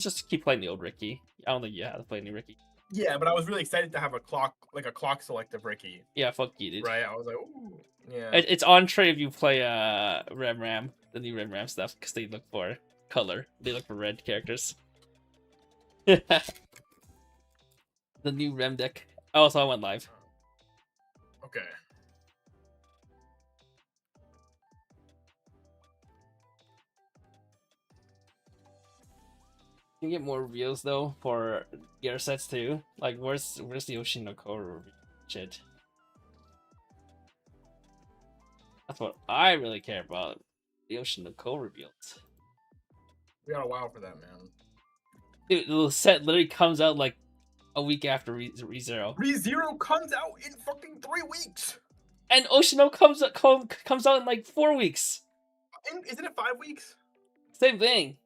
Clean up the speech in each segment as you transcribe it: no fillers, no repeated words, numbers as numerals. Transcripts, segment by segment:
Just keep playing the old Ricky. I don't think you have to play new Ricky. Yeah, but I was really excited to have a clock selective Ricky. Yeah, fuck you, dude. Right? I was like, ooh, yeah. It's on trade if you play Ram, the new Ram stuff, because they look for color. They look for red characters. The new Rem deck. Oh, so I went live. Okay. You can get more reveals though for gear sets too. Like, where's the Ocean no Core shit? That's what I really care about. The Ocean no Core reveals. We got a while for that, man. Dude, the set literally comes out like a week after ReZero. ReZero comes out in fucking 3 weeks. And Oceano comes out in like 4 weeks. Isn't it 5 weeks? Same thing.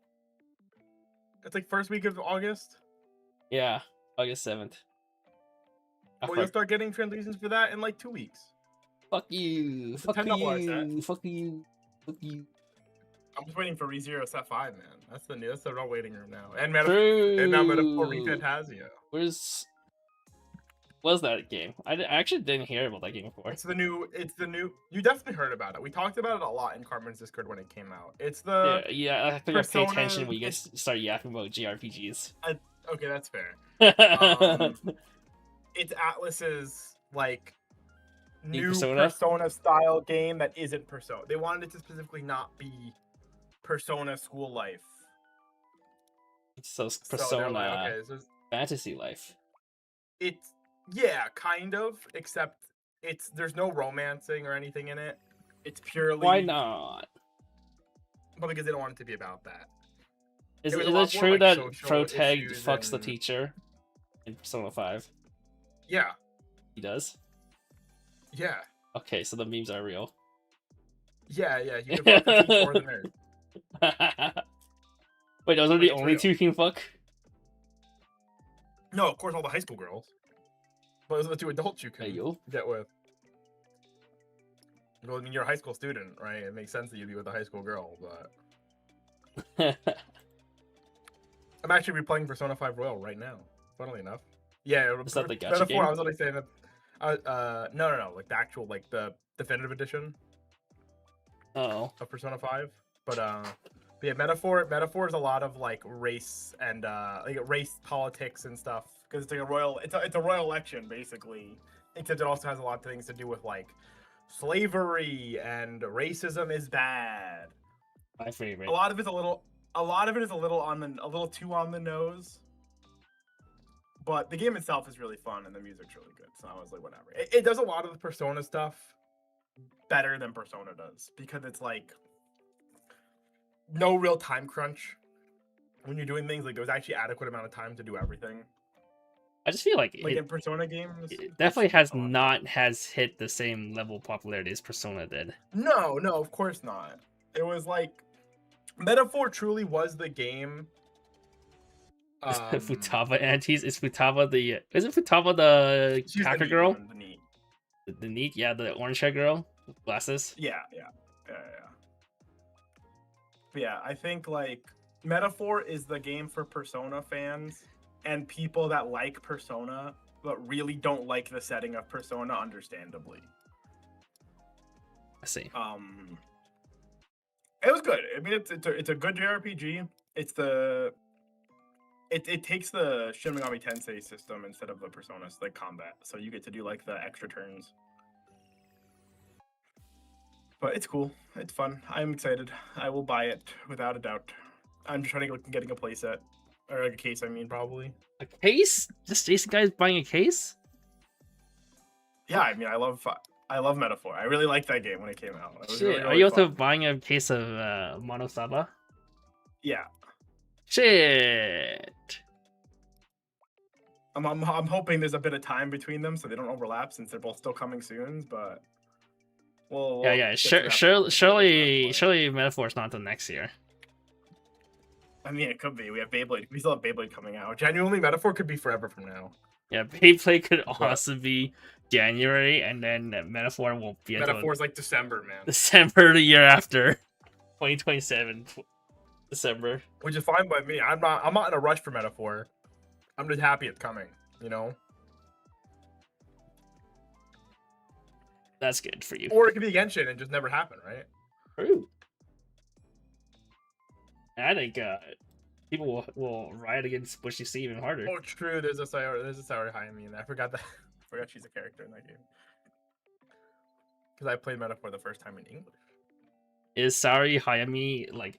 It's like first week of August. Yeah, August 7th. Well, you'll start getting translations for that in like 2 weeks. Fuck you. Fuck you. Fuck you. Fuck you. I'm just waiting for ReZero Set 5, man. That's the real waiting room now. And Metaphor Refantasia. What's that game? I actually didn't hear about that game before. It's the new. You definitely heard about it. We talked about it a lot in Carmen's Discord when it came out. It's the yeah. I think I pay attention when you guys start yapping about JRPGs. Okay, that's fair. It's Atlas's like new Persona style game that isn't Persona. They wanted it to specifically not be Persona School Life. So Persona like, okay, Fantasy Life. It's kind of, except there's no romancing or anything in it. It's purely why not? Well, because they don't want it to be about that. Is it true that Protag fucks the teacher in Persona 5? Yeah. He does? Yeah. Okay, so the memes are real. Yeah, you can fuck the teacher or the nerd. Wait, those are the only two you can fuck? No, of course all the high school girls. But those are the two adults you can get with. Well, I mean, you're a high school student, right? It makes sense that you'd be with a high school girl, but... I'm actually replaying Persona 5 Royal right now, funnily enough. Yeah, is that the gacha Metaphor, game? I was only saying that... no, like the actual, like, the definitive edition. Oh. Of Persona 5. But yeah, Metaphor is a lot of, like, race and, like, race politics and stuff. Because it's like it's a royal election, basically. Except it also has a lot of things to do with, like, slavery and racism is bad. My favorite. A lot of it is a little too on the nose. But the game itself is really fun and the music's really good. So I was like, whatever. It does a lot of the Persona stuff better than Persona does, because it's like no real time crunch when you're doing things. Like, there's actually adequate amount of time to do everything. I just feel like in Persona games, it definitely has hit the same level of popularity as Persona did. No, of course not. It was like Metaphor truly was the game. Futaba antis. Isn't Futaba the hacker girl? The neat, yeah, the orange hair girl with glasses. Yeah. But yeah, I think like Metaphor is the game for Persona fans and people that like Persona but really don't like the setting of Persona, understandably. I see. It was good. I mean, it's a good JRPG. It takes the Shin Megami Tensei system instead of the Persona's like combat, so you get to do like the extra turns. But it's cool. It's fun. I'm excited. I will buy it without a doubt. I'm just trying to look at getting a playset. Or like a case, I mean, probably. A case? This Jason guy's buying a case? Yeah, I mean, I love Metaphor. I really liked that game when it came out. It was Shit, really are you also fun. buying a case of Monosaba? Yeah. Shit. I'm hoping there's a bit of time between them so they don't overlap, since they're both still coming soon, but... Yeah. Surely Metaphor's not until next year. I mean, it could be. We still have Beyblade coming out. Genuinely, Metaphor could be forever from now. Yeah, Beyblade could also be January, and then Metaphor won't be until... Metaphor's like December, man. December the year after. 2027. December. which is fine by me. I'm not in a rush for Metaphor. I'm just happy it's coming. You know. That's good for you. Or it could be Genshin and just never happen, right? True. I think people will riot against Bushy C even harder. Oh, true. There's a Saori Hayami in there. I forgot that. I forgot she's a character in that game. Because I played Metaphor the first time in English. Is Saori Hayami like?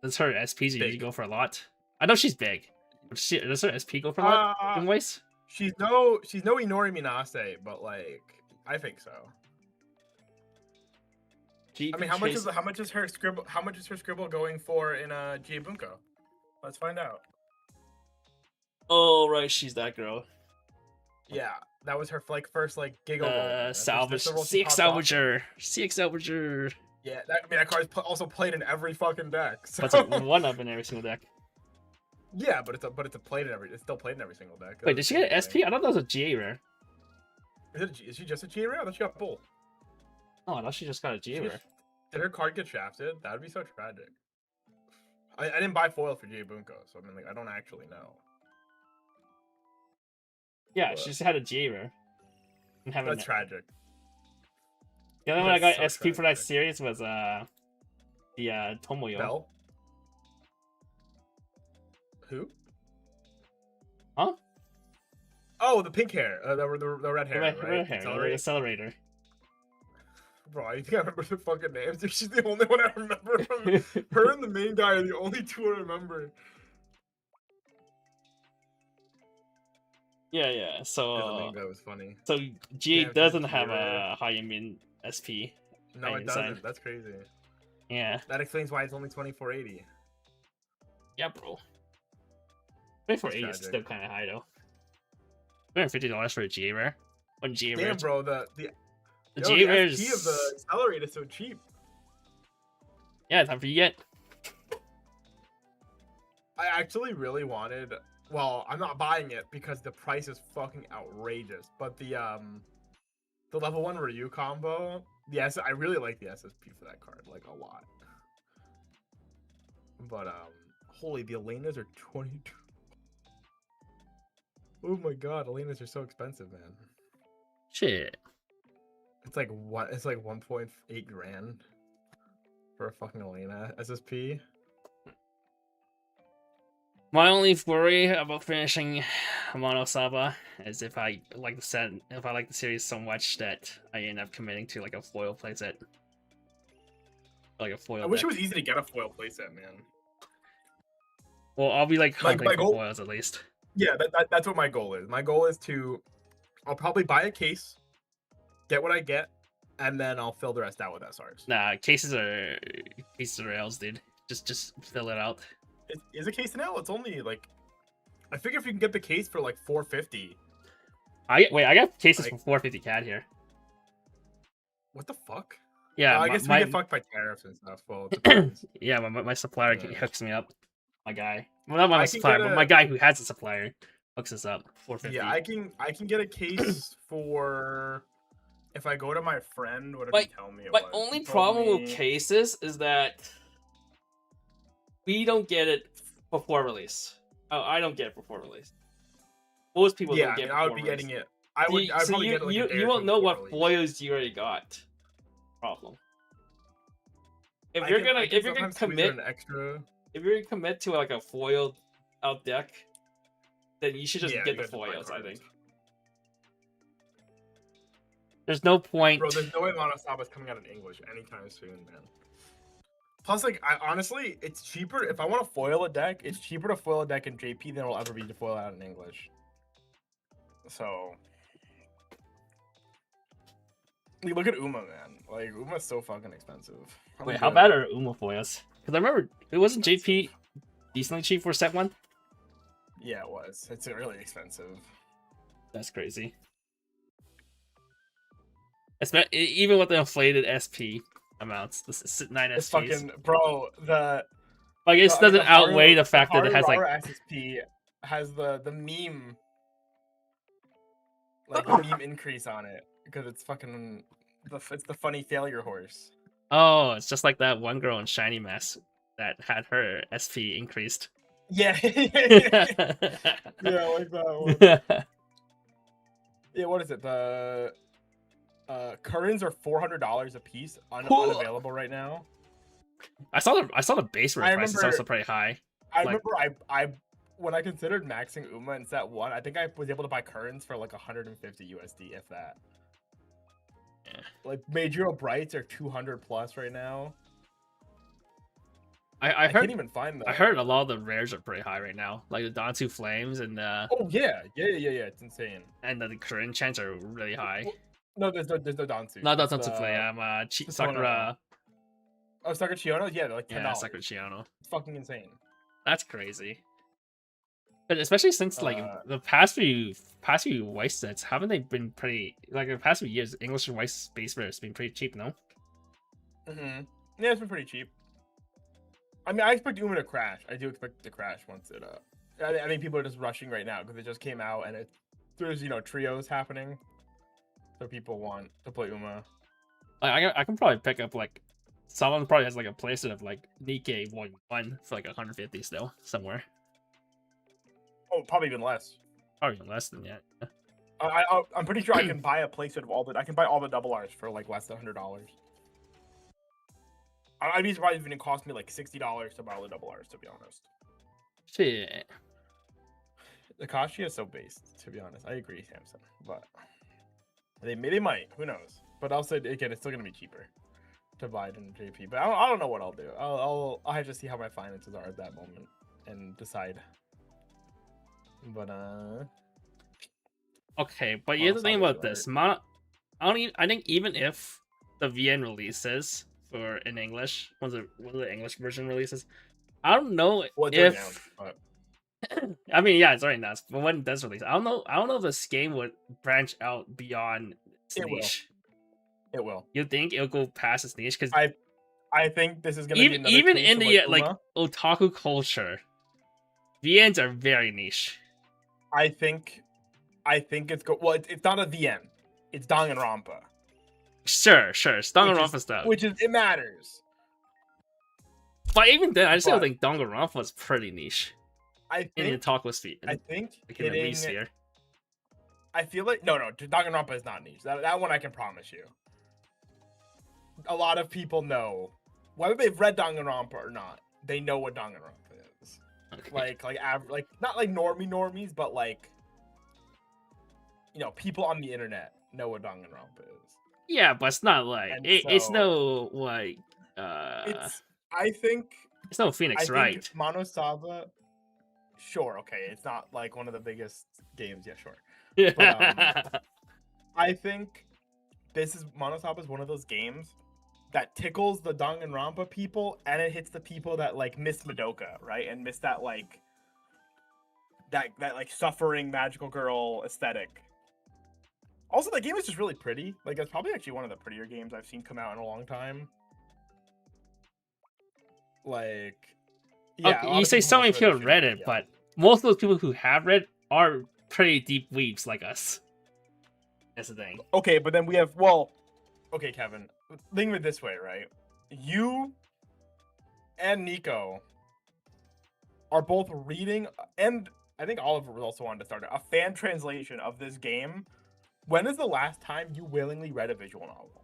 Does her SP usually Big. go for a lot? I know she's big. But does her SP go for a lot in Weiss? She's no Inori Minase, but like I think so. I mean, how much is her scribble going for in GA Bunko? Let's find out. Oh right, she's that girl. Yeah, that was her like first like giggle. Salvage, CX Salvager, CX Salvager. Yeah, that card's also played in every fucking deck. So. That's like one up in every single deck. Yeah, but it's still played in every single deck. Wait, did she get an SP? I thought that was a GA rare. Is she just a GA rare? I thought she got both. Oh, I thought she just got a GA rare. Did her card get shafted? That would be so tragic. I didn't buy foil for GA Bunko, so I mean, like, I don't actually know. Yeah, she just had a GA rare. That's tragic. The only one I got SP for that series was the Tomoyo. Bell? Who? Huh? Oh, the pink hair. The red hair. The red hair. The accelerator. Bro, I think I remember the fucking names. She's the only one I remember. Her and the main guy are the only two I remember. Yeah. So the main guy was funny. So GA doesn't have a Hayamin SP. No, it doesn't. That's crazy. Yeah. That explains why it's only 2480. Yeah, bro. 2480 is still kind of high though. $250 for a GA rare. One GA rare. Damn, bro. The GA rare SP of the accelerator is so cheap. Yeah, time for you get. I actually really wanted. Well, I'm not buying it because the price is fucking outrageous. But the level 1 Ryu combo, yes, I really like the SSP for that card, like a lot. But holy, the Elenas are 22. Oh my god, Elenas are so expensive, man. Shit. It's like what? It's like 1.8 grand for a fucking Elena SSP. My only worry about finishing Mono Saba is if I like the series so much that I end up committing to like a foil playset. Like a foil. I wish it was easy to get a foil playset, man. Well, I'll be like hunting for foils at least. Yeah, that's what my goal is. My goal is I'll probably buy a case, get what I get, and then I'll fill the rest out with SRs. Nah, cases are L's, dude. Just fill it out. Is a case an L? It's only like, I figure if you can get the case for like 450. I got cases for 450 CAD here. What the fuck? Yeah, I guess we get fucked by tariffs and stuff. Well, it depends. Yeah, my supplier hooks me up. My guy. Well, not my supplier, but my guy who has a supplier hooks us up. 450. Yeah, I can get a case for if I go to my friend. What did he tell me? My only problem with cases is that we don't get it before release. Oh, I don't get it before release. Most people don't get it before I would be release. getting it. I'd probably get it like you won't know what foils you already got. Problem. If you're gonna commit to like a foiled out deck, then you should just get the foils. I think. There's no point. Bro, there's no way Mono Saba's coming out in English anytime soon, man. Plus, like, honestly, it's cheaper if I want to foil a deck. It's cheaper to foil a deck in JP than it'll ever be to foil out in English. So, look at Uma, man. Like, Uma's so fucking expensive. Wait, how bad are Uma foils? Because I remember it wasn't JP decently cheap for set 1. Yeah, it was. It's really expensive. That's crazy. Even with the inflated SP amounts, the 9 SPs. Fucking bro, like it doesn't outweigh the fact that it has like SSP has the meme, like the meme increase on it because it's fucking it's the funny failure horse. Oh, it's just like that one girl in Shiny Mask that had her SP increased. Yeah, yeah, like that one. Yeah, what is it? The currents are $400 a piece, unavailable right now. I saw the base I price is remember. also pretty high. I Like, remember. I when I considered maxing Uma in set 1, I think I was able to buy currents for like 150 USD, if that. yeah. Like Major Brights are 200 plus right now. I can't heard even find them. I heard a lot of the rares are pretty high right now. Like the Dantu Flames and Oh yeah. It's insane. and the current chants are really high. Well, no, there's no Dansu. Not It's Dantu Flame. Sakura. Oh, Sakura Chiono? Yeah, they're like $10. Yeah, Sakura Chiano. It's fucking insane. That's crazy. But especially since like the past few Weiss sets, haven't they been pretty like the past few years? English and Weiss base rare has been pretty cheap, no? Yeah, it's been pretty cheap. I mean, I expect Uma to crash. I do expect it to crash once it. I think people are just rushing right now because it just came out and there's trios happening, so people want to play Uma. I can probably pick up like someone probably has like a playset of like Nikkei 1 for like 150 still somewhere. Oh, probably even less. Probably even less than that. I'm pretty sure I can buy a playset of I can buy all the double R's for like less than $100. I'd be surprised if it cost me like $60 to buy all the double R's, to be honest. Shit. The Kashi is so based, to be honest. I agree, Samson, but they might. Who knows? But also, again, it's still gonna be cheaper to buy it in JP. But I don't know what I'll do. I'll have to see how my finances are at that moment and decide. But okay, but here's the thing about this. I think even if the VN releases for in English, once the English version releases, I don't know if. I mean, yeah, it's already announced, but when it does release, I don't know if this game would branch out beyond its niche. It will. You think it'll go past its niche? Because I think this is gonna be another even in the like otaku culture, VNs are very niche. I think it's it's not a VN. It's Danganronpa. Sure, it's Danganronpa stuff. It matters. But even then, I still think Danganronpa was pretty niche. In the otaku sphere. I think in the sphere. I feel like no, Danganronpa is not niche. That one I can promise you. A lot of people know, whether they've read Danganronpa or not, they know what Danganronpa is. Okay. Like not like normies, but like people on the internet know what Danganronpa is. Yeah, but it's not like it's no like I think it's no Phoenix, right? Monosaba. Sure, okay, it's not like one of the biggest games. Yeah, sure. Yeah. But, I think Monosaba is one of those games that tickles the Danganronpa people, and it hits the people that like miss Madoka, right, and miss that like that like suffering magical girl aesthetic. Also, the game is just really pretty. Like, it's probably actually one of the prettier games I've seen come out in a long time. Like, yeah. Okay, you say so many people read it, but most of those people who have read are pretty deep weebs like us. That's the thing. Okay, but then we have okay, Kevin. Think of it this way, right? You and Nico are both reading, and I think Oliver was also wanted to start a fan translation of this game. When is the last time you willingly read a visual novel?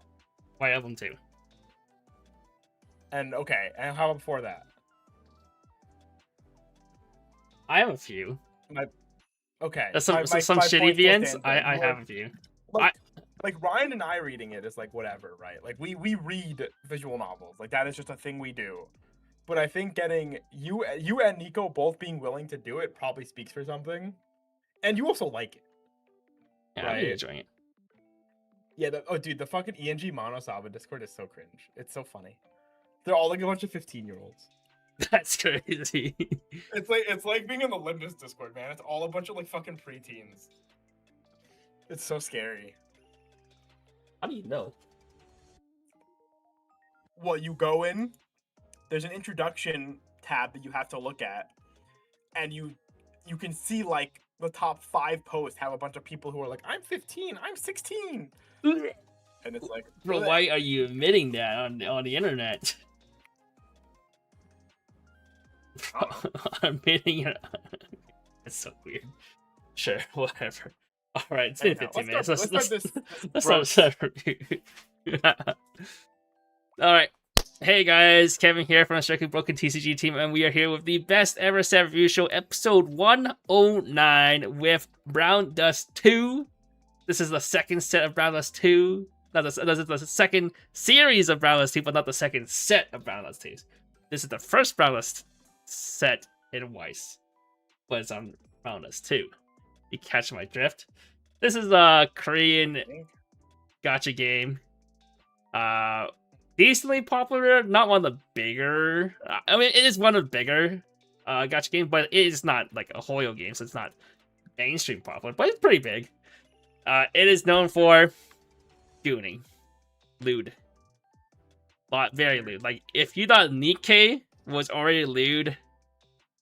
I have them too. And how about before that? I have a few. Okay. Some shitty VNs. I have a few. Like Ryan and I reading it is like whatever, right? Like we read visual novels. Like that is just a thing we do. But I think getting you and Nico both being willing to do it probably speaks for something. And you also like it. Yeah, right? I'm enjoying it. Yeah, dude, the fucking ENG Monosaba Discord is so cringe. It's so funny. They're all like a bunch of 15-year-olds. That's crazy. It's like being in the Olympus Discord, man. It's all a bunch of like fucking preteens. It's so scary. How do you know? Well, you go in, there's an introduction tab that you have to look at, and you can see like the top 5 posts have a bunch of people who are like, I'm 15, I'm 16. And it's like, bro, why are you admitting that on the internet? I don't know. I'm meeting your. It's so weird. Sure, whatever. All right, it's been Anyhow, 15 minutes. let's start this Let's gross. start review. All right. Hey guys, Kevin here from the Strictly Broken TCG team, and we are here with the best ever set review show, episode 109, with Brown Dust 2. This is the second set of Brown Dust 2. Not the second series of Brown Dust 2, but not the second set of Brown Dust 2s. This is the first Brown Dust set in Weiss, but it's on Brown Dust 2. You catch my drift? This is a Korean gacha game. Decently popular, not one of the bigger. I mean, it is one of the bigger gacha games, but it is not like a Hoyo game, so it's not mainstream popular, but it's pretty big. It is known for gooning, lewd, very lewd. Like if you thought Nikkei was already lewd,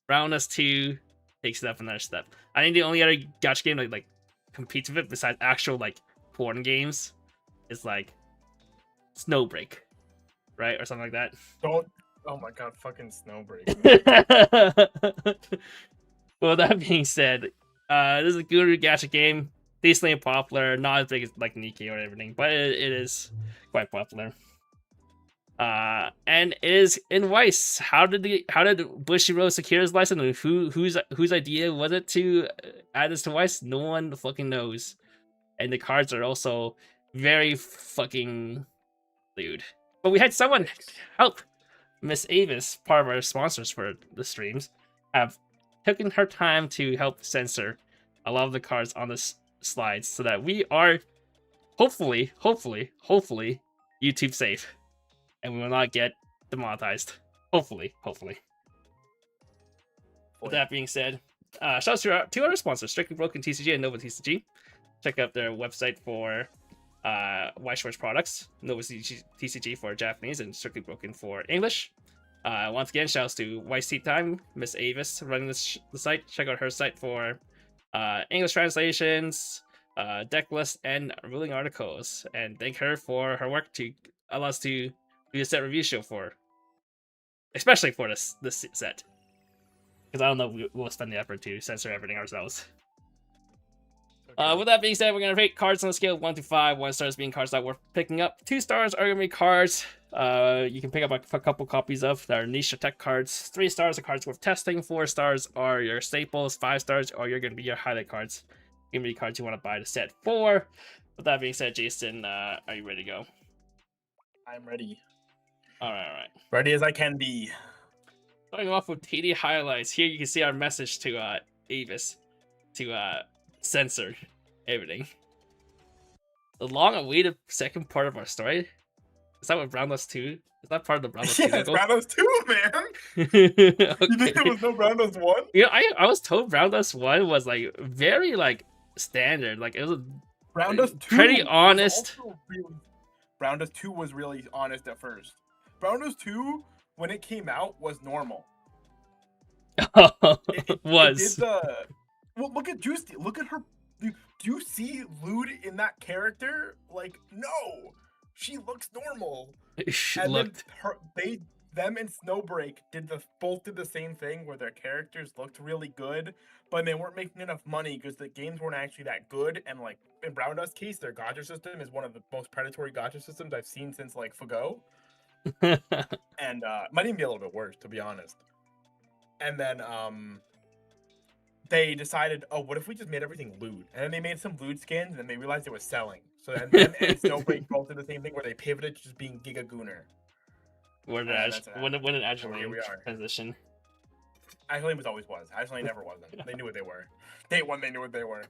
Brown Dust 2 takes it up another step. I think the only other gacha game like competes with it besides actual like porn games is like Snowbreak, right, or something like that. Don't. Oh my god, fucking Snowbreak. Well, that being said, this is a good gacha game, decently popular, not as big as like Nikkei or everything, but it is quite popular. And it is in Weiss. How did Bushiroad secure his license? Whose idea was it to add this to Weiss? No one fucking knows. And the cards are also very fucking lewd. But we had someone help. Miss Avis, part of our sponsors for the streams, have taken her time to help censor a lot of the cards on the slides so that we are hopefully YouTube safe. And we will not get demonetized. Hopefully. With that being said, shout out to our two other sponsors, Strictly Broken TCG and Nova TCG. Check out their website for Schwarz products, Nova TCG for Japanese and Strictly Broken for English. Once again, shout out to Weiss Tea Time, Miss Avis running the site. Check out her site for English translations, deck lists, and ruling articles. And thank her for her work to allow us to do a set review show for, especially for this set, because I don't know we'll spend the effort to censor everything ourselves. Okay. With that being said, we're gonna rate cards on a scale of 1 to 5. 1 stars being cards that worth picking up. 2 stars are gonna be cards you can pick up a couple copies of that are niche tech cards. 3 stars are cards worth testing. 4 stars are your staples. 5 stars are gonna be your highlight cards. Gonna be cards you want to buy to set 4. With that being said, Jason, are you ready to go? I'm ready. All right. Ready as I can be. Starting off with TD highlights. Here you can see our message to Avis to censor everything. The long-awaited second part of our story. Is that what Brown Dust 2? Is that part of the Brown Dust 2? Yeah, it's Brown Dust 2, man. Okay. You think there was no Brown Dust 1? Yeah, I was told Brown Dust 1 was like very like standard. Like it was Brown Dust 2 pretty honest. Brown Dust 2 was really honest at first. Brown Dust 2, when it came out, was normal. Was. Well, look at Juicy. Look at her. Do you see lewd in that character? Like, no. She looks normal. She and looked. Then them and Snowbreak both did the same thing where their characters looked really good, but they weren't making enough money because the games weren't actually that good. And like in Brown Dust's case, their gacha system is one of the most predatory gacha systems I've seen since like Fago. And might even be a little bit worse, to be honest. And then they decided, oh, what if we just made everything lewd? And then they made some lewd skins, and they realized it was selling. So then them and Snowbreak both did the same thing, where they pivoted to just being Giga Gooner. When did Agilane transition? Agilane always was. Agilane never wasn't. They knew what they were. Day one, they knew what they were.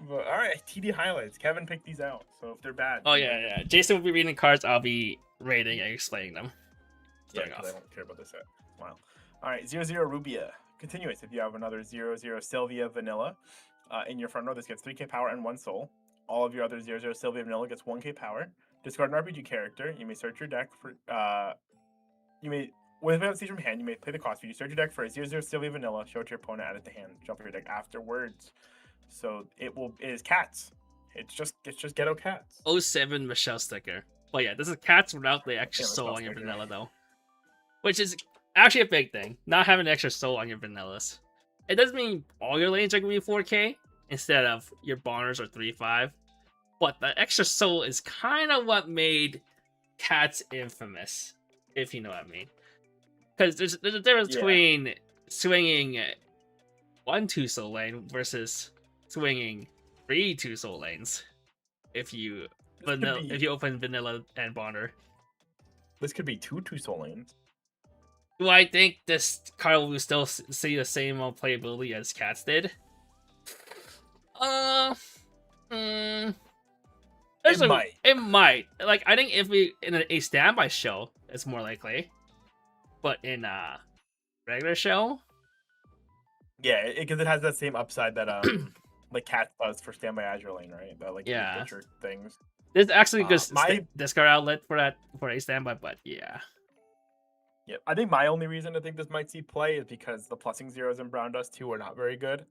But, all right, TD highlights. Kevin picked these out, so if they're bad. Oh yeah. Jason will be reading cards. I'll be rating and explaining them. Yeah, because I don't care about this set. Wow. All right, 0-0 Rubia. Continuous. If you have another 0-0 Sylvia Vanilla in your front row, this gets 3k power and 1 soul. All of your other 0-0 Sylvia Vanilla gets 1k power. Discard an RPG character. You may search your deck for. With a stage from hand, you may play the cost. You search your deck for a 0-0 Sylvia Vanilla. Show it to your opponent. Add it to hand. Jump your deck afterwards. So it is cats. It's just ghetto cats. 07 Michelle sticker. But yeah, this is cats without the extra soul on your vanilla though. Which is actually a big thing. Not having an extra soul on your vanillas. It doesn't mean all your lanes are gonna be 4K instead of your bonners are 3.5. But the extra soul is kind of what made Cats infamous, if you know what I mean. Because there's a difference between swinging 1 2-soul lane versus swinging 3 2-soul lanes. If you open vanilla and bonner. This could be 2 2-soul lanes. Do I think this card will still see the same playability as Cats did? It might. Like, I think if we in a standby show, it's more likely. But in a regular show, yeah, because it has that same upside that like Cats does for standby Azure lane, right? That like butcher things. There's actually a good discard outlet for a standby, but yeah. Yeah, I think my only reason to think this might see play is because the plussing zeros in Brown Dust 2 are not very good.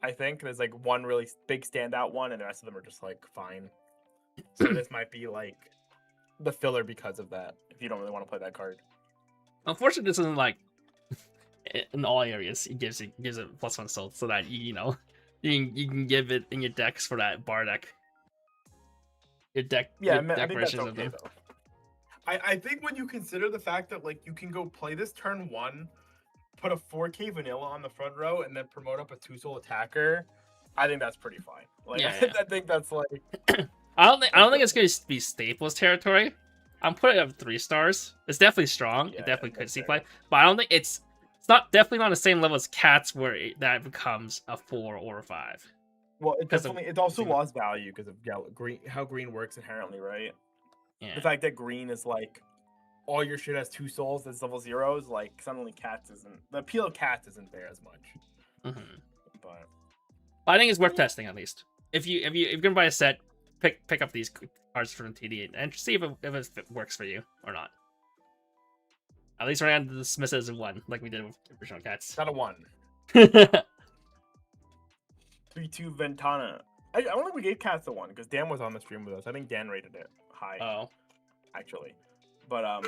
I think there's like one really big standout one, and the rest of them are just like fine. So this might be like the filler because of that. If you don't really want to play that card. Unfortunately, this isn't like in all areas. It gives it +1 soul, so that you can give it in your decks for that bar deck. Your deck, yeah, deck I think versions that's okay, of them. though. I think when you consider the fact that like you can go play this turn 1, put a 4K vanilla on the front row, and then promote up a 2-soul attacker, I think that's pretty fine. Like I think that's like I don't think it's gonna be Staples territory. I'm putting it up 3 stars. It's definitely strong. Yeah, it definitely could see play, but I don't think it's definitely not on the same level as Cats where that becomes a 4 or a 5. Well, it also lost value because of how green works inherently, right? Yeah. The fact that green is like all your shit has 2 souls that's level 0s, like suddenly Cats isn't the appeal of Cats isn't there as much. Mm-hmm. But I think it's worth testing at least. If you're gonna buy a set, pick up these cards from TD and see if it works for you or not. At least we're going to dismiss it as a 1, like we did with original Cats. Not a 1. 3-2 Ventana. I don't think we gave Cats a 1 because Dan was on the stream with us. I think Dan rated it high. Oh, actually, but a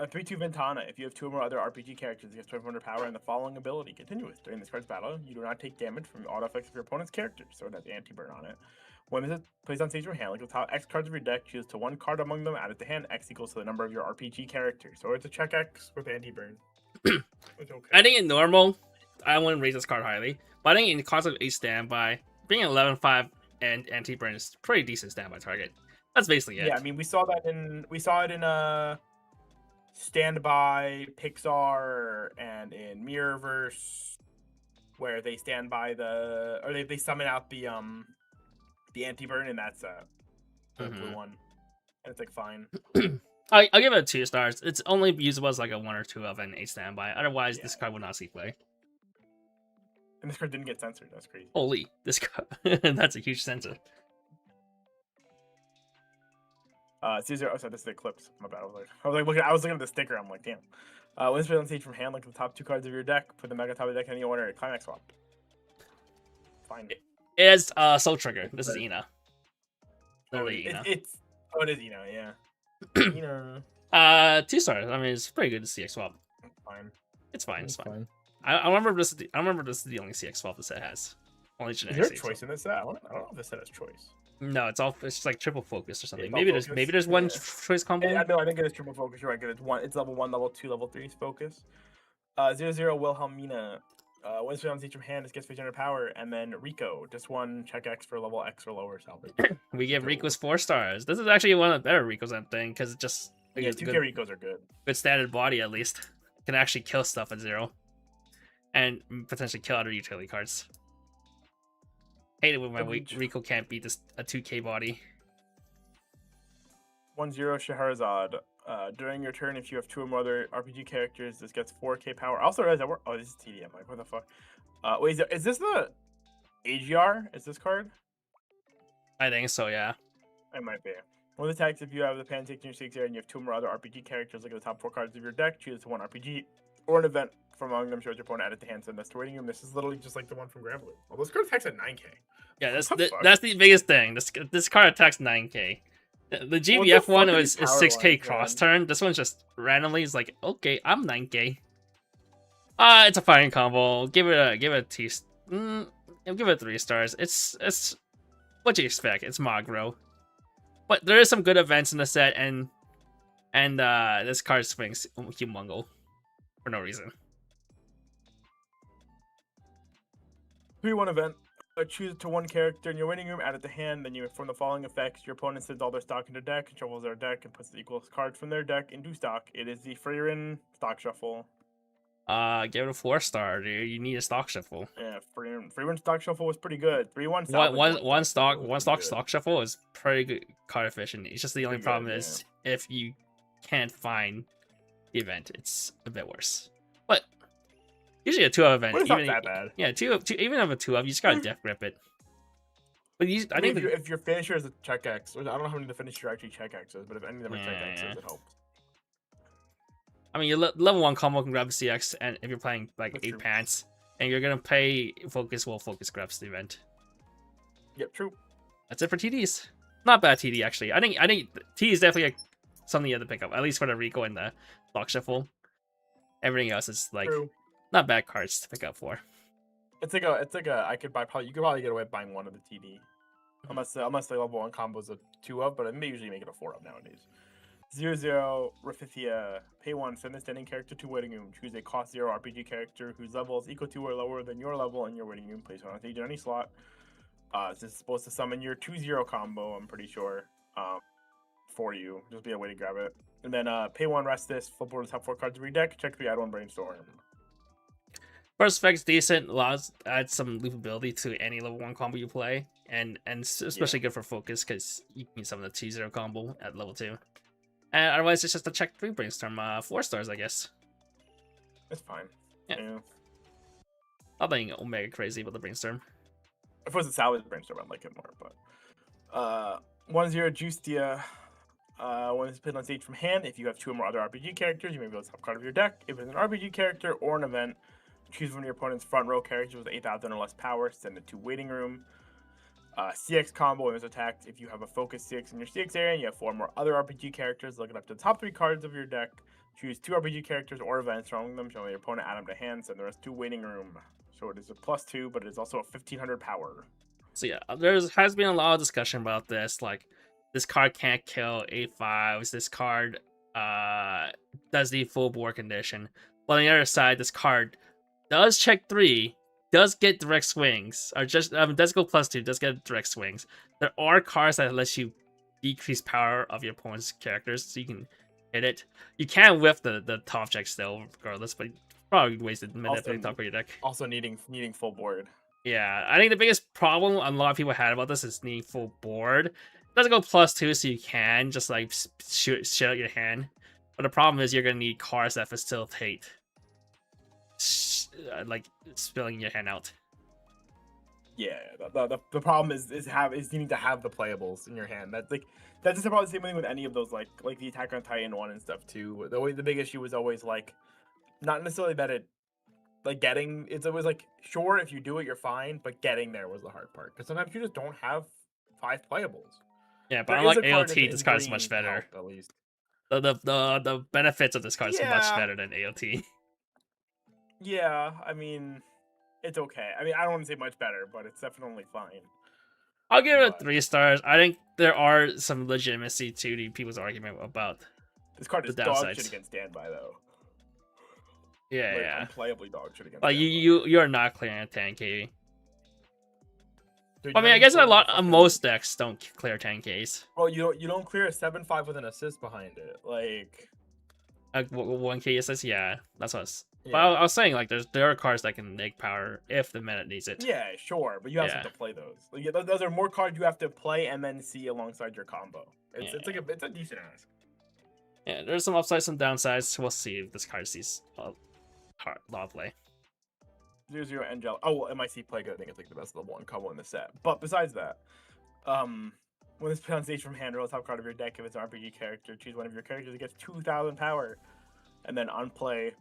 3-2 Ventana. If you have 2 or more other RPG characters, you have 1200 power and the following ability. Continuous. During this card's battle, you do not take damage from the auto effects of your opponent's characters, so it has anti-burn on it. When this is placed on stage or hand, like the top X cards of your deck, choose to 1 card among them, add it to hand. X equals to the number of your RPG characters. So it's a check X with anti-burn. Okay. I think in normal, I wouldn't rate this card highly, but I think in concept of a standby, being 11-5 and anti-burn is pretty decent standby target. That's basically it. Yeah, I mean we saw it in Standby, Pixar, and in Mirrorverse, where they stand by they summon out the anti-burn, and that's the blue one, and it's like fine. I'll give it 2 stars. It's only usable as like a 1 or 2 of an 8 standby. Otherwise, this card would not see play. And this card didn't get censored. That's crazy. Holy, this card. That's a huge censor. Caesar. Oh, sorry, this is Eclipse. My bad. I was looking at the sticker. I'm like, damn. When it's on stage from hand, look at the top 2 cards of your deck. Put them back on top of the deck in any order. Climax swap. Find it. It is Soul Trigger. This is Ina. Ina. It is Ina. Yeah. Ina. 2 stars. I mean, it's pretty good to CX swap. Fine. It's fine. It's fine. I remember this. I remember this is the only CX swap the set has. Only generic. Is there a choice in this set? I don't know if this set has choice. No, it's just like triple focus or something. Maybe there's one choice combo. No, I think it is triple focus. You're right. It's level 1, level 2, level 3 focus. 0-0 Wilhelmina. When it's on stage from hand, it gets 300 power, and then Rico, just 1 check X for level X or lower salvage. We give Rico's 4 stars. This is actually one of the better Ricos, I think, because it just 2K Ricos are good. Good standard body at least. It can actually kill stuff at 0, and potentially kill other utility cards. Hate it when my Rico can't beat a 2K body. 1-0 Scheherazade. During your turn, if you have 2 or more other RPG characters, this gets 4K power. I also realized that this is TD. I'm like, what the fuck? Wait, is this the AGR? Is this card? I think so, yeah. It might be. One of the attacks, if you have the pen taking your 6 here and you have 2 more other RPG characters, look at the top 4 cards of your deck, choose 1 RPG or an event from among them, shows your opponent, add it to hand, send this to waiting room. This is literally just like the one from Gravely. Well, this card attacks at 9K. Yeah, that's the biggest thing. This card attacks 9K. The What the GBF one fuck are is these power 6k lines, cross man? turn. This one's just randomly is like, okay, I'm 9k. It's a firing combo. Give it a T. I'll give it 3 stars. It's what you expect. It's Magro, but there is some good events in the set, and this card swings Humongo for no reason. 3-1 event. Choose to one character in your waiting room, add it to hand, then you inform the following effects. Your opponent sends all their stock into deck, shuffles their deck, and puts the equal cards from their deck into stock. It is the Freerin stock shuffle. Give it a 4-star, dude. You need a stock shuffle. Yeah, Freerin stock shuffle was pretty good. 3-1 salvage. One stock good. stock shuffle is pretty good card efficient. It's just the only Pretty problem good, is if you can't find the event, it's a bit worse. But usually a 2-of event, But it's not that bad. Yeah, two even of a 2-of, you just gotta death grip it. But I think if your finisher is a check X, or I don't know how many the finisher actually check X's, but if any of them are check X's, it helps. I mean, your level 1 combo can grab a CX, and if you're playing like That's 8 true. pants, and you're gonna play focus, well, focus grabs the event. Yep, true. That's it for TDs. Not bad TD actually. I think TD is definitely something you have to pick up, at least for the Rico and the stock shuffle. Everything else is like True. not bad cards to pick up for. It's like a you could probably get away with buying one of the TD. Unless the level 1 combo is a 2-of, but I may usually make it a 4-of nowadays. 0-0 Raphithia. Pay 1, send a standing character to waiting room. Choose a cost 0 RPG character whose level is equal to or lower than your level in your waiting room. Place one on stage in any slot. This is supposed to summon your 2-0 combo, I'm pretty sure. For you. Just be a way to grab it. And then pay 1, rest this, flip over the top 4 cards of your deck, check 3, add 1 brainstorm. First effect's decent, adds some loopability to any level 1 combo you play, and especially good for focus because you can use some of the T0 combo at level 2. And otherwise, it's just a check 3 brainstorm, 4 stars, I guess. It's fine. Yeah. Not being omega crazy about the brainstorm. If it was a salvage brainstorm, I'd like it more, but 1-0 Justia. When it's played on stage from hand, if you have 2 or more other RPG characters, you may be able to top card of your deck. If it's an RPG character or an event, choose one of your opponent's front row characters with 8,000 or less power, send it to waiting room. CX combo when it's attacked. If you have a focus CX in your CX area and you have 4 more other RPG characters, look it up to the top 3 cards of your deck. Choose 2 RPG characters or events, throwing them, showing your opponent, add them to hand, send the rest to waiting room. So it is a +2, but it is also a 1500 power. So yeah, has been a lot of discussion about this. Like, this card can't kill A5s. This card does the full board condition. But on the other side, this card does check 3, does get direct swings, or just does go +2, does get direct swings. There are cards that let you decrease power of your opponent's characters, so you can hit it. You can whiff the top check still, regardless, but probably wasted manipulating top of your deck. Also needing full board. Yeah, I think the biggest problem a lot of people had about this is needing full board. It doesn't go +2, so you can just like shoot out your hand. But the problem is you're gonna need cards that facilitate like spilling your hand out. Yeah, the problem is needing to have the playables in your hand. That's just about the same thing with any of those like the Attack on Titan one and stuff too. The big issue was always like not necessarily that it like getting it's always like sure if you do it you're fine, but getting there was the hard part because sometimes you just don't have 5 playables. Yeah, but unlike AOT, this card is much better. At least the benefits of this card is much better than AOT. Yeah, I mean, it's okay. I mean, I don't want to say much better, but it's definitely fine. I'll give it 3 stars. I think there are some legitimacy to the people's argument about this card is dog shit against standby though. Yeah, like, yeah. Unplayably dog shit against. Like you're not clearing a 10k. I mean, I guess most decks don't clear 10ks. Well, you don't clear a 7/5 with an assist behind it, like 1k assist. Yeah, that's what. Yeah. But I was saying like there are cards that can make power if the meta needs it. Yeah, sure, but you have to play those. Like, those are more cards you have to play and then see alongside your combo. It's a decent ask. Yeah, there's some upsides, some downsides. We'll see if this card sees a lot of play. 0-0 Angel. Oh, well, MIC play good. I think it's like the best level 1 combo in the set. But besides that, when it's put on stage from hand, roll the top card of your deck. If it's an RPG character, choose one of your characters. It gets 2,000 power, and then on play,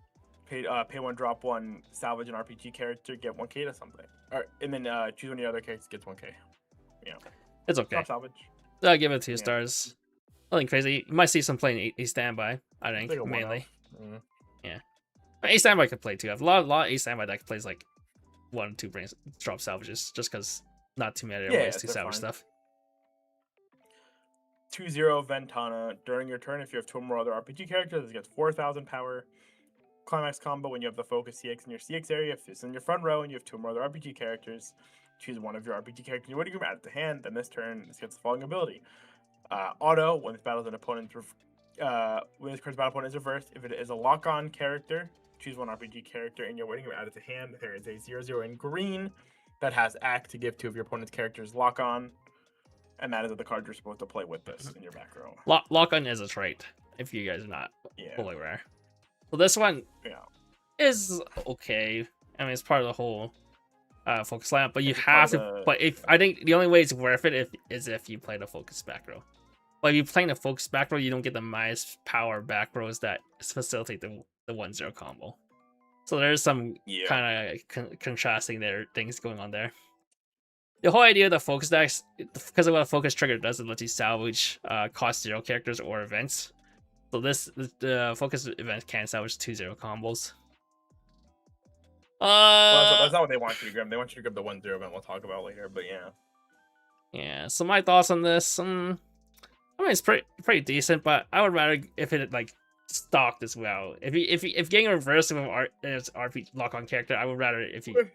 pay 1, drop 1, salvage an RPG character, get 1k to something. And then choose one of your other characters, gets 1k. Yeah, it's okay. Drop salvage. I'll give it 2 stars. Nothing crazy. You might see some playing A standby. I It's think like a mainly. one-off. Yeah, but A standby could play too. I have a lot of A standby that plays like 1 or 2 brains drop salvages, just because not too many other Yeah, ways to they're salvage fine. stuff. 2-0 Ventana. During your turn, if you have 2 or more other RPG characters, it gets 4,000 power. Climax combo, when you have the focus CX in your CX area, if it's in your front row and you have 2 or more other RPG characters, choose one of your RPG characters in your waiting room, add it to hand. Then this turn, this gets the following ability. Auto, when this battles an opponent, when this card's battle opponent is reversed, if it is a lock-on character, choose one RPG character in your waiting room, add it to hand. There is a 0/0 in green that has act to give 2 of your opponent's characters lock-on. And that is the card you're supposed to play with this in your back row. Lock on is a trait, if you guys are not Yeah. fully aware. So this one Yeah. is okay. I mean, it's part of the whole focus lineup, but you It's have part to. of the- But if I think the only way it's worth it is if you play the focus back row. But if you're playing the focus back row, you don't get the minus power back rows that facilitate the 1-0 combo. So there's some Yeah. kind of contrasting things going on there. The whole idea of the focus decks, because of what a focus trigger does, it lets you salvage cost 0 characters or events. So the focus event can salvage 2-0 combos. Well, that's not what they want you to grab. They want you to grab the 1/0 event we'll talk about later, but yeah. Yeah, so my thoughts on this, I mean, it's pretty decent, but I would rather if it like stocked as well. If getting a reverse of an RP lock on character, I would rather if you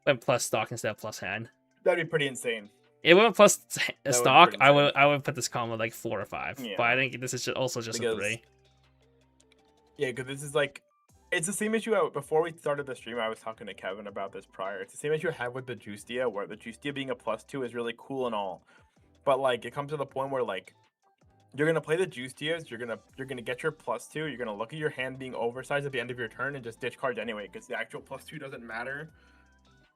went plus stock instead of plus hand. That'd be pretty insane. If it went plus be stock, pretty I would put this combo like 4 or 5. Yeah. But I think this is also just a 3. Yeah, because this is like, it's the same issue before we started the stream. I was talking to Kevin about this prior. It's the same issue I have with the Justia, where the Justia being a +2 is really cool and all, but like it comes to the point where like you're gonna play the Justias, you're gonna get your +2, you're gonna look at your hand being oversized at the end of your turn and just ditch cards anyway, because the actual +2 doesn't matter.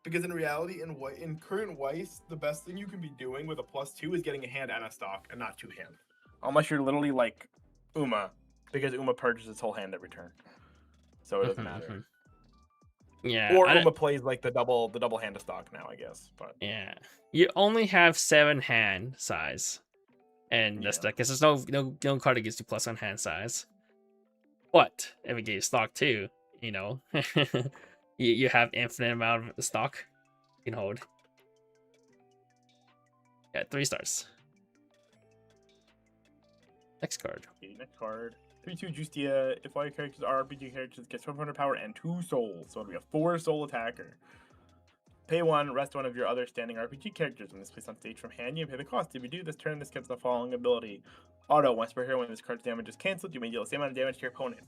Because in reality, in current Weiss, the best thing you can be doing with a +2 is getting a hand and a stock, and not 2 hand. Unless you're literally like Uma, because Uma purges its whole hand every turn, so it doesn't matter. Yeah. Or Uma plays like the double hand of stock now, I guess. But yeah, you only have 7 hand size, and that's because there's no card that gives you +1 hand size. But if it gave stock too, you know, you have infinite amount of stock you can hold. Yeah, 3 stars. Next card. Okay, next card. 3/2 Justia. If all your characters are RPG characters, gets 1,200 power and 2 souls. So it'll be a 4 soul attacker. Pay 1, rest 1 of your other standing RPG characters. When this placed on stage from hand, you pay the cost. If you do this turn, this gets the following ability. Auto, once per hero, when this card's damage is cancelled, you may deal the same amount of damage to your opponent.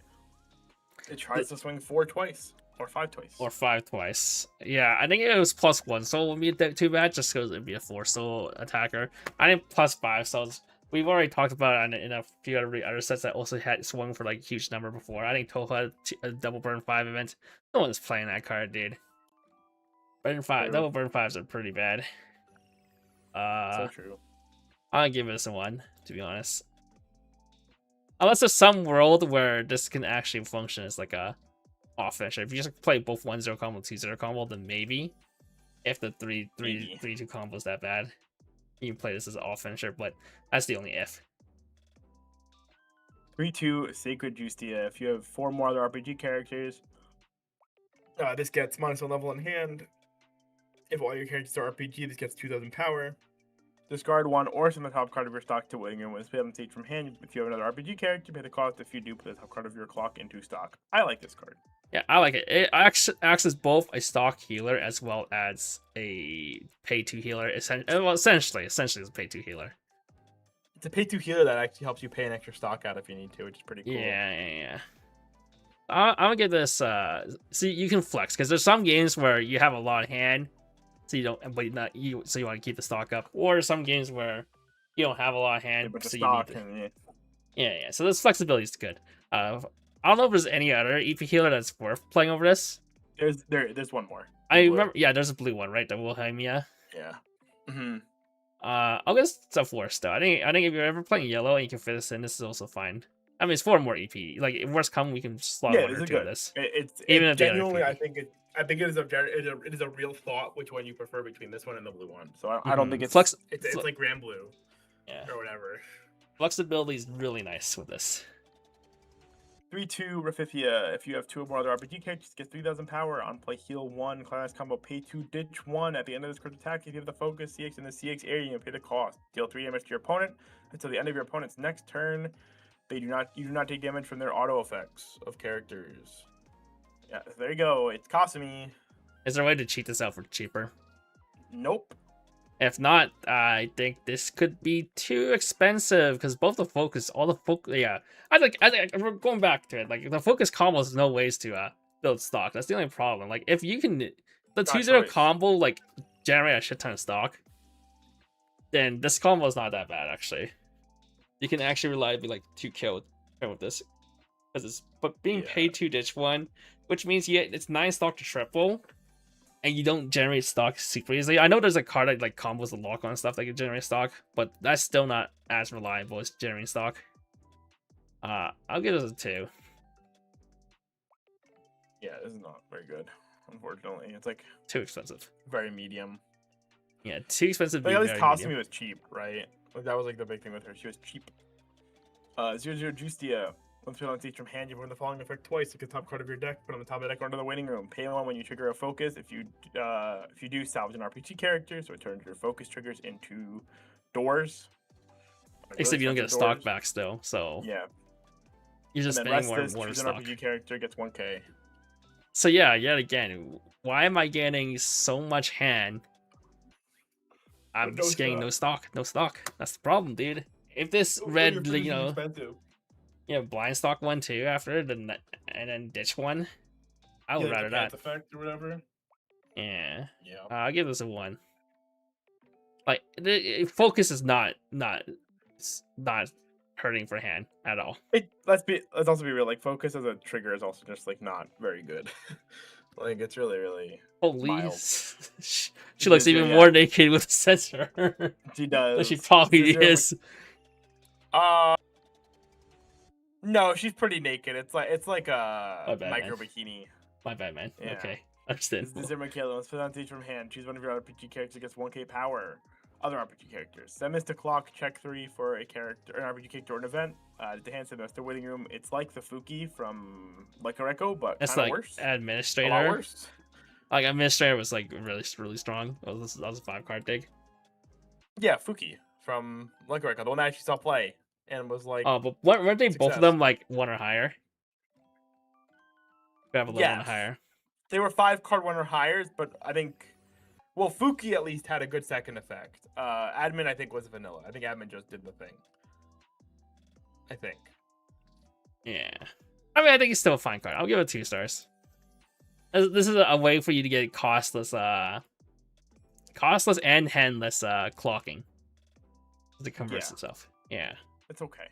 It tries to swing 4 twice. Or 5 twice. Or 5 twice. Yeah, I think it was +1 soul would be too bad, just because it'd be a 4 soul attacker. I think +5 souls. We've already talked about it in a few other sets that also had swung for like a huge number before. I think Toho had a double burn 5 event. No one's playing that card, dude. Double burn 5s are pretty bad. So true. I'll give this a 1, to be honest. Unless there's some world where this can actually function as like a offense. If you just play both 1-0 combo, 2-0 combo, then maybe. If the 3-2 combo is that bad, you can play this as an offense, but that's the only if. 3/2 Sacred Justia. If you have 4 more other RPG characters, this gets -1 level in hand. If all your characters are RPG, this gets 2,000 power. Discard 1 or send the top card of your stock to waiting room. When it's played on stage from hand, if you have another RPG character, pay the cost. If you do, put the top card of your clock into stock. I like this card. Yeah, I like it. It acts as both a stock healer as well as a pay-2 healer. Essentially, it's a pay-2 healer. It's a pay-2 healer that actually helps you pay an extra stock out if you need to, which is pretty cool. Yeah. I'm gonna give this. See, you can flex because there's some games where you have a lot of hand, so you don't, but not you. So you want to keep the stock up, or some games where you don't have a lot of hand, so you need to. Yeah. So this flexibility is good. I don't know if there's any other EP healer that's worth playing over this. There's one more. I remember. Yeah, there's a blue one, right? The Wilhelmia. Yeah. Mm-hmm. I'll guess it's a 4 star. I think if you're ever playing yellow and you can fit this in, this is also fine. I mean, it's 4 more EP. Like, if worst come, we can slot 1 or 2 of this. It's genuinely, I think it is a real thought which one you prefer between this one and the blue one. So I don't think it's like Grand Blue. Yeah. Or whatever. Flexibility is really nice with this. 3/2 Rafifia. If you have 2 or more other RPG characters, get 3,000 power. On play, heal 1. Climax combo, pay 2, ditch 1. At the end of this card attack, if you have the focus CX in the CX area, you pay the cost. Deal 3 damage to your opponent until the end of your opponent's next turn. You do not take damage from their auto effects of characters. Yeah, there you go. It's Kasumi. Is there a way to cheat this out for cheaper? Nope. If not, I think this could be too expensive because both the focus, all the focus, yeah. I think we're going back to it. Like the focus combos, there's no ways to build stock. That's the only problem. Like if you can, the 2-0 combo like generate a shit ton of stock, then this combo is not that bad actually. You can actually reliably like 2 kill with this, because it's being paid 2 ditch 1, which means it's 9 stock to triple. And you don't generate stock super easily. I know there's a card that like combos the lock on stuff that can generate stock, but that's still not as reliable as generating stock. I'll give this a 2. Yeah, this is not very good, unfortunately. It's like too expensive. Very medium. Yeah, too expensive. Like, at least Kasumi was cheap, right? Like, that was like the big thing with her. She was cheap. 0/0 Justia. Once you don't from hand, you put the following effect twice. Look at the top card of your deck, put on the top of the deck or into the waiting room. Pay 1 when you trigger a focus. If you do, salvage an RPG character, so it turns your focus triggers into doors. Like except you don't get a stock back still, so yeah, you're just spending more choose stock. An RPG character gets 1k. So yeah, yet again, why am I getting so much hand? I'm just getting no stock. That's the problem, dude. If this red, you know. Expensive. Yeah, blind stock 1 too after it, and then ditch 1. I would rather that. Effect or whatever. Yeah. Yeah. I'll give this a 1. Like the focus is not hurting for hand at all. Let's also be real. Like focus as a trigger is also just like not very good. Like it's really holy. Mild. She looks even more naked with a sensor. She does. But she probably is. No, she's pretty naked. It's like a bad, micro man. bikini. My bad, man. Yeah. Okay, understand. This is Michaela. Let's put on each from hand. Choose one of your RPG characters gets 1k power. Other RPG characters. Send this to clock. Check 3 for a character, an RPG character or an event. The hand send this to waiting room. It's like the Fuki from like Echo, but it's kind of like worse. Administrator. A lot worse. Like Administrator was like really strong. That was a 5-card dig. Yeah, Fuki from like Echo, the one I actually saw play. And was like, oh, but weren't they both of them like 1 or higher? We have a little 1 or higher. They were 5-card 1 or higher, but I think, well, Fuki at least had a good second effect. Admin I think was vanilla. I think Admin just did the thing. I think. Yeah, I mean I think it's still a fine card. I'll give it 2 stars. This is a way for you to get costless and handless clocking. To converse itself. Yeah. It's okay.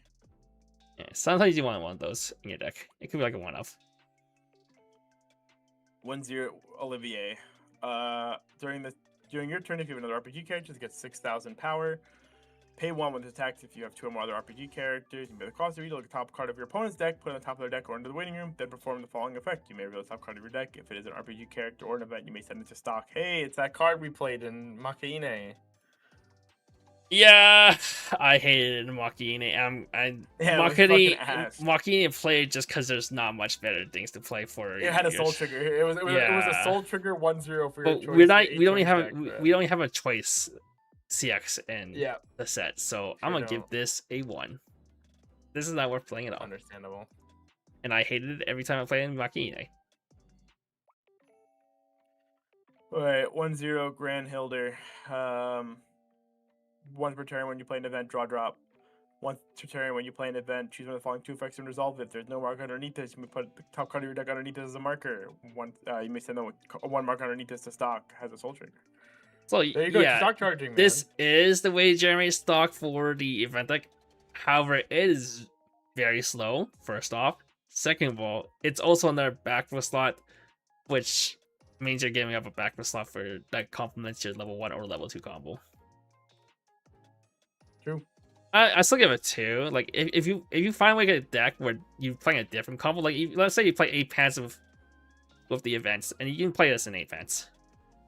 Yeah, sometimes you want one of those in your deck. It could be like a 1-off. 1/0 Olivier. During your turn, if you have another RPG character, it gets 6,000 power. Pay 1 with attacks if you have 2 or more other RPG characters. You may the cost of you look at the top card of your opponent's deck, put it on the top of their deck or into the waiting room, then perform the following effect. You may reveal the top card of your deck. If it is an RPG character or an event, you may send it to stock. Hey, it's that card we played in Makaine. Yeah, I hated Machine. Machine played just because there's not much better things to play for. It had a soul trigger. It was a soul trigger 1/0 for your choice. We don't have a choice CX in the set, so I'm gonna give this a 1. This is not worth playing at all. Understandable. And I hated it every time I played in Machine. Alright, 1/0 Grand Hilder. Once per turn when you play an event, drop. Once per turn when you play an event, choose one of the following 2 effects and resolve it. If there's no marker underneath this, you may put the top card of your deck underneath this as a marker. You may send one marker underneath this to stock, has a soul trigger. So there you go, stock charging, man. This is the way to generate stock for the event deck. However, it is very slow, first off. Second of all, it's also on their backfoot slot, which means you're giving up a backfoot slot for that complements your level 1 or level 2 combo. True. I still give it 2. Like if you finally get a deck where you're playing a different combo, like let's say you play 8 pants with the events, and you can play this in 8 pants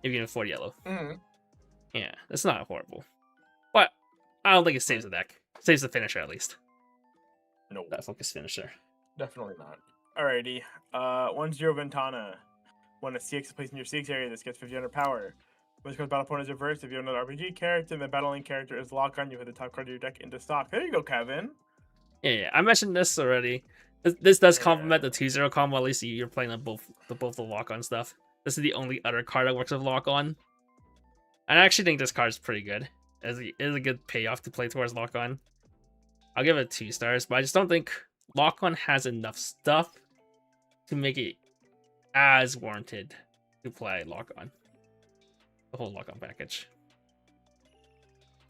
if you can afford yellow. Mm-hmm. Yeah, it's not horrible, but I don't think it saves the deck. Saves the finisher at least. No, That focus finisher. definitely not. Alrighty. 1-0 Ventana. When a CX is placed in your CX area, this gets 50 under power. When this comes battle opponent is reversed, if you have another RPG character and the battling character is locked on, you put the top card of your deck into stock. There you go, Kevin. Yeah, I mentioned this already. This does Yeah. complement the 2-0 combo. At least you're playing on both the lock on stuff. This is the only other card that works with lock on. And I actually think this card is pretty good. It is a good payoff to play towards lock on. I'll give it 2 stars, but I just don't think lock on has enough stuff to make it as warranted to play lock on. The whole lock on package.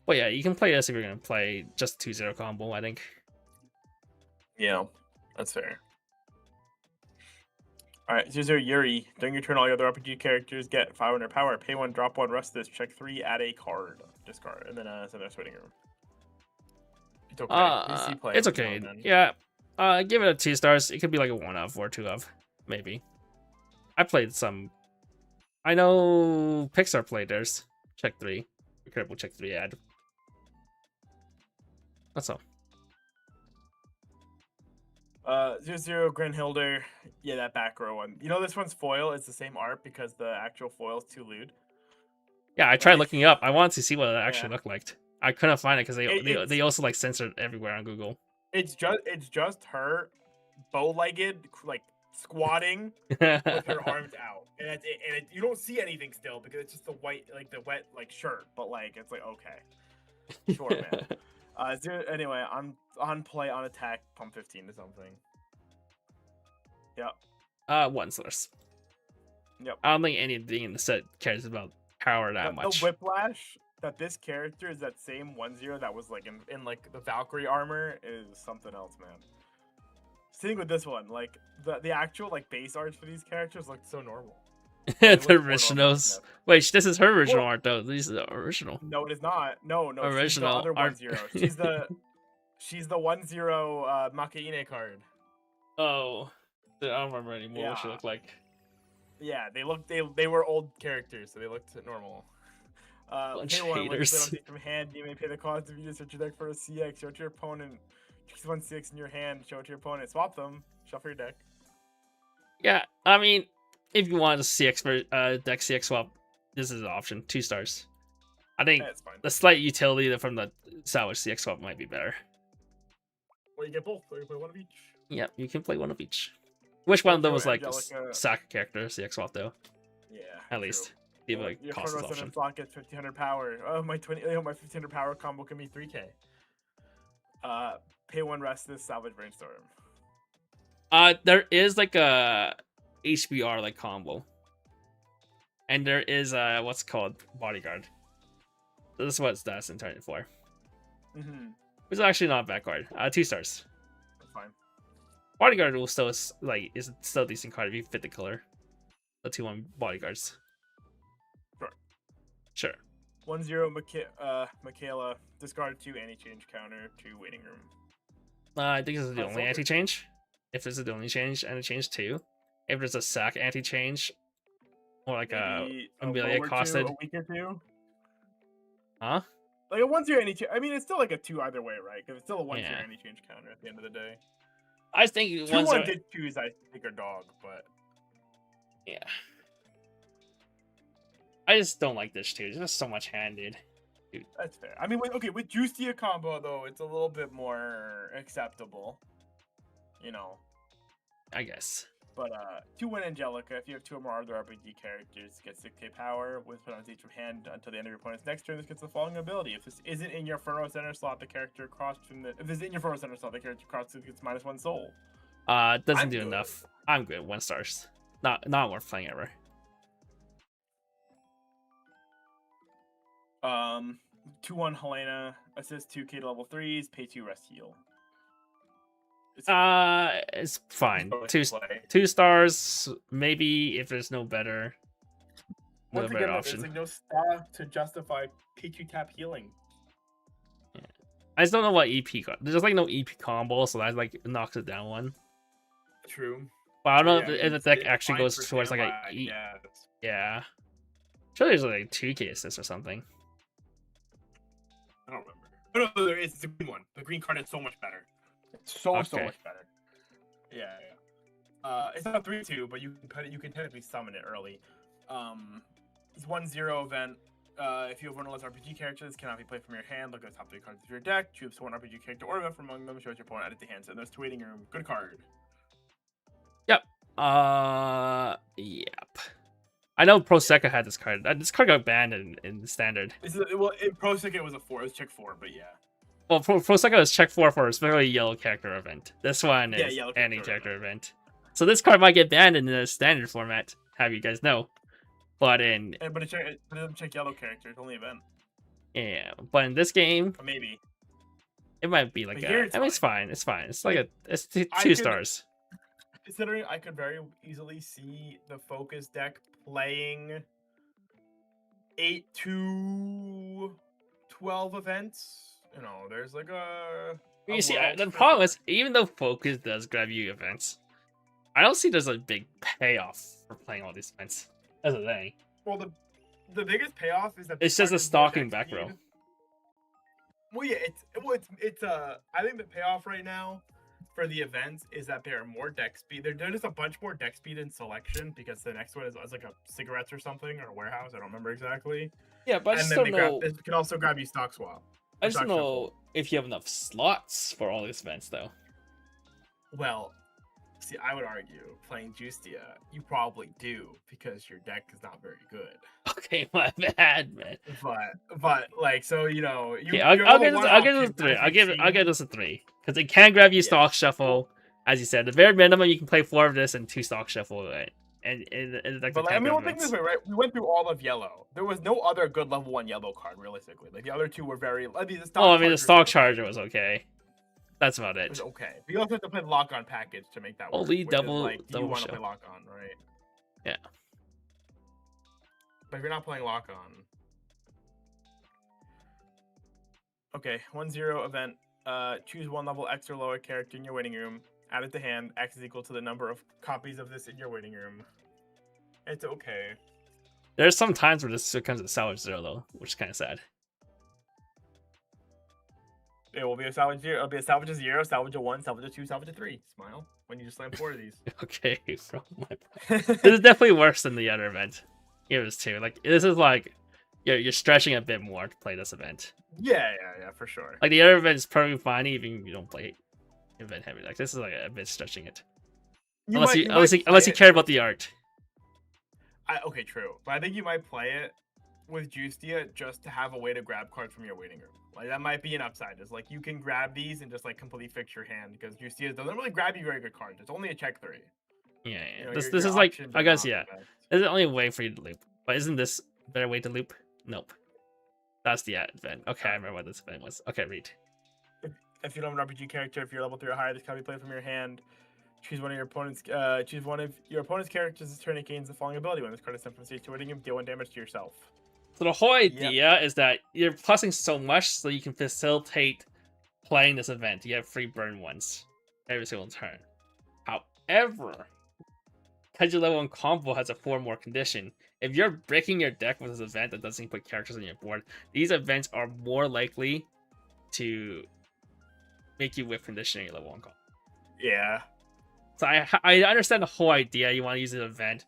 But yeah, you can play this if you're gonna play just 2-0 combo, I think. Yeah, that's fair. Alright, 0-0 Yuri. During your turn, all your other RPG characters get 500 power. Pay 1, drop 1, rest this. Check 3, add a card. Discard. And then send their waiting room. It's okay. PC play It's every okay. now and then. Yeah. Give it a 2 stars. It could be like a 1 of or 2 of. Maybe. I played some. I know Pixar played theirs. Check 3. Incredible check 3 ad. That's all. 0-0 Grenhilder. Yeah, that back row one. You know, this one's foil. It's the same art because the actual foil is too lewd. Yeah, I tried Like- looking up. I wanted to see what it actually Yeah. looked like. I couldn't find it because It's- they also like censored everywhere on Google. It's just her bow-legged, like squatting with her arms out, and that's it. And you don't see anything still because it's just the white, like the wet, like shirt. But like it's like okay, sure, man. Anyway, on play, on attack, pump 15 to something. Yep. 1 source. Yep. I don't think anything in the set cares about power that much. The whiplash that this character is that same 1-0 that was like in like the Valkyrie armor is something else, man. Same with this one, like the actual like base arts for these characters look so normal. The look more normal originals. than Wait, this is her original Well- art though. These are the original. No, it is not. No, she's the Original other art. 1-0. She's the 1-0 Makaine card. Oh, I don't remember anymore what she Yeah. looked like. Yeah, they were old characters, so they looked normal. Bunch Pay of 1 when haters. you from hand, you may pay the cost if you just search your deck for a CX. Show it to your opponent. Choose 1 CX in your hand. Show it to your opponent. Swap them. Shuffle your deck. Yeah, I mean, if you want a CX for deck CX swap, this is an option. 2 stars. I think That's fine. the slight utility from the salvage CX swap might be better. Or you get both. Or you play one of each. Yep, you can play one of each. Which one of them Sure, was like Angelica. sack character CX swap though? Yeah. At true. least give like Your cost front row option. center slot gets 1500 power. Oh, my 1500 power combo can be 3k. Pay 1 rest this salvage brainstorm. There is like a HBR like combo, and there is what's called bodyguard. This is what that's intended for. Mm-hmm. It's actually not a bad card. 2 stars. That's fine. Bodyguard will still is still a decent card if you fit the color. The 2-1 bodyguards. Sure. 1-0 Michaela. Discard 2 anti-change counter to waiting room. I think this is the Oh, only filter. anti-change. If this is the only change, anti-change 2. If there's a sack anti-change, or like Maybe a Amelia lower costed. 2, a week or 2. Huh? Like a 1-0 anti-change. I mean, it's still like a 2 either way, right? Because it's still a 1-0 Yeah. anti-change counter at the end of the day. I think 2-1 ones are, did 2s, I think, are dog, but yeah. I just don't like this too. There's just so much handed. that's fair. I mean, with Justia combo though, it's a little bit more acceptable. You know. I guess. But 2-1 Angelica, if you have 2 or more other RPG characters, get 6k power with put on each from hand until the end of your opponent's next turn. This gets the following ability: if this isn't in your front row center slot, the character across from the if this is in your front row center slot, the character across gets -1 soul. It doesn't I'm do good. enough. I'm good. 1 stars. Not worth playing ever. 2-1 Helena, assist 2k to level 3s, pay 2 rest heal. It's fine. Totally 2 play. 2 stars. Maybe if there's no better. No Once better again, option. there's like no stuff to justify P2 tap healing. I just don't know what EP. There's like no EP combo, so that like knocks it down 1. True. But I don't know Yeah, if the it's deck actually fine goes for towards like a standby, E. yeah. Yeah. Sure, there's like 2k assists or something. I don't remember. No, there is. It's the green one. The green card is so much better. It's so Okay. much better. Yeah, yeah. It's not 3/2, but you can technically summon it early. It's 1/0 event. If you have one of those RPG characters, cannot be played from your hand. Look at the top 3 cards of your deck. Choose one RPG character or event from among them. Shows your opponent added to hand. So there's 2 waiting room. Good card. Yep. Yep. I know Pro Secca had this card. This card got banned in the standard. Well, in Pro Secca it was a 4. It was check 4, but yeah. Well, Pro Secca was check 4 for a specifically yellow character event. This one is yellow any character character event. So this card might get banned in the standard format. Have you guys know? But in But it doesn't check yellow character. It's only event. yeah, but in this game, Or maybe. it might be like But here I mean, it's fine. It's fine. It's like it's 2 could- stars. Considering I could very easily see the focus deck playing 8 to 12 events. You know, there's like a You see, world the for problem sure. is, even though Focus does grab you events, I don't see there's a big payoff for playing all these events. That's the thing. Well, the biggest payoff is that It's just a more stalking deck back row. speed. Well, yeah, it's I think the payoff right now for the events is that there are more deck speed. There's just a bunch more deck speed in selection because the next one is like a cigarettes or something or a warehouse. I don't remember exactly. Yeah, but I And just then don't they know. they can also grab you stock swap. I just don't stock know shuffle. if you have enough slots for all these events, though. Well, see, I would argue playing Justia, you probably do because your deck is not very good. Okay, my bad, man. But like, so you know, you. Okay, you're I'll level give this. one I'll give this a option, 3. as I'll we've give it. I'll seen. give this a 3 because it can grab you Yeah. stock shuffle, as you said. The very minimum, you can play 4 of this and 2 stock shuffle, right? And like But the like, I mean, type we'll of think this events. way, right? We went through all of yellow. There was no other good level 1 yellow card, realistically. Like the other 2 were very. I mean, the stock. Oh, I mean, the chargers stock were- charger was okay. That's about It was it. okay. But you also have to play the lock on package to make that work. Holy which double- is like, do you double want to show. play lock on, right? Yeah. But if you're not playing lock on. Okay, 1/0 event. Choose 1 level X or lower character in your waiting room. Add it to hand. X is equal to the number of copies of this in your waiting room. It's okay. There's some times where this becomes a salvage 0 though, which is kind of sad. It will be a salvage 0. It'll be a salvage a 0, salvage a 1, salvage a 2, salvage a 3. Smile when you just slam 4 of these. Okay, from my this is definitely worse than the other event. Here is 2. Like this is like you're stretching a bit more to play this event. Yeah, for sure. Like the other event is perfectly fine, even if you don't play event heavy. Like this is like a bit stretching it. Unless you care about the art. Okay, true. But I think you might play it with Justia just to have a way to grab cards from your waiting room. Like that might be an upside. Is like you can grab these and just like completely fix your hand because Justia doesn't really grab you very good cards. It's only a check 3. Yeah. You know, This your is like options I are guess not yeah. the best. This is the only way for you to loop. But isn't this a better way to loop? Nope. That's the event. Okay, I remember what this event was. Okay, read. If you don't have an RPG character, if you're level 3 or higher, this can be played from your hand. Choose one of your opponent's characters this turn. It gains the following ability. When this card is sent from stage to waiting room, deal 1 damage to yourself. So the whole idea is that you're plussing so much so you can facilitate playing this event. You have free burn ones every single turn. However, because your level 1 combo has a 4 more condition, if you're breaking your deck with this event that doesn't put characters on your board, these events are more likely to make you whip conditioning your level 1 combo. Yeah. So I understand the whole idea. You want to use this event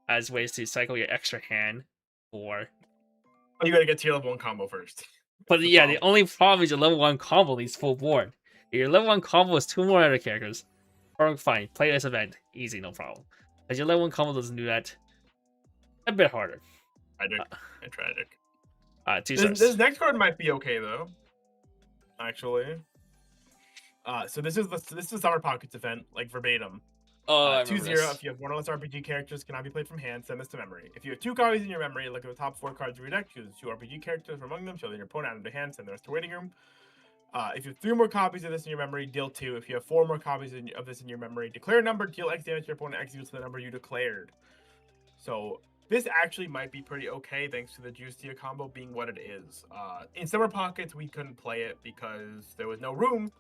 as ways to cycle your extra hand for. You gotta get to your level 1 combo first. But the yeah, the problem. only problem is your level 1 combo needs full board. If your level 1 combo is 2 more other characters, fine. Play this event. Easy, no problem. But your level 1 combo doesn't do that. A bit harder. Tragic. 2 stars. This next card might be okay though. Actually. So this is the Summer Pockets event, like verbatim. Oh, I 2/0. remember this. If you have one or less RPG characters, cannot be played from hand. Send this to memory. If you have 2 copies in your memory, look at the top 4 cards of your deck. Choose 2 RPG characters from among them. Show them your opponent out of the hand. Send the rest to waiting room. If you have 3 more copies of this in your memory, deal 2. If you have 4 more copies of this in your memory, declare a number. Deal X damage to your opponent. X equals to the number you declared. So this actually might be pretty okay thanks to the Justia combo being what it is. In Summer Pockets, we couldn't play it because there was no room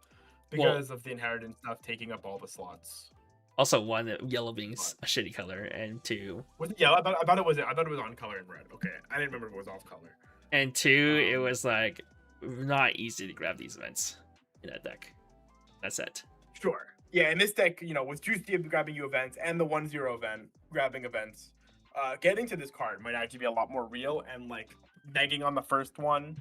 because of the inheritance stuff taking up all the slots. Also, 1, yellow being a shitty color, and 2. Was it yellow? I thought it was on color and red. Okay, I didn't remember if it was off color. And 2, it was like not easy to grab these events in that deck. That's it. Sure. Yeah, in this deck, with Juicy grabbing you events and the 1-0 event grabbing events, getting to this card might actually be a lot more real, and like negging on the first one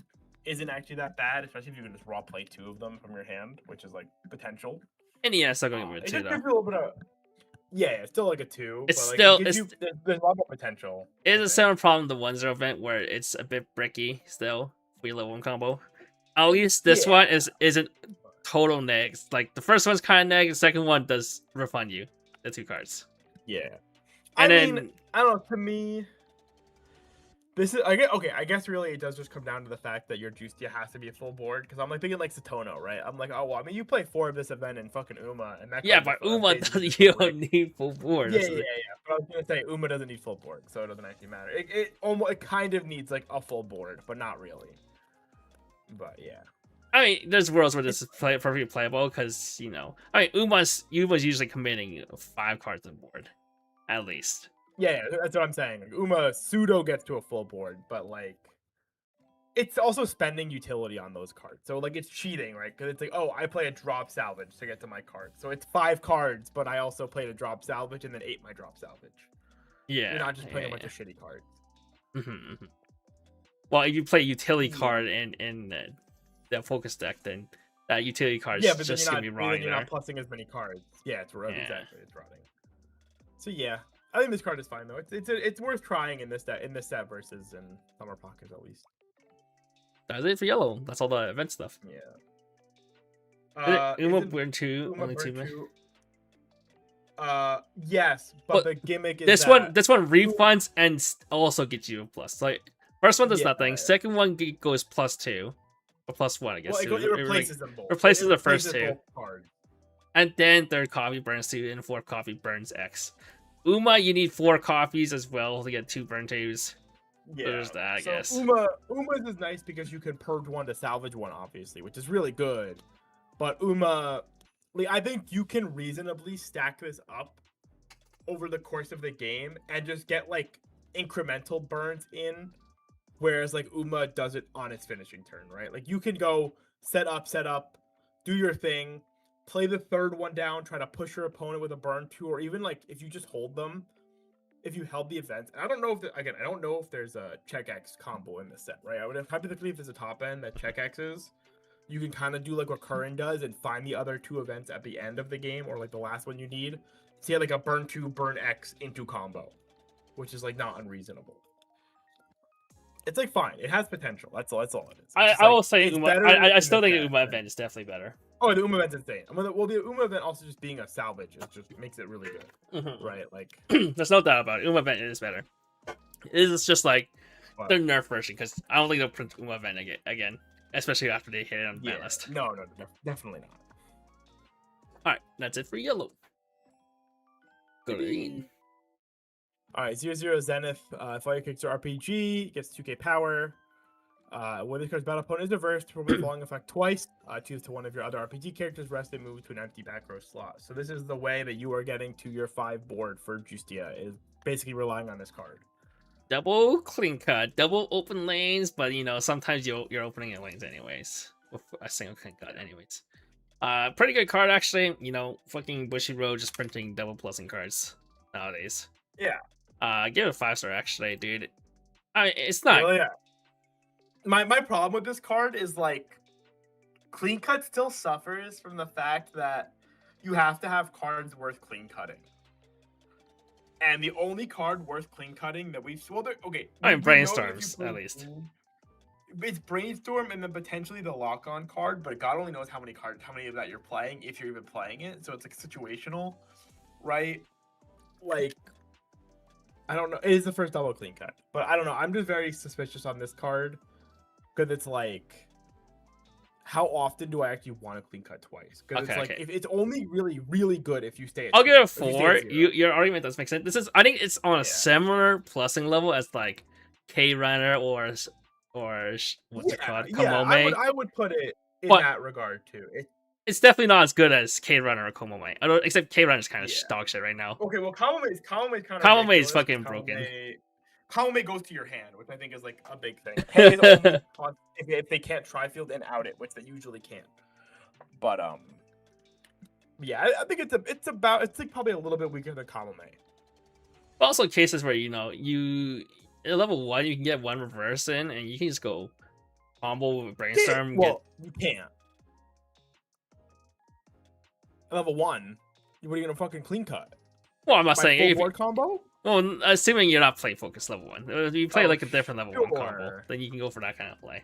isn't actually that bad, especially if you can just raw play 2 of them from your hand, which is like potential. And yeah, it's still going to be a It 2 just though. gives you a little bit of it's still like a 2. It's but, like, still it gives there's a lot more potential. It's a similar problem the 1-0 event where it's a bit bricky still for your level 1 combo. At least this one isn't total negs. Like the first one's kind of neg, the second one does refund you the 2 cards. Yeah. And I mean, I don't know, to me, this is I guess really it does just come down to the fact that your Juicia has to be a full board, because I'm like thinking like Satono, right? I'm like, oh well, I mean you play 4 of this event in fucking Uma, and that but Uma doesn't, you don't need full board. Yeah. But I was gonna say Uma doesn't need full board, so it doesn't actually matter. It kind of needs like a full board, but not really. But yeah. I mean, there's worlds where this is perfectly playable because Uma's usually committing 5 cards on board, at least. Yeah, that's what I'm saying. Like, Uma pseudo gets to a full board, but like, it's also spending utility on those cards. So like, it's cheating, right? Because it's like, oh, I play a drop salvage to get to my card. So it's 5 cards, but I also played a drop salvage and then ate my drop salvage. Yeah, you're not just playing a bunch of shitty cards. Well, if you play utility card in the focus deck, then that utility card is just gonna be rotting. You're not plussing as many cards. Yeah, it's exactly, it's rotting. So yeah, I think this card is fine though. It's worth trying in this set versus in Summer Pockets at least. That's it for yellow. That's all the event stuff. Yeah. Uma Burn 2, only 2 men. Yes, but the gimmick is this one refunds and also gets you a plus. Like first one does nothing. Second one goes +2 or +1, I guess. Well, it replaces them both. Replaces the first 2. And then third copy burns 2, and fourth copy burns X. Uma, you need 4 copies as well to get 2 burn 2s. Yeah, there's that, I guess. Uma's is nice because you can purge 1 to salvage 1, obviously, which is really good. But Uma, like, I think you can reasonably stack this up over the course of the game and just get like incremental burns in, whereas like Uma does it on its finishing turn, right? Like you can go set up, do your thing, play the third one down, try to push your opponent with a burn 2, or even like if you just hold them. If you held the event, I don't know if there's a check X combo in this set, right? I would have hypothetically, if there's a top end that check X's, you can kind of do like what Curran does and find the other 2 events at the end of the game, or like the last one you need. So you have like a burn 2, burn X into combo, which is like not unreasonable. It's like fine. It has potential. That's all it is. I will say Uma. I still think the Uma event is definitely better. Oh, the Uma event's insane. Well, the Uma event also just being a salvage, it just makes it really good, right? Like, there's no doubt about it. Uma event is better. It is just like the nerf version, because I don't think they'll print Uma event again, especially after they hit it on the ban list. No, definitely not. All right, that's it for yellow. Green. All right, 0-0 Zenith. Fire kicks your RPG, gets 2k power. When this card's battle opponent is reversed, from a falling effect twice, choose to one of your other RPG characters, rest and move to an empty back row slot. So this is the way that you are getting to your 5 board for Juicia, is basically relying on this card. Double clean cut, double open lanes, but sometimes you're opening in lanes anyways. With a single clean cut anyways. Pretty good card actually. Fucking Bushiroad just printing double plussing cards nowadays. Yeah. Give it a 5-star actually, dude. I mean, it's not. Yeah. My problem with this card is like, clean cut still suffers from the fact that you have to have cards worth clean cutting. And the only card worth clean cutting that we've I mean, Brainstorms at least. It's Brainstorm and then potentially the lock-on card, but God only knows how many of that you're playing, if you're even playing it. So it's like situational, right? Like, I don't know. It is the first double clean cut, but I don't know. I'm just very suspicious on this card. Because it's like, how often do I actually want to clean cut twice? Because it's like, if it's only really, really good if you stay at I'll give it a 4. Your argument does make sense. I think it's on a similar plussing level as like K-Runner or what's it called? Komome. I would put it in that regard too. It's definitely not as good as K-Runner or Komome. Except K-Runner is kind of dog shit right now. Okay, well, Komome is kind of Komome is fucking broken. Kamame goes to your hand, which I think is like a big thing. Hand is only if they can't tri-field and out it, which they usually can't. But yeah, I think it's like probably a little bit weaker than Kamame. Also, cases where you at level 1 you can get 1 reverse in, and you can just go combo with brainstorm. Well, you can't. At level 1, what are you gonna fucking clean cut? Well, I'm not saying full if board combo. well, assuming you're not playing focus level 1. If you play Oh, like a different level 1 combo, sure. then you can go for that kind of play.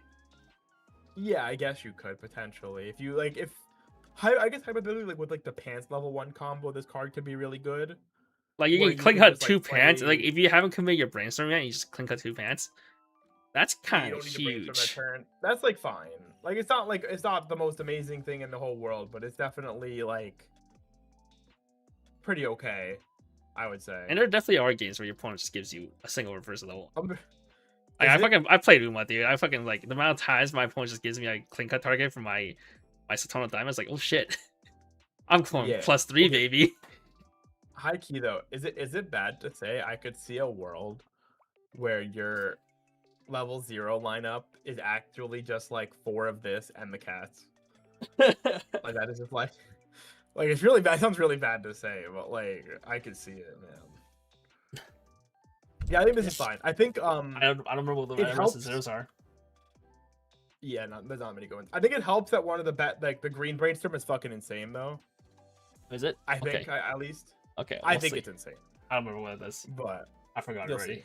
Yeah, I guess you could potentially if you like I guess hypothetically like with like the pants level 1 combo, this card could be really good. Like you Where can you clean can cut just, like, 2 pants. Like play- if you haven't committed your brainstorm yet, you just clean cut 2 pants. That's You kind don't of need to brainstorm that huge. turn. That's like fine. Like it's not the most amazing thing in the whole world, but it's definitely like pretty okay, I would say. And there definitely are games where your opponent just gives you a single reverse level. Is I played Uma, dude. I fucking like the amount of times my opponent just gives me a clean cut target for my Satona Diamond. It's like, oh shit, I'm going Yeah. +3, Okay. baby. High key though, is it bad to say I could see a world where your level 0 lineup is actually just like 4 of this and the cats? Like that is just like it's really bad. It sounds really bad to say, but like I could see it, man. Yeah, I think this is fine. I think I don't remember what the it red helps. versus zeros are. Yeah, there's not many going. I think it helps that one of the green brainstorm is fucking insane though. Is it? I think Okay. at least. Okay. I we'll think see. it's insane. I don't remember what it is. But I forgot you'll already. see.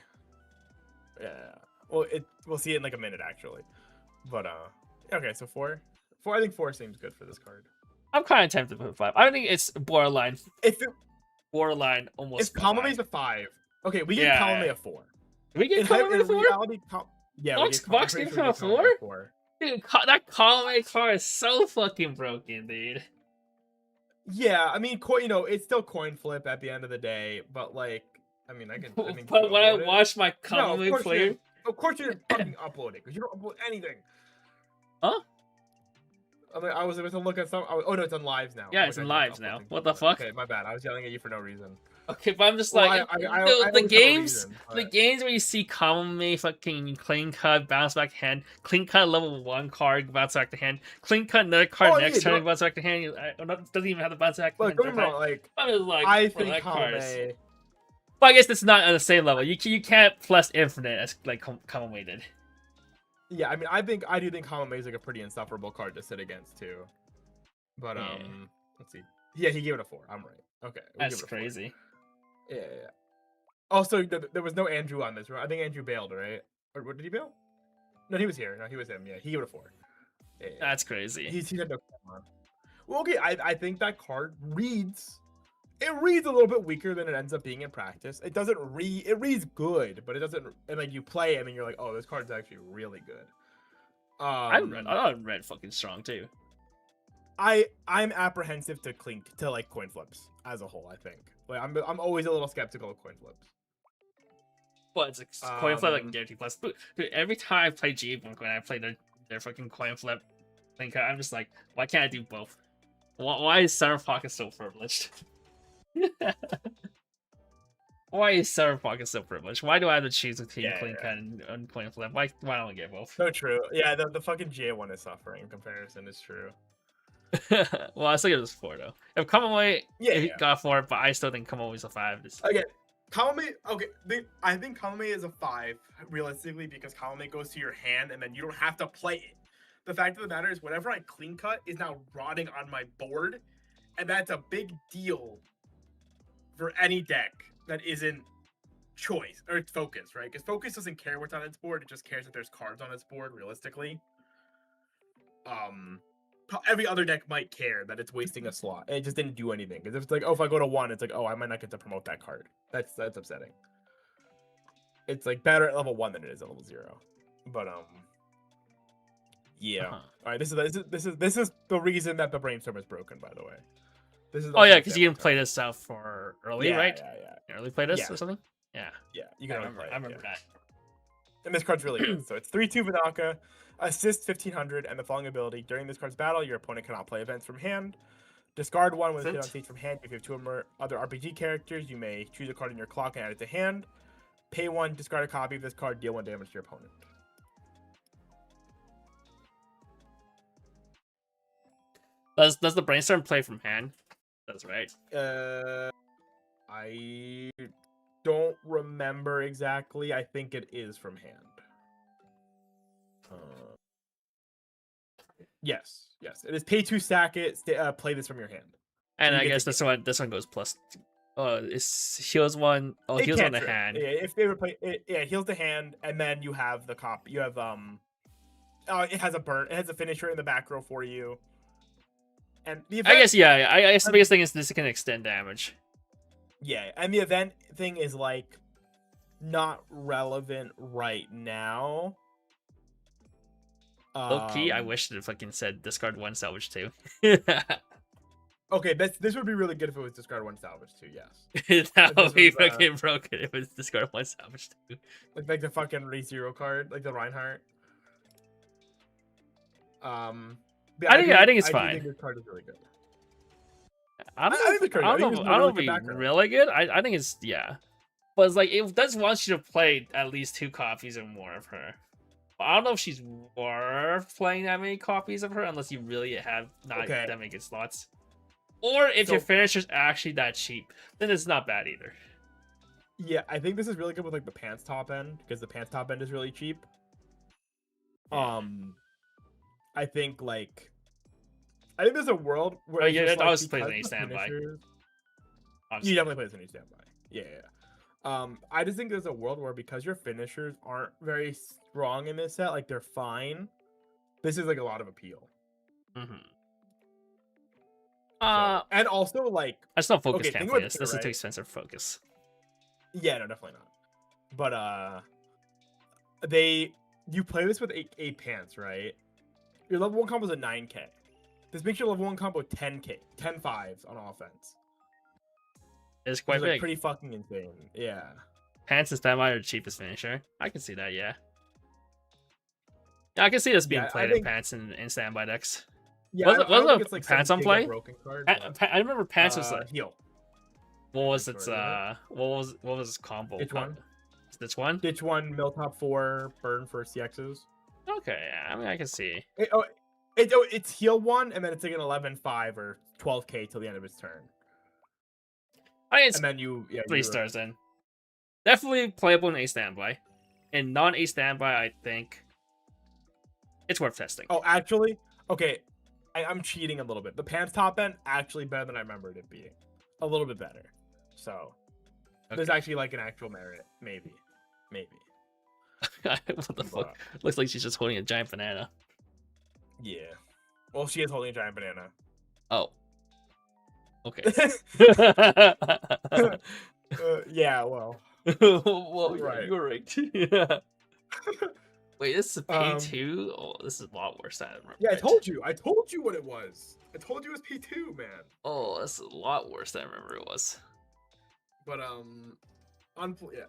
Yeah. Well, we'll see it in like a minute actually. But okay, so 4. I think 4 seems good for this card. I'm kind of tempted to put 5. I think it's borderline If almost. Kamame's a 5, okay, we give Yeah. Kamame a 4. Did we get Kamame a 4? Reality, yeah, we Box pretty gave sure him a we give Kamame a 4. Dude, that Kamame card is so fucking broken, dude. Yeah, I mean, it's still coin flip at the end of the day, but like, I mean, I But think when I upload it. watch my No, of Kamame course player, of course you're fucking uploading because you don't upload anything. Huh? I mean, I was able to look at some. Oh no, it's on lives now. Yeah, it's Like, in I didn't lives upload now. things What the before. fuck? Okay, my bad. I was yelling at you for no reason. okay, but I'm just Well, like I the always have a games, reason, the but- games where you see Kamame fucking clean cut, bounce back to hand, clean cut level 1 card, bounce back to hand, clean cut another card Oh, next yeah, turn, bounce back to hand. Doesn't even have the bounce back. Look, don't get me wrong. Like, I'm just like, I bro, think that card is- Kamame. But I guess it's not on the same level. You can't plus infinite as like Kamame did. Yeah, I mean, I do think Kamame is like a pretty insufferable card to sit against too. But Yeah. let's see. Yeah, he gave it a 4. I'm right. Okay, we'll That's give it a 4. crazy. Yeah. Also, there was no Andrew on this, right? I think Andrew bailed, right? Or did he bail? No, he was here. No, he was him. Yeah, he gave it a 4. Yeah. That's crazy. He had no camera. Well, okay, I think that card reads. It reads a little bit weaker than it ends up being in practice. It doesn't read. It reads good, but it doesn't. And like you play it, and you're like, oh, this card's actually really good. I thought red fucking strong too. I'm apprehensive to like coin flips as a whole. I think like I'm always a little skeptical of coin flips. But it's a coin flip that can guarantee plus. Dude, every time I play G-Bunk, when I play their fucking coin flip thing, I'm just like, why can't I do both? Why is Center Pocket so privileged? Why is Center Pocket so privileged? Why do I have to choose between clean cut and coin flip? Why don't I get both? So true. Yeah, the fucking GA one is suffering in comparison. Is true. Well, I still give this 4 though. If Kamame, Yeah. got 4, but I still think Kamame's a 5. Okay, Kamame. Okay, I think Kamame is a 5 realistically because Kamame goes to your hand and then you don't have to play it. The fact of the matter is, whatever I clean cut is now rotting on my board, and that's a big deal for any deck that isn't choice or it's focus, right? Because focus doesn't care what's on its board; it just cares that there's cards on its board. Realistically, every other deck might care that it's wasting a slot, and it just didn't do anything. Because if it's like, oh, if I go to 1, it's like, oh, I might not get to promote that card. That's upsetting. It's like better at level 1 than it is at level 0. But yeah. All right, this is the reason that the brainstorm is broken. By the way, this is. Oh yeah, because you can play this out for early, right? Yeah. Early play this Yeah. or something. Yeah. You can I remember that. And this card's really good. So it's 3/2 Vidaka, assist 1500, and the following ability: during this card's battle, your opponent cannot play events from hand. Discard 1 with a hit on stage from hand. If you have 2 or more other RPG characters, you may choose a card in your clock and add it to hand. Pay 1, discard a copy of this card, deal 1 damage to your opponent. Does the brainstorm play from hand? That's right. I don't remember exactly. I think it is from hand. Yes, it is. Pay 2, sack it. Play this from your hand. And you I get guess to this one goes plus. It's heals one. Oh, heals on the hand. Yeah, if they replace it, yeah, heals the hand, and then you have the copy. You have it has a burn. It has a finisher in the back row for you. And the event, I guess I guess the biggest thing is this can extend damage. Yeah, and the event thing is like not relevant right now. Low key, I wish it fucking said discard 1, salvage 2. Okay, this would be really good if it was discard 1, salvage 2. Yes, that would be fucking broken if it was discard 1, salvage 2. Like the fucking ReZero card, like the Reinhardt. I think it's fine. I think this card is really good. I don't know if it's really good. I think it's but it's like it does want you to play at least 2 copies or more of her. I don't know if she's worth playing that many copies of her unless you really have not that many good slots. Or if your finisher's actually that cheap, then it's not bad either. Yeah, I think this is really good with like the pants top end because the pants top end is really cheap. I think there's a world where it always plays any standby. You definitely play this any standby. Yeah. I just think there's a world where because your finishers aren't very strong in this set, like they're fine. This is like a lot of appeal. And also like that's not focus. Can't play this. This is too expensive for focus. Yeah, no, definitely not. But you play this with 8 pants, right? Your level 1 combo is a 9k. This makes your level 1 combo 10k, 10 5s on offense. It's quite big. Pretty fucking insane. Yeah. Pants and standby are the cheapest finisher. I can see that, yeah. I can see this being played in pants and standby decks. Yeah, was it pants on play? I remember pants was like heal. What was its what was its combo? Ditch 1. Ditch 1? Ditch 1, mill top 4, burn for CXs. Okay, yeah, I mean I can see. It's heal 1 and then it's like an 11-5 or 12k till the end of its turn. I think it's and then you 3 stars in. Definitely playable in A standby. In non-A standby, I think it's worth testing. Oh, actually, okay, I'm cheating a little bit. The pants top end actually better than I remembered it being. A little bit better. So there's actually like an actual merit, maybe. What the fuck? Looks like she's just holding a giant banana. Yeah. Well, she is holding a giant banana. Oh. Okay. Yeah, well. Well, right. You're right. Yeah. Wait, this is P2? Oh, this is a lot worse than I remember. Yeah, I told you what it was. I told you it was P2, man. Oh, this is a lot worse than I remember it was. But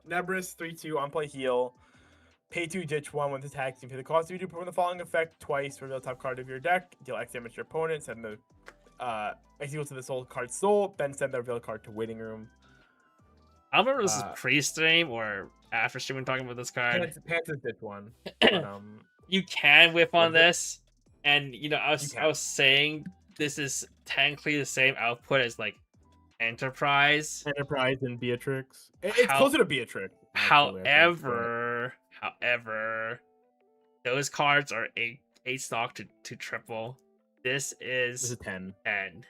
Nebris 3/2 on play heal. Pay 2, ditch 1 with attacks. You pay the cost of you to perform the following effect twice. Reveal the top card of your deck. Deal X damage to your opponent. Send the X equal to the soul card's soul. Then send the reveal card to waiting room. I don't remember if this is pre-stream or after stream when talking about this card. Pants is ditch 1. But, you can whip on this, and I was saying this is technically the same output as like Enterprise and Beatrix. It's closer to Beatrix. However, those cards are 8 stock to triple. This is 10, and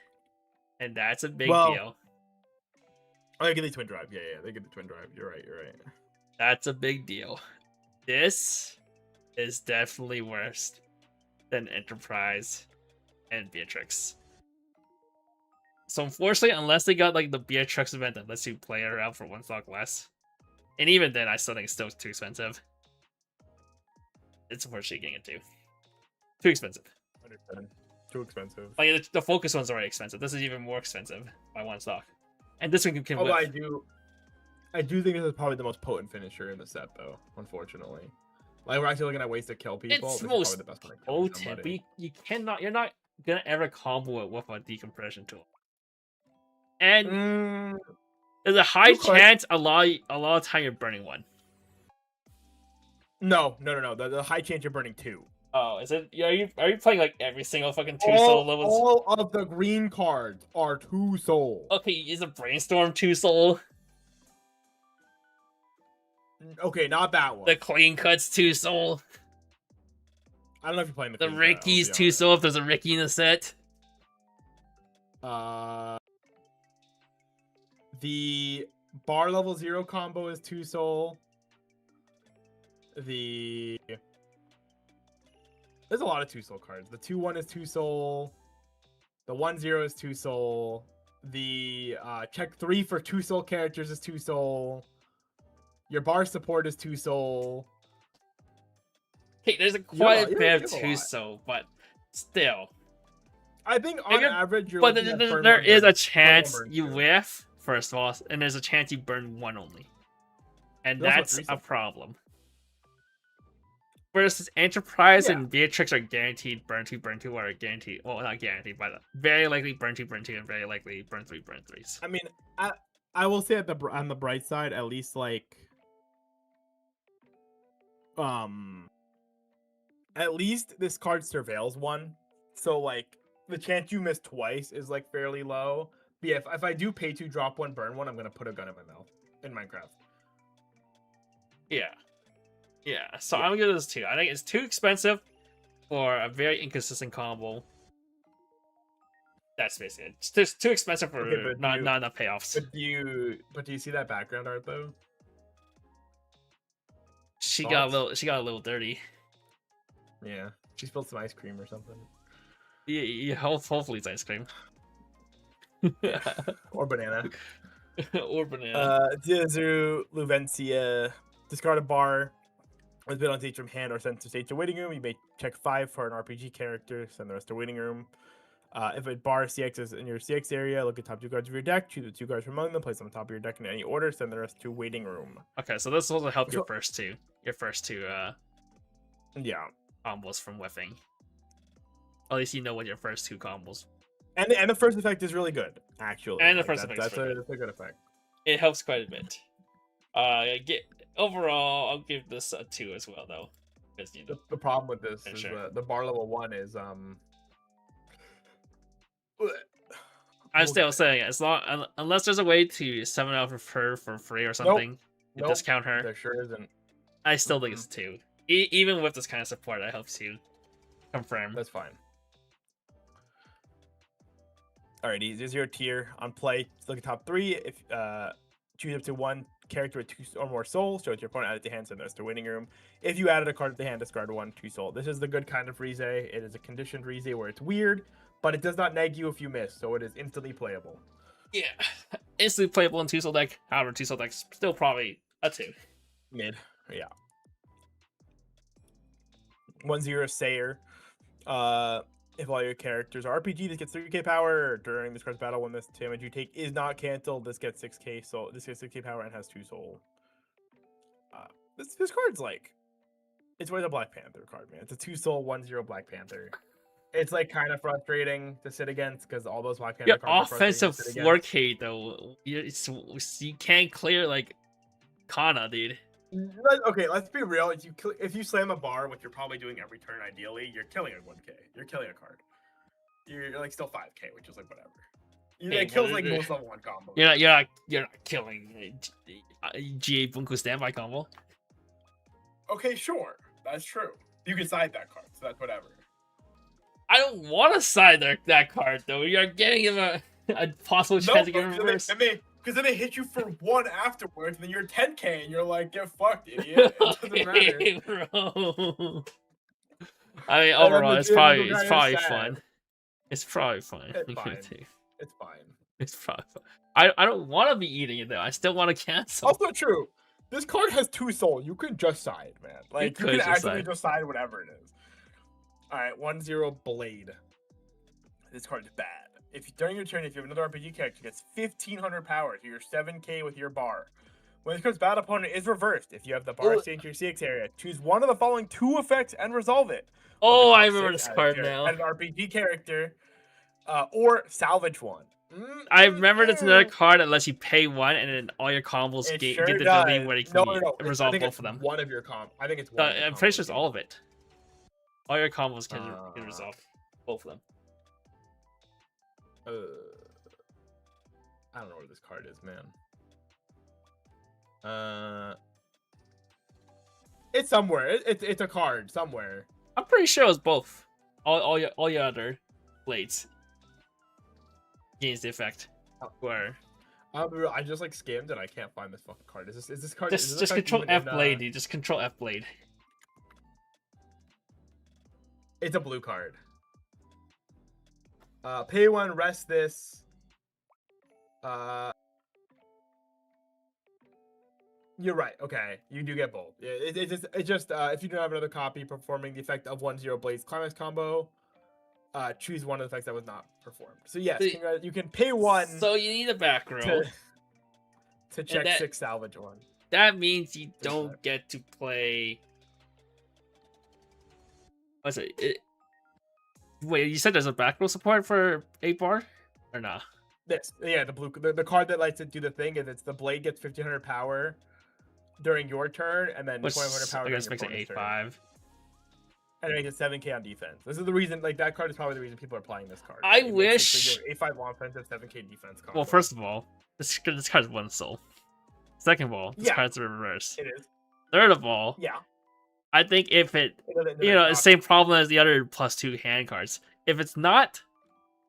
that's a big deal. Oh, they get the twin drive. Yeah, they get the twin drive. You're right. That's a big deal. This is definitely worse than Enterprise and Beatrix. So unfortunately, unless they got like the Beatrix event that lets you play her out for 1 stock less, and even then, I still think it's still too expensive. It's unfortunately getting it too expensive. Too expensive. Like the focus one's already expensive. This is even more expensive by 1 stock, and this one can. Although I do think this is probably the most potent finisher in the set, though. Unfortunately, like we're actually looking at ways to kill people. It's most potent, but you cannot. You're not gonna ever combo it with a decompression tool. And there's a high chance a lot of time you're burning one. No. The high chance you're burning 2. Oh, is it? Are you playing like every single fucking 2-soul levels? All of the green cards are 2 soul. Okay, is a brainstorm 2-soul? Okay, not that one. The clean cuts 2-soul. I don't know if you're playing the The clean cut, Ricky's I'll be honest. 2-soul if there's a Ricky in the set. The bar level 0 combo is 2 soul. There's a lot of 2 soul cards. The 2-1 is 2 soul. The 1-0 is 2 soul. The check 3 for 2 soul characters is 2 soul. Your bar support is 2 soul. Hey, there's a You have quite a- a bit of you have a 2-soul, but still. I think on If you're- average, you're But looking at burn there one, is burn- a chance burn you two. whiff, first of all, and there's a chance you burn 1 only. And There's also that's a 3-soul. problem. Versus Enterprise Yeah. and Beatrix are guaranteed burn 2, are guaranteed. Well, not guaranteed, but very likely burn 2, and very likely burn 3s. I mean, I will say on the bright side, at least at least this card surveils 1, so like the chance you miss twice is like fairly low. But yeah, if I do pay 2, drop 1, burn 1, I'm gonna put a gun in my mouth in Minecraft. Yeah. Yeah, so I'm gonna give this 2. I think it's too expensive for a very inconsistent combo. That's basically it. It's just too expensive for Okay, but not enough payoffs. But do you see that background art though? She Thoughts? got a little dirty. Yeah, she spilled some ice cream or something. Yeah, hopefully it's ice cream. Or banana. Or banana. Diazu Luvencia, discard a bar. Has been on stage from hand or sent to stage to waiting room. You may check 5 for an RPG character, send the rest to waiting room. If a bar CX is in your CX area, look at top 2 cards of your deck, choose the 2 cards from among them, place them on top of your deck in any order, send the rest to waiting room. Okay, so this will help your So- first two. Your first two Yeah. combos from whiffing. At least you know what your first 2 combos. And the first effect is really good, actually. And the Like, first that- effect is pretty that's a good effect. It helps quite a bit. Overall, I'll give this a 2 as well, though, because you know. The problem with this Yeah, is sure. the bar level 1 is I'm we'll still get saying unless there's a way to summon out of her for free or something to Nope, discount her. there sure isn't. I still think it's 2. Even with this kind of support, that helps you confirm. That's fine. Alrighty, there's your tier on play. Look at top 3. If choose up to 1 character with 2 or more souls, show it to your opponent, add it to hand, send this to waiting room. If you added a card to the hand, discard 1, 2 soul. This is the good kind of Rize. It is a conditioned Rize where it's weird, but it does not neg you if you miss, so it is instantly playable. Yeah, instantly playable in 2-soul deck. However, 2-soul deck's still probably a 2. Mid, yeah. 1-0 Sayer. If all your characters are RPG, this gets 3k power. During this card's battle, when this damage you take is not canceled, this gets 6k. So this gets 6k power and has 2 soul. This card's like, it's always a Black Panther card, man. It's a 2 soul 1-0 Black Panther. It's like kind of frustrating to sit against because all those Black Panther Your cards are frustrating offensive to sit against. 4K though, you can't clear like Kana, dude. Okay, let's be real. If you slam a bar, which you're probably doing every turn, ideally, you're killing a 1k. You're killing a card. You're like still 5k, which is like whatever. Hey, It kills but like it- most level 1 combos. You're not killing GA Bunko standby combo. Okay, sure, that's true. You can side that card, so that's whatever. I don't want to side that card though. You're getting him a possible chance to get him reverse. Because then they hit you for 1 afterwards, and then you're 10k, and you're like, get fucked, idiot. It doesn't matter. Okay, bro. I mean, then overall, the it's GA probably Bunko guy is sad. fun. It's probably fun. It's Me fine. too. It's fine. It's probably fun. I don't want to be eating it though. I still want to cancel. Also true. This card has 2 soul. You can just side, man. Like you could can just actually side. just side whatever it is. All right, 1-0 Blade. This card is bad. If during your turn, if you have another RPG character, gets 1500 power to your 7k with your bar. When this card's battle opponent is reversed, if you have the bar Oh. stay to your CX area, choose one of the following 2 effects and resolve it. Oh, Look at I top remember 6, this add card an now. RPG character, or salvage one. I remember there's another card that lets you pay one, and then all your combos It get sure the does. ability where you No, can no, no. I resolve think both it's of them. one of your comp. I think it's one. Of your I'm pretty sure combos, it's all of it. All your combos can resolve both of them. I don't know where this card is, man. It's somewhere. It's a card somewhere. I'm pretty sure it was both. All your other blades gains the effect. Where I just like skimmed and I can't find this fucking card. Is this card? just control F blade, dude. Just control F blade. It's a blue card. Pay one, rest this. You're right. Okay, you do get both. Yeah, it's just if you don't have another copy performing the effect of 1/0 Blaze Climax combo, choose one of the effects that was not performed. So yes, you can pay one. So you need a back row to check 6 salvage one. That means you don't get to play. What's it? Wait, you said there's a back row support for 8-bar or not? The card that lets it do the thing is the blade gets 1500 power during your turn, and then 2500 power. I guess makes it 8/5. And it makes it 7k on defense. This is the reason. Like that card is probably the reason people are playing this card. I wish 8/5 offensive, 7k defense. Combo. Well, first of all, this card's one soul. Second of all, this card's the reverse. It is. Third of all, I think if it the same problem as the other +2 hand cards. If it's not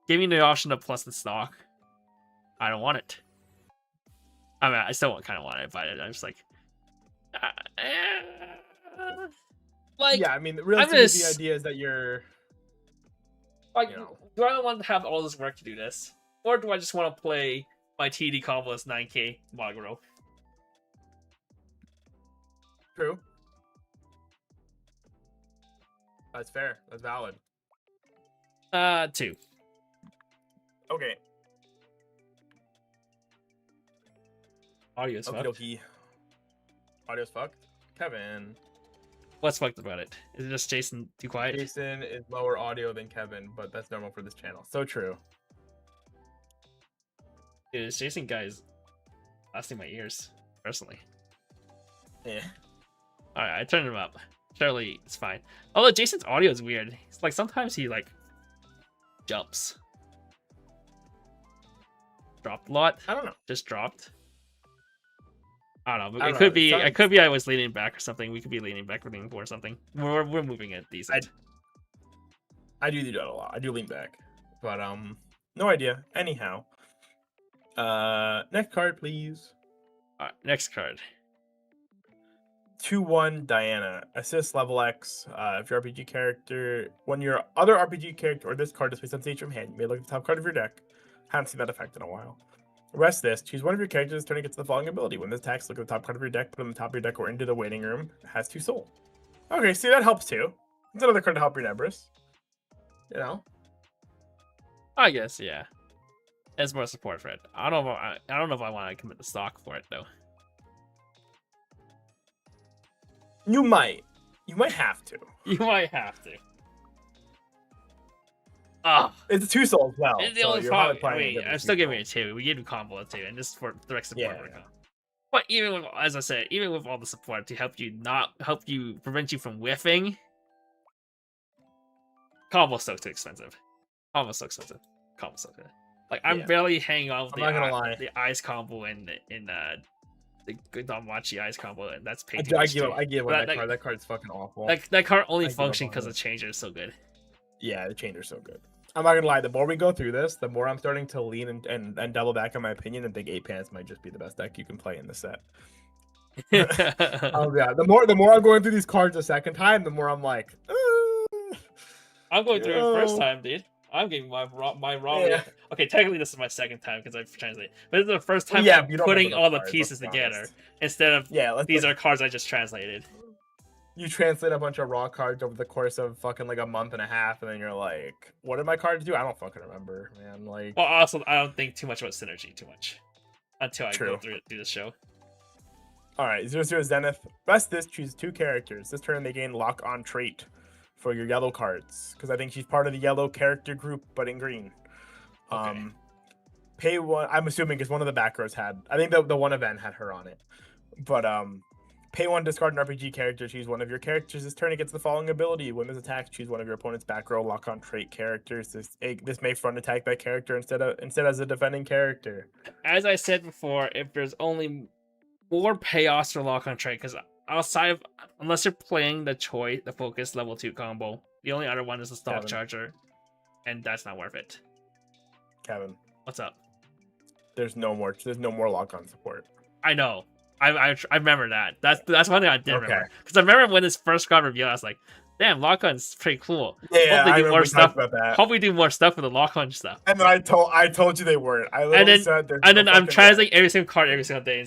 giving the option of plus in stock, I don't want it. I mean, I still kind of want it, but I'm just like, yeah. I mean, realistically, the idea is that you're like, do I want to have all this work to do this, or do I just want to play my TD combo as 9k Magro? True. That's fair. That's valid. 2. Okay. Audio's fucked. Audio's fucked. Kevin. What's fucked about it? Is it just Jason too quiet? Jason is lower audio than Kevin, but that's normal for this channel. So true. Dude, this Jason guy is blasting my ears, personally. Yeah. Alright, I turned him up. Surely it's fine. Although Jason's audio is weird. It's like sometimes he like jumps. Dropped a lot. I don't know. Just dropped. I don't know. It could be. It could be I was leaning back or something. We could be leaning back or leaning forward or something. We're moving it decent. I do that a lot. I do lean back, but no idea. Anyhow, next card, please. Next card. 2/1 Diana. Assist level X. If your RPG character, when your other RPG character or this card displays on stage from hand, you may look at the top card of your deck. Haven't seen that effect in a while. Rest this. Choose one of your characters turning it to the following ability. When this attacks, look at the top card of your deck, put it on the top of your deck or into the waiting room. It has 2 soul. Okay, see, that helps too. It's another card to help your Nebris. You know? I guess, yeah. There's more support for it. I don't know if I want to commit the stock for it though. You might. You might have to. You might have to. Ah, it's a 2 soul as well. It's the only problem. I mean, I'm still giving it 2. We gave him combo of 2, and this is for direct support. Yeah. But even with, as I said, even with all the support to help you prevent you from whiffing, combo's so too expensive. Combo's so expensive. Like I'm barely hanging on with the ice combo and the Danmachi ice combo, and that's paid. I give on that card. That card's fucking awful. Like that card only functions because the changer is so good. Yeah, the changer's so good. I'm not gonna lie. The more we go through this, the more I'm starting to lean and double back on my opinion and think 8 pants might just be the best deck you can play in the set. The more I'm going through these cards a second time, the more I'm like, I'm going through it first time, dude. I'm getting my raw. Yeah. Okay, technically this is my second time because I've translated, but this is the first time I'm putting all the pieces together instead of these are cards I just translated. You translate a bunch of raw cards over the course of fucking like a month and a half, and then you're like, what did my cards do? I don't fucking remember, man. Like, well, also I don't think too much about synergy until I go through the show. All right, 0/0 Zenith. Best this, choose 2 characters. This turn they gain lock on trait for your yellow cards because I think she's part of the yellow character group, but in green. Okay. Pay one. I'm assuming because one of the back rows had. I think the one event had her on it. But pay one, discard an RPG character. Choose one of your characters this turn against the following ability. When this attack, choose one of your opponent's back row lock-on trait characters. This may front attack that character instead as a defending character. As I said before, if there's only more payoffs for lock-on trait, because outside of unless you're playing the focus level 2 combo, the only other one is the stock Kevin. charger, and that's not worth it. Kevin, What's up? there's no more lock-on support. I know. I remember that. That's one thing I did Okay. remember. Because I remember when this first got revealed, I was like, damn, lock-on's pretty cool. Yeah, Hope they do more stuff. about that. Hope we do more stuff with the lock-on stuff. And then I told you they weren't. I literally said there's And no then I'm fucking translating every single card every single day.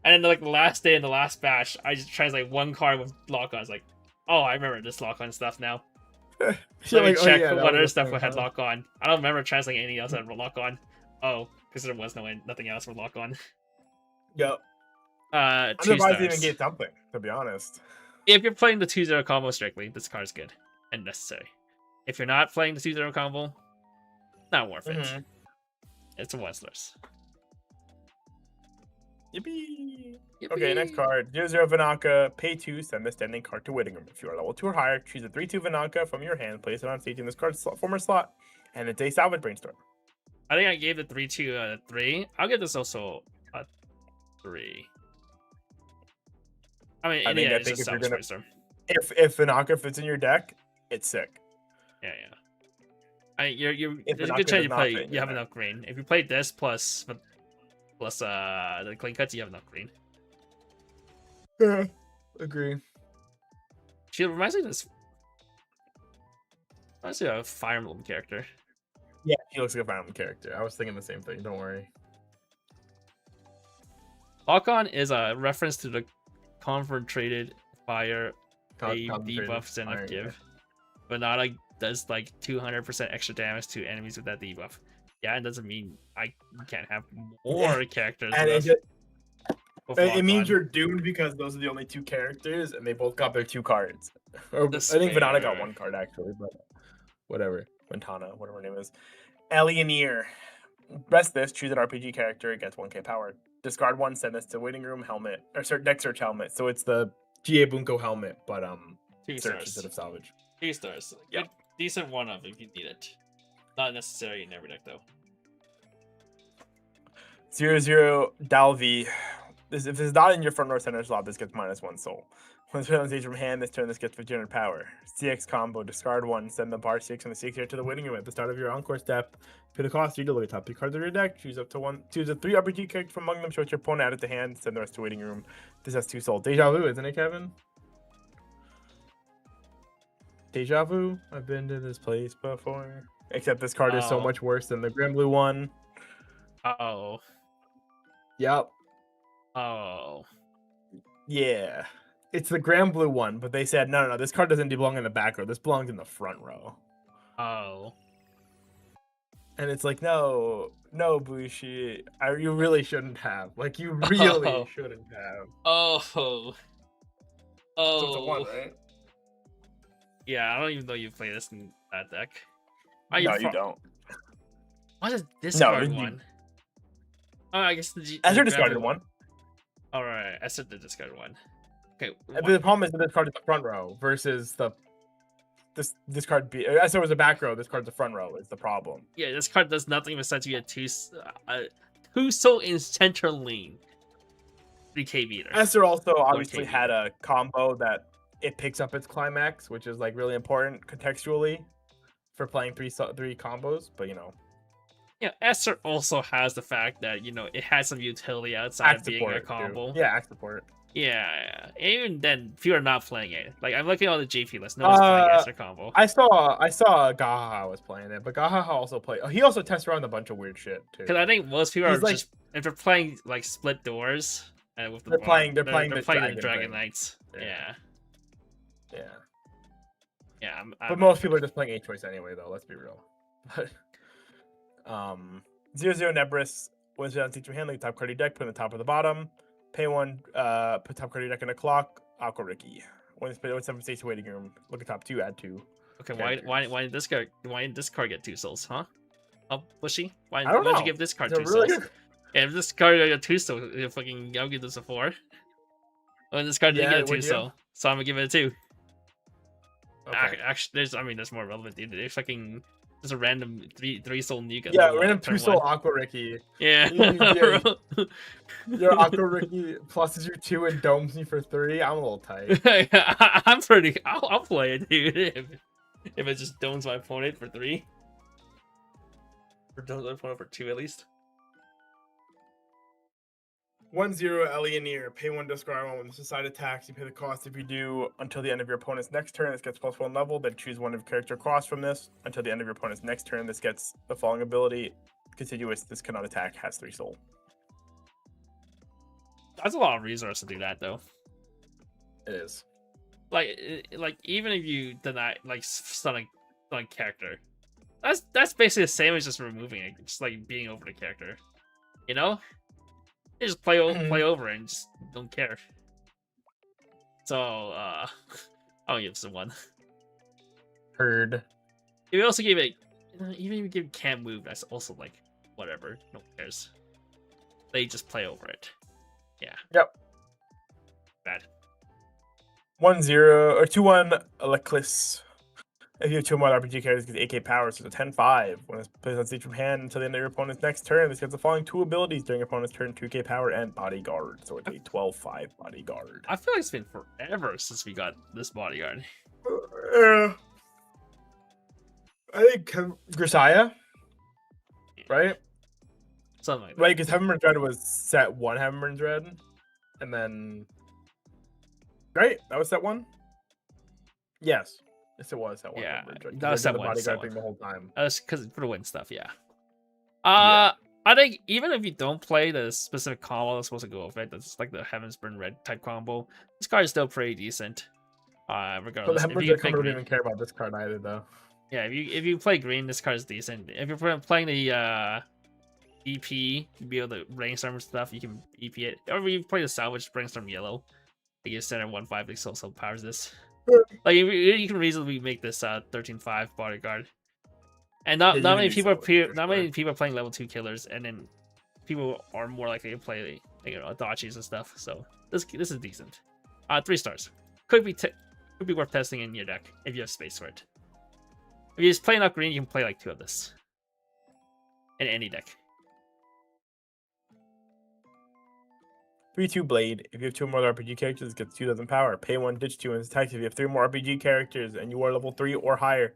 And then like the last day in the last batch, I just translate one card with lock-on. It's like, oh, I remember this lock-on stuff now. way. So let me Like, oh, check yeah, that what other was stuff the we thing, had huh? lock-on. I don't remember translating anything else that had lock-on. Oh, because there was nothing else with lock-on. Yep. I'm 2 surprised they even stars. gave something, to be honest. If you're playing the 2-0 combo strictly, this card's good and necessary. If you're not playing the 2-0 combo, not worth it. Mhm. It's a 1-star. Yippee! Okay, next card. 0-0 Vinaka. Pay 2, send the standing card to waiting room. If you are level 2 or higher, choose a 3-2 Vinaka from your hand, place it on stage in this card's former slot, and it's a salvage brainstorm. I think I gave the 3-2 a 3. I'll give this also a 3. I mean, in the end, it's just if you're salvage gonna, brainstorm. if Vinaka fits in your deck, it's sick. Yeah. There's a Vinaka good chance does you not play. fit in You your have deck. enough green. If you play this plus the clean cuts, you have enough green. Yeah, agree. She reminds me of this. Reminds me of a Fire Emblem character. Yeah, he looks like a Fire Emblem character. I was thinking the same thing. Don't worry. Lock-on is a reference to the concentrated fire a Concentrated debuff instead fire, of yeah. give. Banana does like 200% extra damage to enemies with that debuff. Yeah, it doesn't mean you can't have more characters. And with it means Lock-on. you're doomed because those are the only 2 characters, and they both got their 2 cards. Or, I Despair. think Vinata got 1 card actually, but whatever. Ventana, whatever her name is. Alieneer. Best this, choose an RPG character, it gets 1k power. Discard 1, send this to waiting room helmet, or deck search helmet. So it's the GA Bunko helmet, but 2 search stars. instead of salvage. 2 stars. Yep. Good, decent one of if you need it. Not necessary in every deck though. 0-0 Dalvi. If this is not in your front row center slot, this gets -1 soul. When it's put on stage from hand, this turn this gets 1500 power. CX combo, discard 1, send the bar 6 and the 6 here to the waiting room at the start of your encore step. Pay the cost 3 to look at top 2 cards of your deck. Choose a 3 RPG character from among them, show it to your opponent, add it to hand, send the rest to waiting room. This has 2 soul. Deja vu, isn't it, Kevin? Deja vu? I've been to this place before. Except this card is so Oh. much worse than the Grim Blue one. Oh. Yep. Oh. Yeah. It's the Grand Blue one, but they said, no, this card doesn't belong in the back row. This belongs in the front row. Oh. And it's like, no, Bushi. You really shouldn't have. Like, you really Oh. shouldn't have. Oh. So it's a 1, right? Yeah, I don't even know you play this in that deck. No, you don't. What is this No, card you- one? Oh, I guess the Ezra the discarded graphic one. Alright, I said the discard one. Okay. But the problem is that this card is the front row versus this card. Ezra was the back row. This card's the front row. Is the problem. Yeah, this card does nothing besides you get two soul in center lane. 3k beater. Esther also obviously KB. had a combo that it picks up its climax, which is like really important contextually for playing three combos. But Yeah, Esther also has the fact that it has some utility outside axe of being support a too. combo. Yeah, axe support. Yeah. Even then, people are not playing it. Like I'm looking at all the JP lists. No one's playing Esther combo. I saw Gaha was playing it, but Gaha also played. He also tests around a bunch of weird shit too. Because I think most people He's are like- just if they're playing like split doors with the They're bar, playing the Dragon Dragon Knights. Yeah. Yeah. Yeah. Yeah. But most people are just playing 8 choice anyway, though. Let's be real. But 0-0 Nebris. Once you're on teach your hand, look at top card of your deck, put on the top or the bottom. Pay 1, put top card of your deck in a clock. Aqua Ricky. When it's 7 states to waiting room, look at top 2, add 2. Okay, characters. why did this card get 2 souls, huh? Oh, was she? Why? I don't Why'd you know. give this card It's a 2 really souls? good. Yeah, if this card got a 2 soul, I'll give this a 4. Oh, this card didn't Yeah, get a 2 would you? soul, so I'm gonna give it a 2. Okay. Actually, there's more relevant, dude. There's fucking just a random three soul nuke. Yeah, random 2-soul Aqua Ricky. Yeah. Your Aqua Ricky pluses you 2 and domes me for 3. I'm a little tight. I'm pretty. I'll play it, dude. If it just domes my opponent for 3, or domes my opponent for 2 at least. 1-0 Elioneer. Pay 1 discard 1. When this side attacks, you pay the cost if you do until the end of your opponent's next turn. This gets +1 level. Then choose one of your character costs from this. Until the end of your opponent's next turn, this gets the following ability. Continuous. This cannot attack. Has 3 soul. That's a lot of resources to do that, though. It is. Like even if you deny stun a character, that's basically the same as just removing it, just like being over the character. You know, you just play over and just don't care. So I'll give this a 1. Heard. If you also give it, even if you give can't move, that's also like whatever. No one cares. They just play over it. Yeah. Yep. Bad. 1-0 or 2-1 Eleclis. If you have 2 more RPG characters, it gets 8k power, so it's a 10-5. When it's placed on stage from hand until the end of your opponent's next turn, this gets the following 2 abilities during your opponent's turn: 2k power and Bodyguard. So it's a 12-5 Bodyguard. I feel like it's been forever since we got this Bodyguard. I think Grisaya, right? Something like that. Right, because Heavenburn Dread was set 1 Heavenburn Dread, and then right, that was set 1. Yes, it was set 1. Yeah, Heavenburn Dread, 'cause that was they set did the 1, bodyguard set thing 1. the whole time. That's because for the win stuff, yeah. Yeah. I think even if you don't play the specific combo that's supposed to go with it, that's like the Heavens Burn Red type combo, this card is still pretty decent. But the Regardless, if Heavenburn you Dread play combo don't green, even care about this card either, though. yeah, if you play green, this card is decent. If you're playing the EP, you'll be able to brainstorm stuff. You can EP it, or if you play the salvage brainstorm yellow, like you center 1/5, like so powers this. Like you can reasonably make this 13-5 bodyguard. And not many people are playing level 2 killers, and then people are more likely to play Adachi's and stuff. So this is decent. 3 stars. Could be worth testing in your deck if you have space for it. If you just play enough green, you can play like 2 of this in any deck. 3-2 Blade. If you have 2 more RPG characters, it gets 2,000 power. Pay 1, ditch 2, and it's attacked. If you have 3 more RPG characters and you are level 3 or higher,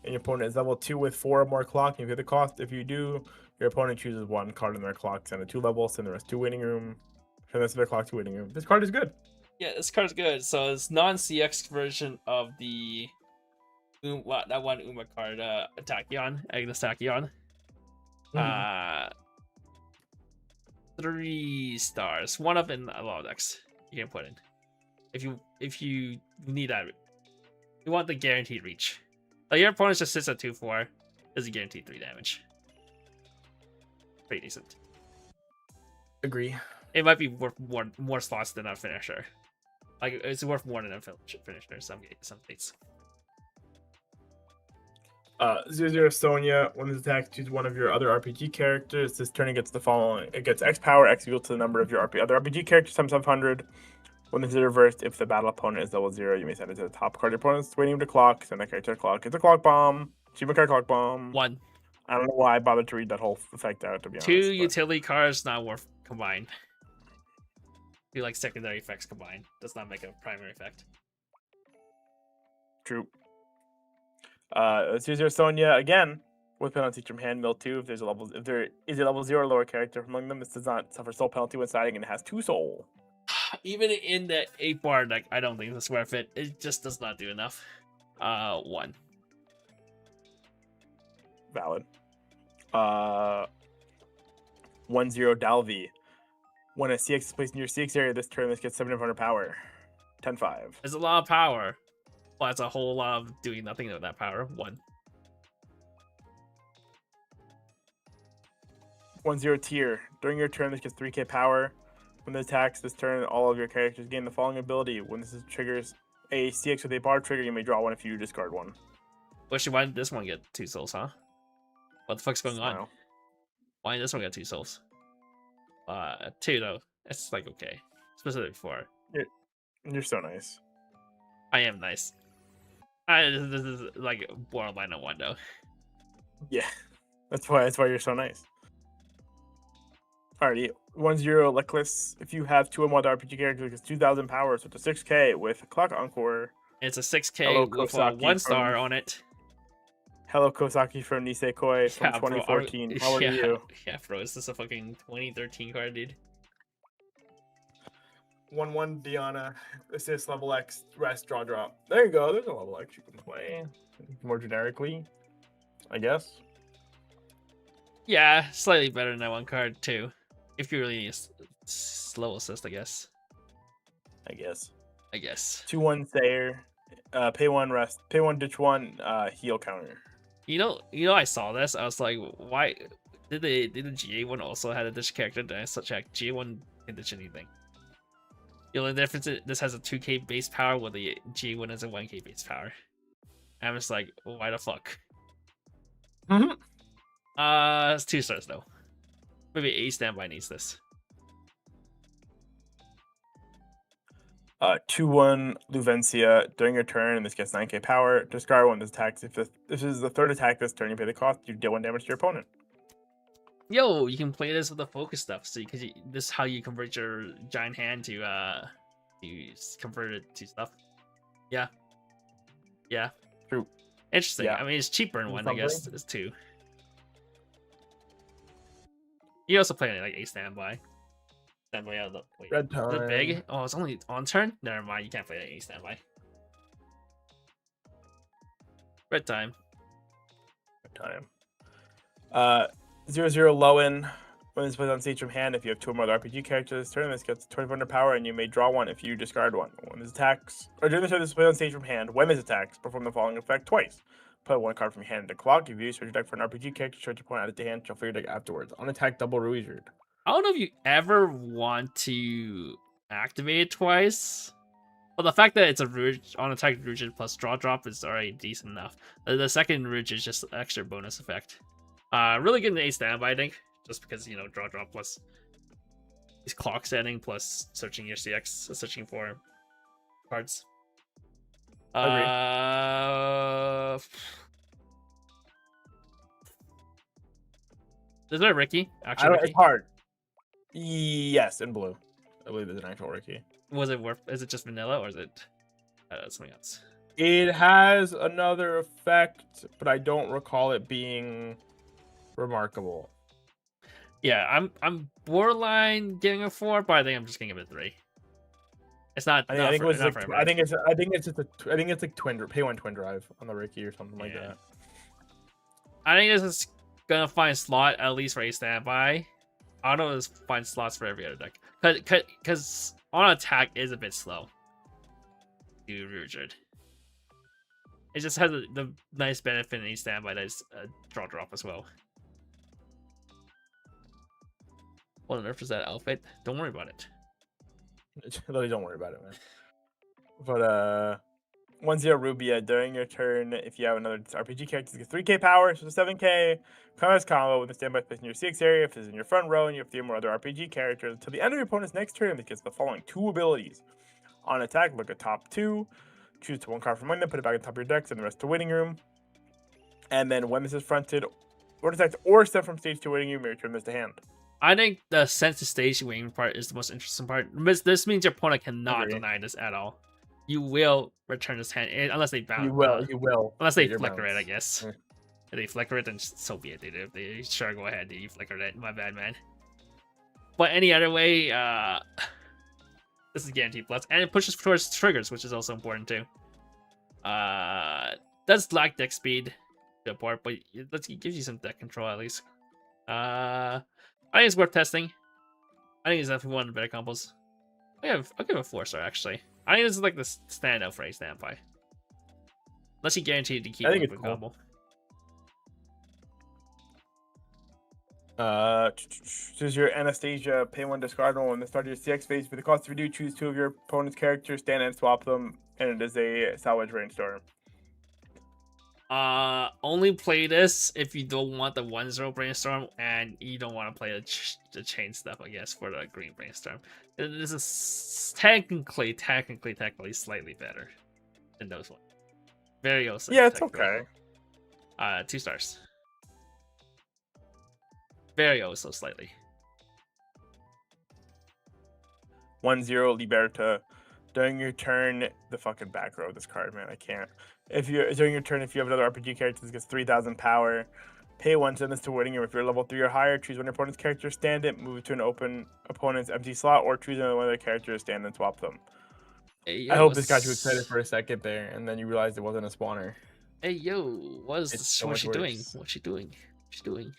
and your opponent is level 2 with 4 or more clock, and you pay the cost. If you do, your opponent chooses 1 card in their clock, send it 2 levels, send the rest to waiting room, send the rest of their clock to waiting room. This card is good. Yeah, this card's good. So it's non-CX version of the that one Uma card, Tachyon, Agnes Tachyon. 3 stars. 1 up in a lot of decks you can put in. If you need that, you want the guaranteed reach. Like your opponent just sits at 2/4, is a guaranteed 3 damage. Pretty decent. Agree. It might be worth more slots than a finisher. Like it's worth more than a finisher in some states. 0-0 Sonya. When this attack, choose one of your other RPG characters. This turn it gets the following. It gets X power, X equal to the number of your other RPG characters times 500. When this is reversed, if the battle opponent is level 0, you may send it to the top card of your opponent's waiting room to clock. Send that character to clock. It's a clock bomb. Achievement card clock bomb. 1. I don't know why I bothered to read that whole effect out, to be honest. 2 utility cards not worth combined. 2 like secondary effects combined. Does not make a primary effect. True. 0-0 Sonya again with penalty from hand mill 2. If there is a level 0 or lower character among them, this does not suffer soul penalty when siding and it has 2 soul. Even in the 8 bar deck, I don't think this is worth it. It just does not do enough. 1. Valid. 1-0 Dalvi. When a CX is placed in your CX area this turn, this gets 700 power. 10-5. There's a lot of power. Well, that's a whole lot of doing nothing with that power. 1. 1-0 Tier. During your turn, this gets 3k power. When it attacks this turn, all of your characters gain the following ability. When this triggers a CX with a bar trigger, you may draw 1 if you discard 1. Why did this one get 2 souls, huh? What the fuck's going on? Smile. Why this one got 2 souls? 2 though. It's like okay. Specifically 4. You're so nice. I am nice. This is like borderline on 1 though. Yeah, that's why you're so nice. Alrighty, 1-0 Leckless. If you have 2 or more RPG characters, it's 2,000 power, so it's a 6K with Clock Encore. It's a 6K Hello, with Kosaki 1 star from- on it. Hello, Kosaki from Nisekoi from Yeah, bro, 2014. How are yeah, you? Yeah, bro, is this a fucking 2013 card, dude? 1-1 Diana, assist level X, rest, draw, drop. There you go. There's a level X you can play more generically, I guess. Yeah, slightly better than that 1 card too. If you really need slow assist, I guess. I guess. 2-1 Sayer, pay 1 rest, pay 1 ditch 1 heal counter. You know, I saw this. I was like, why did the GA one also had a ditch character? Then I still check. GA one didn't ditch anything. The only difference is this has a 2K base power, while the GA one has a 1K base power. I'm just like, why the fuck? It's 2 stars though. Maybe A standby needs this. 2-1 Luvencia. During your turn, this gets 9K power. Discard 1 this attacks. If this is the 3rd attack this turn, you pay the cost. You deal 1 damage to your opponent. Yo, you can play this with the focus stuff. So because this is how you convert your giant hand to convert it to stuff. Yeah. True. Interesting. Yeah. I mean, it's cheaper in 1, I Something. guess. It's 2. You also play it like A standby. Standby out of the wait. Red Is it time. big? Oh, it's only on turn? Never mind, you can't play A standby. Red time. Red time. 0-0 Lowen. When this plays on stage from hand, if you have 2 or more RPG characters this turn, this gets 2,500 power, and you may draw 1 if you discard 1. When this attacks, or during the turn this plays on stage from hand, when this attacks, perform the following effect twice. Put 1 card from your hand into clock. If you search your deck for an RPG character, search your opponent, add it to hand, shuffle your deck afterwards. On attack, double Ruizard. I don't know if you ever want to activate it twice. Well, the fact that it's a Rouge on attack Rouge plus draw drop is already decent enough. The second Rouge is just extra bonus effect. Really good in the A standby, I think, just because draw drop plus is clock setting plus searching your CX, searching for cards. Is there a Ricky? Actually, It's hard. Yes, in blue. I believe there's an actual Ricky. Was it worth? Is it just vanilla or is it something else? It has another effect, but I don't recall it being remarkable. Yeah, I'm borderline giving it a 4, but I think I'm just gonna give it a 3. It's not. I think it's like twin pay 1 twin drive on the Ricky or something like that. I think this is gonna find slot at least for a standby. I don't know if this find slots for every other deck, because on attack is a bit slow. Do Ruged. It just has the nice benefit in a standby that is a draw drop as well. What on earth is that outfit? Don't worry about it. Literally, don't worry about it, man. But 1-0 Rubia. During your turn, if you have another RPG character, it gets 3K power, so 7K. Combat combo with the standby space in your CX area. If it's in your front row and you have 3 more other RPG characters, until the end of your opponent's next turn, it gets the following 2 abilities. On attack, look at top 2. Choose 1 card from among them, put it back on top of your deck, send the rest to waiting room. And then when this is fronted, or attacked or sent from stage to waiting room, you return this to hand. I think the sent to stage waiting part is the most interesting part. This means your opponent cannot deny this at all. You will return this hand unless they bounce. You will. Unless they flicker it, I guess. If they flicker it, then so be it, dude. If they sure go ahead, you flickered it. My bad, man. But any other way, this is guaranteed plus, and it pushes towards triggers, which is also important too. Does lack deck speed, the part, but it gives you some deck control at least. I think it's worth testing. I think it's definitely one of the better combos. I'll give it a 4-star actually. I think this is like the standout for a standby. Unless you guarantee to keep it with combo. Choose your Anastasia, pay 1, discard 1. When the start of your CX phase, for the cost of redo, choose 2 of your opponent's characters, stand and swap them, and it is a salvage rainstorm. Only play this if you don't want the 1-0 brainstorm and you don't want to play the chain stuff, I guess, for the green brainstorm. This is technically slightly better than those ones. Very also. Yeah, it's okay. 2 stars. Very also slightly. 1-0 Liberta. During your turn, the fucking back row of this card, man, I can't. During your turn, if you have another RPG character that gets 3,000 power, pay 1, send this to waiting room. If you're level 3 or higher, choose one of your opponent's characters, stand it, move it to an open opponent's empty slot, or choose one of their characters, stand and swap them. Hey, yo, I hope this got you excited for a second there, and then you realized it wasn't a spawner. Hey yo, what's she doing? What's she doing? She's doing.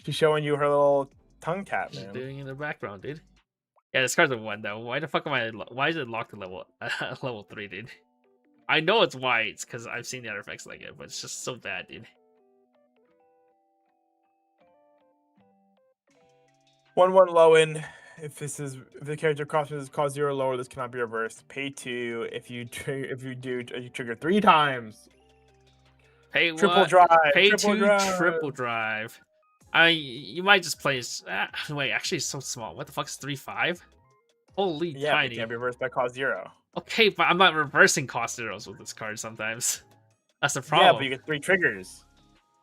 She's showing you her little tongue tap, She's man. doing in the background, dude. Yeah, this card's a 1 though. Why the fuck am I? Why is it locked to level level 3, dude? I know it's white because I've seen the other effects like it, but it's just so bad, dude. 1/1 Lowen. If the character cost is cost 0 or lower, this cannot be reversed. Pay 2 if you trigger 3 times. Pay Triple what? drive. Pay triple 2 drive. triple drive. You might just play. Wait, actually, it's so small. What the fuck is 3/5? Holy Yeah, tiny. it can't be reversed by cost 0. Okay, but I'm not reversing cost 0s with this card sometimes. That's the problem. Yeah, but you get 3 triggers.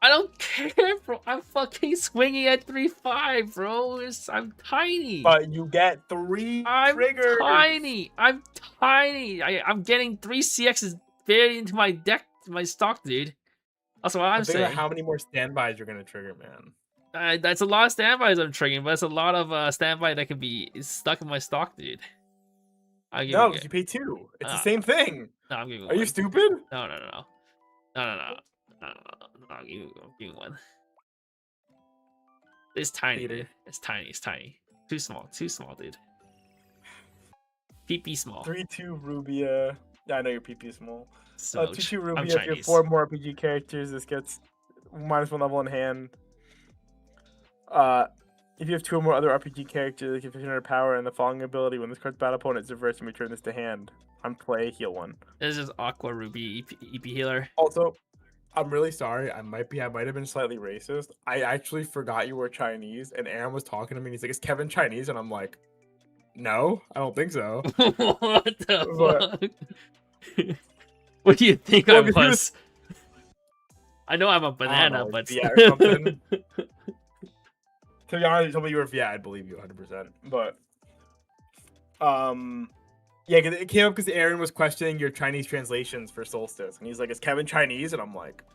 I don't care, bro. I'm fucking swinging at 3/5, bro. I'm tiny. But you get 3 triggers. I'm tiny. I'm getting 3 CXs buried into my deck, my stock, dude. That's what I'm saying. How many more standbys you're gonna trigger, man? That's a lot of standbys I'm triggering, but it's a lot of standby that can be stuck in my stock, dude. No, you pay 2. It's the same thing. No, I'm giving. Are you stupid? No. I'm giving 1. It's tiny, dude. It's tiny. Too small, dude. PP small. 3/2 Rubia. Yeah, I know your PP is small. So 2/2 Rubia. If you have 4 more RPG characters, this gets -1 level in hand. If you have 2 or more other RPG characters, they get 1500 power, and the following ability: when this card's battle opponent is reversed, and return this to hand. On play, heal 1. This is Aqua Ruby EP healer. Also, I'm really sorry. I might have been slightly racist. I actually forgot you were Chinese, and Aaron was talking to me, and he's like, "Is Kevin Chinese?" And I'm like, "No, I don't think so." What the fuck? What do you think I was? I know I'm a banana, but yeah, or something. To be honest, you told me you were I'd believe you 100%. But yeah, cause it came up because Aaron was questioning your Chinese translations for Solstice, and he's like, "Is Kevin Chinese?" And I'm like,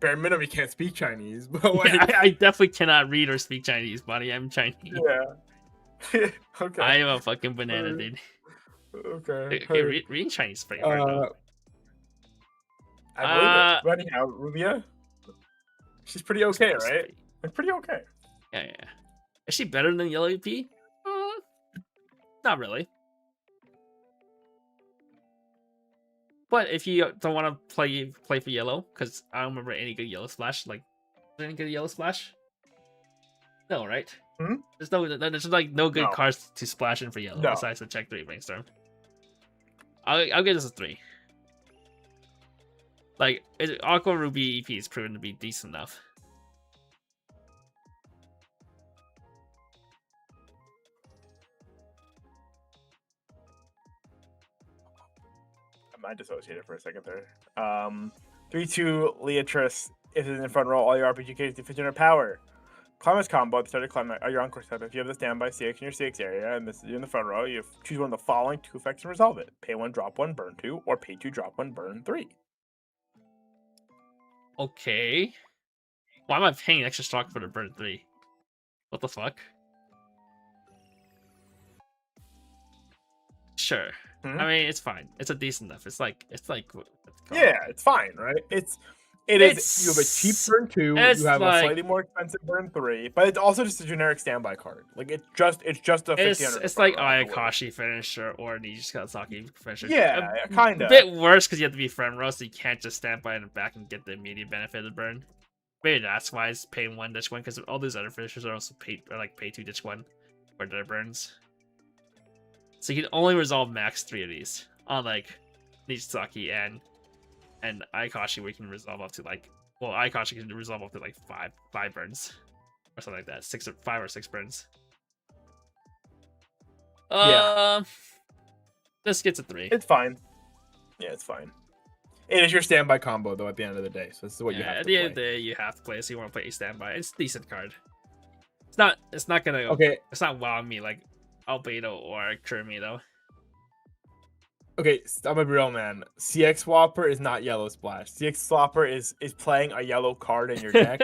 "Bare minimum, he can't speak Chinese." But like, yeah, I definitely cannot read or speak Chinese, buddy. I'm Chinese. Yeah. Okay. I am a fucking banana, dude. Okay. Hey, reading Chinese is pretty hard, though. I believe it. Running out, Rubia. She's pretty okay, right? Like, pretty okay. Yeah. Is she better than Yellow EP? Not really. But if you don't want to play for yellow, because I don't remember any good yellow splash. Like, is there any good yellow splash? No, right? Hmm? There's like no good cards to splash in for yellow besides the check 3 brainstorm. I'll give this a 3. Like, Aqua Ruby EP is proven to be decent enough. I dissociated for a second there. 3/2 Leatrice. If it's in the front row, all your RPG characters get 1500 power. Climax combo at the start of Climax. Your Encore step. If you have the standby CX in your CX area, and this is in the front row, you choose one of the following 2 effects and resolve it. Pay 1, drop 1, burn 2, or pay 2, drop 1, burn 3. Okay. Why am I paying extra stock for the burn 3? What the fuck? Sure. I mean, it's fine. It's a decent enough. It's like. Yeah, it's fine, right? You have a cheap burn 2. You have a slightly more expensive burn 3, but it's also just a generic standby card. Like it's just a 1500. It's like Ayakashi finisher or Nijisakazaki finisher. Yeah, kind of. A bit worse because you have to be front row, so you can't just stand by in the back and get the immediate benefit of the burn. Maybe that's why it's paying 1 ditch 1, because all these other finishers are also pay 2 ditch 1 for their burns. So you can only resolve max 3 of these, unlike Nijisaki and and Aikashi we can resolve up to like, well, Aikashi can resolve up to like five burns or something like that, 5 or 6 burns. Yeah. This gets a 3. It's fine. Yeah, it's fine. It is your standby combo though at the end of the day, so this is what you have to at the end play. of the day, you have to play. So you want to play a standby. It's a decent card. It's not gonna. Okay. It's not wow me like Albedo or Kirby though. Okay, I'm a real man. CX Swapper is not Yellow Splash. CX Swapper is playing a yellow card in your deck.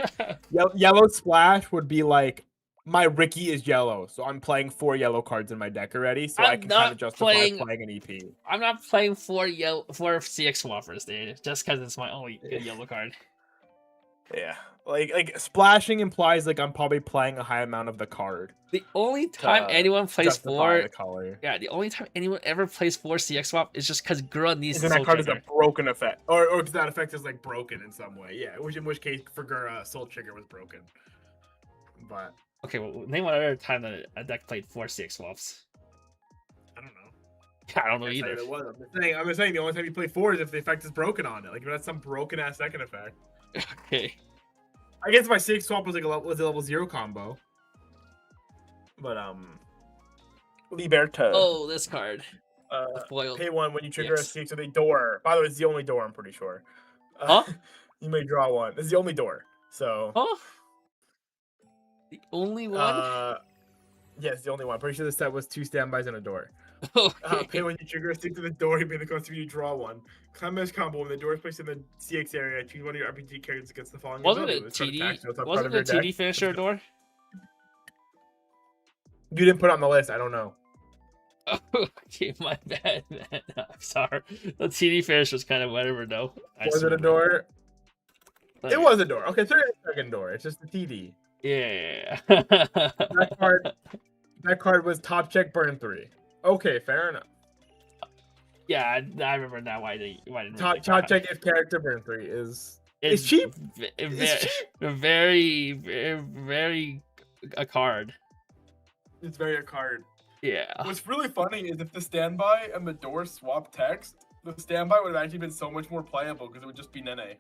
Yellow Splash would be like, my Ricky is yellow, so I'm playing 4 yellow cards in my deck already, so I can kind of justify playing an EP. I'm not playing 4 CX Swappers, dude, just because it's my only good yellow card. Yeah, like splashing implies like I'm probably playing a high amount of the card. The only time anyone plays 4, the color. Yeah, the only time anyone ever plays 4 CX Swap is just because Gura needs to that Soul card Trigger. is a broken effect, or because that effect is like broken in some way. Yeah, in which case for Gura, Soul Trigger was broken. But okay, well, name one other time that a deck played 4 CX Swaps. I don't know. I don't know either. I'm just saying the only time you play 4 is if the effect is broken on it. Like if that's some broken ass second effect. Okay. I guess my 6 swap was like a level 0 combo. But Liberta. Oh, this card. Pay 1 when you trigger a 6 with a door. By the way, it's the only door, I'm pretty sure. Huh? You may draw 1. This is the only door. So Huh? The only one? Yes, the only one. Pretty sure the set was 2 standbys and a door. Okay. Pay when you trigger a stick to the door, you may the cost of you draw 1. Climax combo when the door is placed in the CX area, choose one of your RPG characters against the following Wasn't ability. it TD? Wasn't it TD finisher door? You didn't put it on the list. I don't know. Okay, my bad, man. I'm sorry. The TD finisher was kind of whatever, though. Was it a door? It was a door. Okay, so it's a second door. It's just the TD. Yeah. That card was top check burn 3. Okay, fair enough. Yeah, I remember now why didn't top check if character burn 3 is cheap. Very, very a card. It's very a card. Yeah. What's really funny is if the standby and the door swap text, the standby would have actually been so much more playable because it would just be Nene.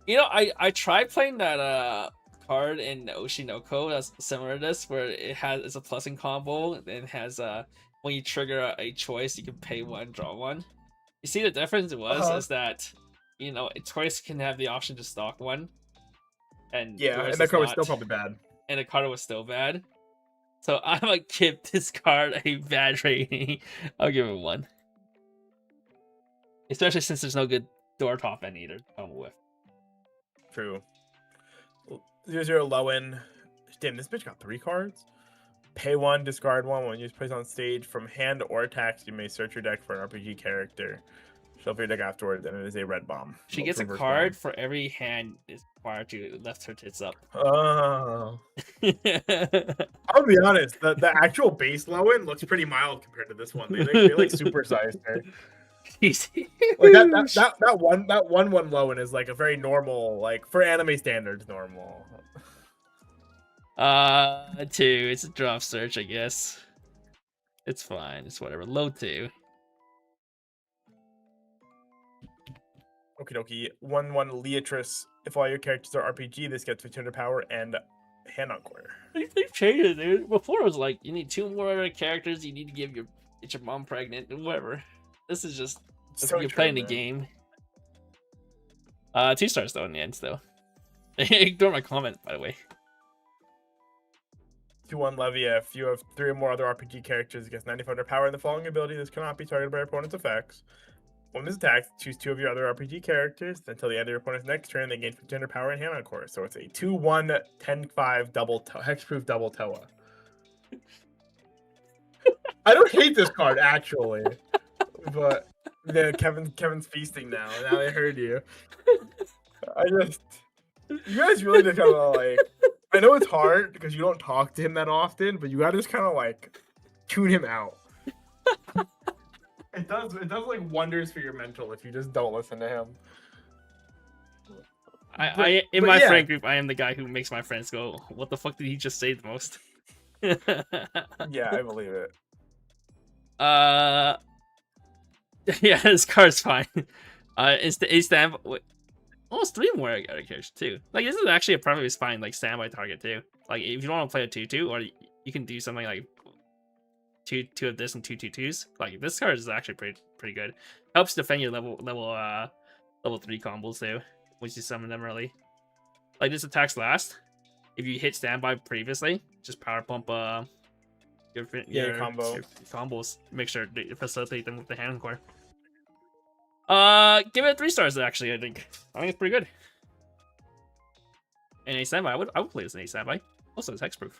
You know, I tried playing that card in Oshinoko that's similar to this, where it's a plus in combo and it has when you trigger a choice, you can pay 1, draw 1. You see the difference is that, you know, a choice can have the option to stock 1. And that card was still probably bad. And the card was still bad. So I'm gonna give this card a bad rating. I'll give it 1. Especially since there's no good door top end either to come with. True. 0/0 Lowen. Damn, this bitch got 3 cards. Pay 1, discard 1. When used plays on stage from hand or attacks, you may search your deck for an RPG character. Shuffle your deck afterwards, and it is a red bomb. She gets a card for every hand is required to lift her tits up. Oh. I'll be honest, the actual base Lowen looks pretty mild compared to this one. They like supersized her. Like that one Lowen is like a very normal, like for anime standards, normal. 2. It's a drop search, I guess. It's fine. It's whatever. Low 2. Okie dokie. 1/1 Leatrice. If all your characters are RPG, this gets 200 power and hand encore. They've changed it, dude. Before it was like you need 2 more other characters. You need to get your mom pregnant and whatever. This is just you're playing the game. 2 stars though in the end. Still, ignore my comment by the way. 2/1 Levia. If you have 3 or more other RPG characters, it gets 9,500 power in the following ability. This cannot be targeted by your opponent's effects. When this attacks, choose 2 of your other RPG characters. Until the end of your opponent's next turn, they gain 200 power and hand encore. So it's a 2/1 10/5 double hexproof double Toa. I don't hate this card actually, but Kevin's feasting now. Now they heard you. You guys really just kind of like. I know it's hard because you don't talk to him that often, but you gotta just kind of like tune him out. It does like wonders for your mental if you just don't listen to him. In my friend group, I am the guy who makes my friends go, "What the fuck did he just say the most?" Yeah, I believe it. Yeah, this card's fine. It's stand. Almost 3 more other characters too. Like this is actually a perfectly fine like standby target too. Like if you want to play a 2/2, or you can do something like two of this and 2/2/2s. Like this card is actually pretty good. Helps defend your level 3 combos too, once you summon them early. Like this attacks last. If you hit standby previously, just power pump your combos. Make sure to facilitate them with the hand core. Give it 3 stars actually. I think it's pretty good. And a standby, I would play this in a standby. Also, it's hexproof.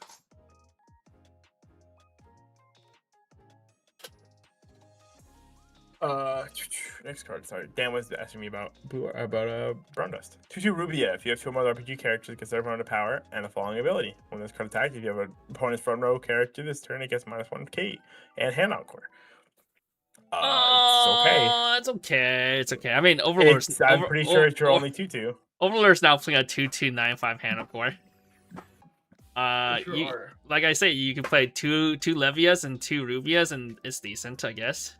Next card. Sorry, Dan was asking me about Brown Dust. 2/2 Rubia. If you have 2 or more RPG characters, it gets their front row power and the following ability. When this card attacks, if you have an opponent's front row character this turn, it gets -1K and hand out core. It's okay. It's okay. I mean, Overlord's. I'm pretty sure it's your only 2/2. Overlord's now playing a 2/2/9/5 hand of core. Like I say, you can play two Levias and 2 Rubias, and it's decent, I guess.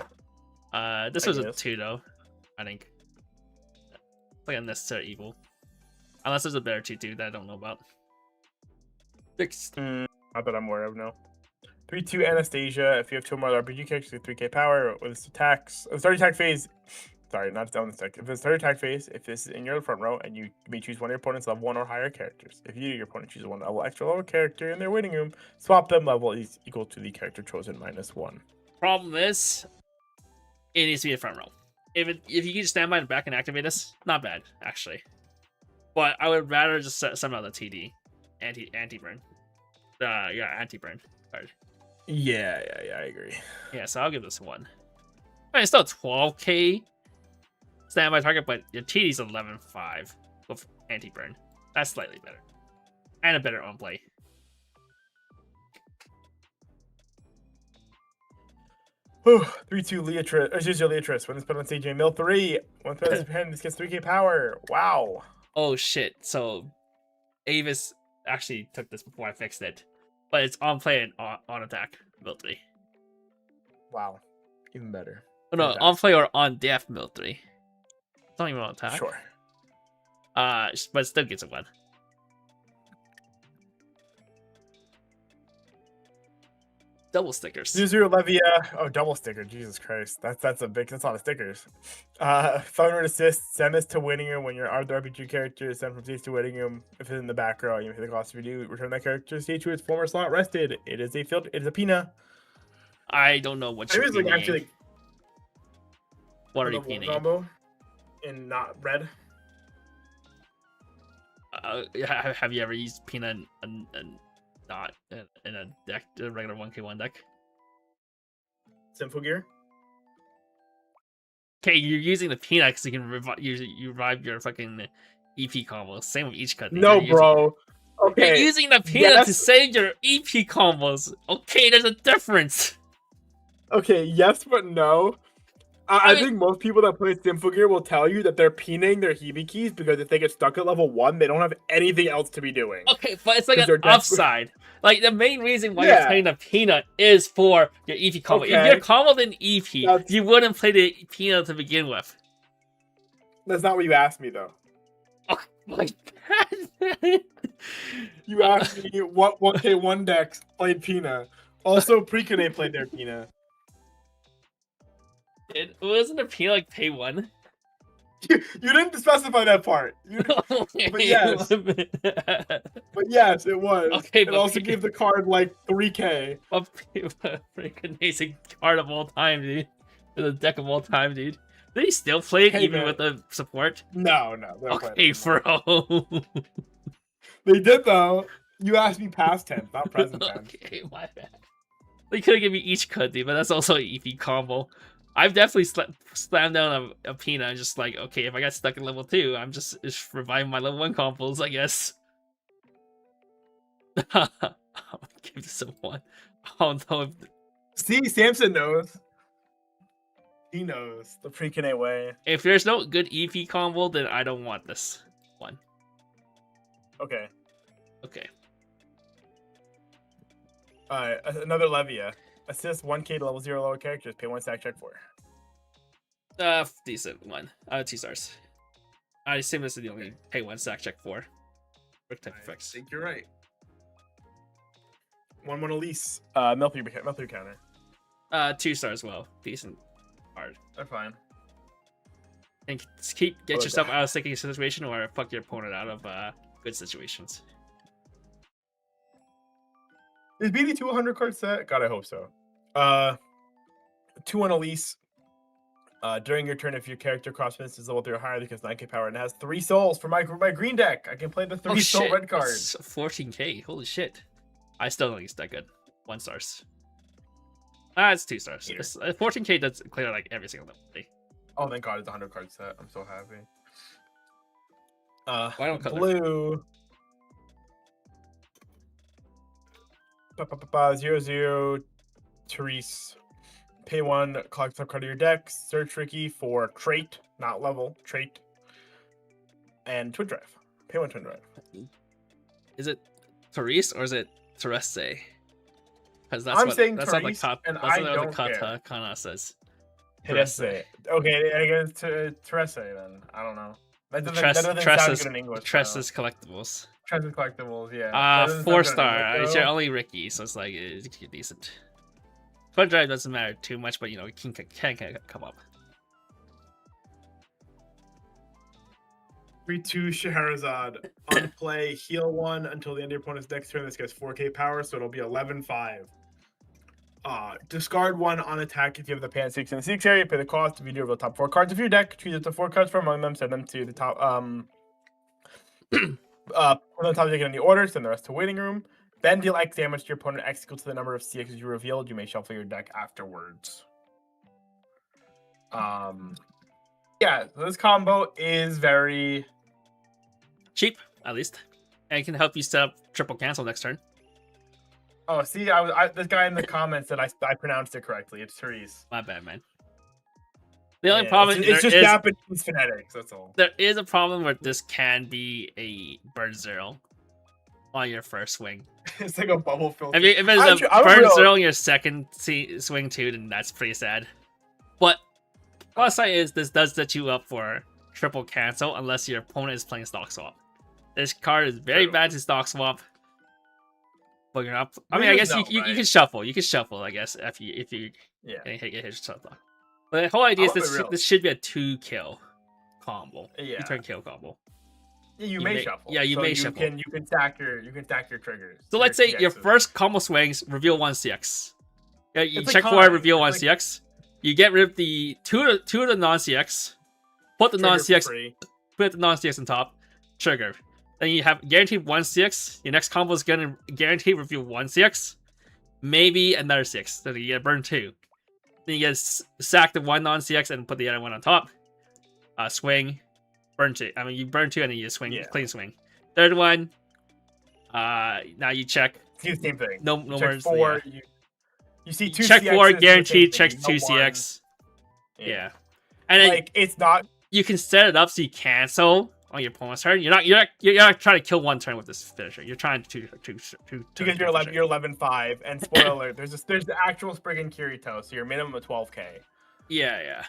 This was a 2 though, I think. It's like a necessary evil, unless there's a better 2/2 that I don't know about. Not that I'm aware of, no. 3/2 Anastasia. If you have 2 or more RPG characters with 3K power, with its attacks, start attack phase. Sorry, not down the stack. If it's start attack phase, if this is in your front row, and you may choose one of your opponent's level 1 or higher characters. If you or your opponent chooses one extra level character in their waiting room, swap them level is equal to the character chosen -1. Problem is, it needs to be the front row. If you can just stand by the back and activate this, not bad actually. But I would rather just set some other TD, anti burn. Anti burn card. Yeah, I agree. Yeah, so I'll give this 1. I mean, it's still 12K standby target, but your TD's 11.5 with anti burn. That's slightly better, and a better on play. Whew, 3/2 Leatrice. Leatrice. When this put on CJ Mill 3. When put on pen, this gets 3K power. Wow. Oh shit. So Avis actually took this before I fixed it. But it's on play and on attack, Mill 3. Wow. Even better. Oh, no, on play or on death, Mill 3. It's not even on attack. Sure. But it still gets a 1. Double stickers. 0/0 Levia. Oh, double sticker. Jesus Christ. That's a lot of stickers. Thunder assist. Send this to waiting room when your other RPG character is sent from stage to waiting room. If it's in the back row, you pay the cost. If you do, return that character stage to its former slot rested. It is a Pina. I don't know what you're like actually. What are you peeing? Combo in not red. Have you ever used Pina and not in a deck, a regular 1K1 deck? Sinful Gear. Okay, you're using the Pina because you can revive your fucking EP combo. Same with each cut. No, bro. Okay. You're using the Pina to save your EP combos. Okay, there's a difference. Okay, yes, but no. I think most people that play Sinful Gear will tell you that they're peening their Hebe keys because if they get stuck at level 1, they don't have anything else to be doing. Okay, but it's like an upside. Like, the main reason why you're playing the Pina is for your EP combo. Okay. If you're comboed in EP, you wouldn't play the Pina to begin with. That's not what you asked me, though. Oh, my God. You asked me what 1K1 decks played Pina. Also, Precone played their Pina. It wasn't a Pina like pay 1. You didn't specify that part. But yes. But yes, it was. Okay, it also gave the card like 3K. Freaking amazing card of all time, dude. The deck of all time, dude. Did he still play it even with the support? No. Okay, bro. They did though. You asked me past tense, not present tense. Okay, my bad. They could have given me each cut, dude, but that's also an EP combo. I've definitely slammed down a Pina and just like, okay, if I got stuck at level 2, I'm just reviving my level 1 combos, I guess. I'm gonna give this a 1. I don't know if... See, Samson knows. He knows the Precone way. If there's no good EP combo, then I don't want this 1. Okay. Okay. Alright, another Levia. Assist 1K to level 0 lower characters. Pay 1 stack check for. Decent one. 2 stars. I assume this is the only pay 1 stack check for quick type I effects. think you're right. 1 Elise. Melty counter. 2 stars. Well, decent card. They're fine. And get Oh, yourself out of sticky situation or fuck your opponent out of good situations. Is BD 200 card set? God, I hope so. 2 Elise. During your turn, if your character crossfits is level 3 or higher because 9k power and has 3 souls for my green deck, I can play the 3 soul red card. It's 14k. Holy shit. I still don't think it's that good. 1 stars. It's 2 stars. 14k does clear like every single level. Oh, thank God, it's a 100 card set. I'm so happy. Why don't color? Blue. 0/0. Therese. Pay 1, collect top card of your deck. Search Ricky for trait, not level, trait. And Twin Drive. Pay 1 Twin Drive. Is it Therese or is it Therese? Because I'm saying that's Therese, what and the I don't kata kana says. Therese. Okay, I guess Therese then. I don't know. That doesn't sound good in English. Tress's collectibles. Tress's collectibles, yeah. 4 star. It's only Ricky, so it's like it's decent. Twin Drive doesn't matter too much, but you know it can come up. 3/2 Scheherazade. On play, heal 1 until the end of your opponent's next turn. This gets 4k power, so it'll be 11/5. Discard 1 on attack if you have the pan 6 in the 6 area. Pay the cost if you do have the top 4 cards of your deck. Choose up to 4 cards from among them. Send them to the top. Put them on the top deck in any order. Send the rest to waiting room. Then deal X damage to your opponent X equal to the number of CXs you revealed. You may shuffle your deck afterwards. Yeah, so this combo is very cheap, at least, and it can help you set up triple cancel next turn. Oh, see, this guy in the comments said I pronounced it correctly. It's Therese. My bad, man. The only problem it's just Japanese phonetics. That's all. There is a problem where this can be a burn 0 on your first swing. It's like a bubble filter. I mean, if it's a burn 0 on your second swing too, then that's pretty sad. But plus side is this does set you up for triple cancel unless your opponent is playing stock swap. This card is very bad to stock swap. But you're not. I mean, I guess you can shuffle. You can shuffle, I guess, if you hit yourself. But the whole idea is this should be a 2-kill combo. Yeah. 2-turn kill combo. Yeah, you may shuffle. Yeah, you may shuffle. You can stack your triggers. So let's say your first combo swings, reveal 1 CX. Yeah, you check for it, reveal 1 CX. You get rid of the two of the non-CX. Put the non-CX on top. Trigger. Then you have guaranteed 1 CX. Your next combo is gonna guarantee reveal 1 CX. Maybe another 6. So you get burn 2. Then you get sack the 1 non-CX and put the other one on top. Swing. Burn 2. I mean, you burn 2 and then you swing. Yeah. Clean swing. Third one. Now you check. Do the same thing. No check 4. Yeah. You see 2 check CXs, 4. Guaranteed. Check 2 CX. Yeah. And then like it's not. You can set it up so you cancel on your opponent's turn. You're not trying to kill 1 turn with this finisher. You're trying to because you're 11/5 and spoiler alert, there's the actual Spriggan Kirito, so you're minimum of 12k. Yeah.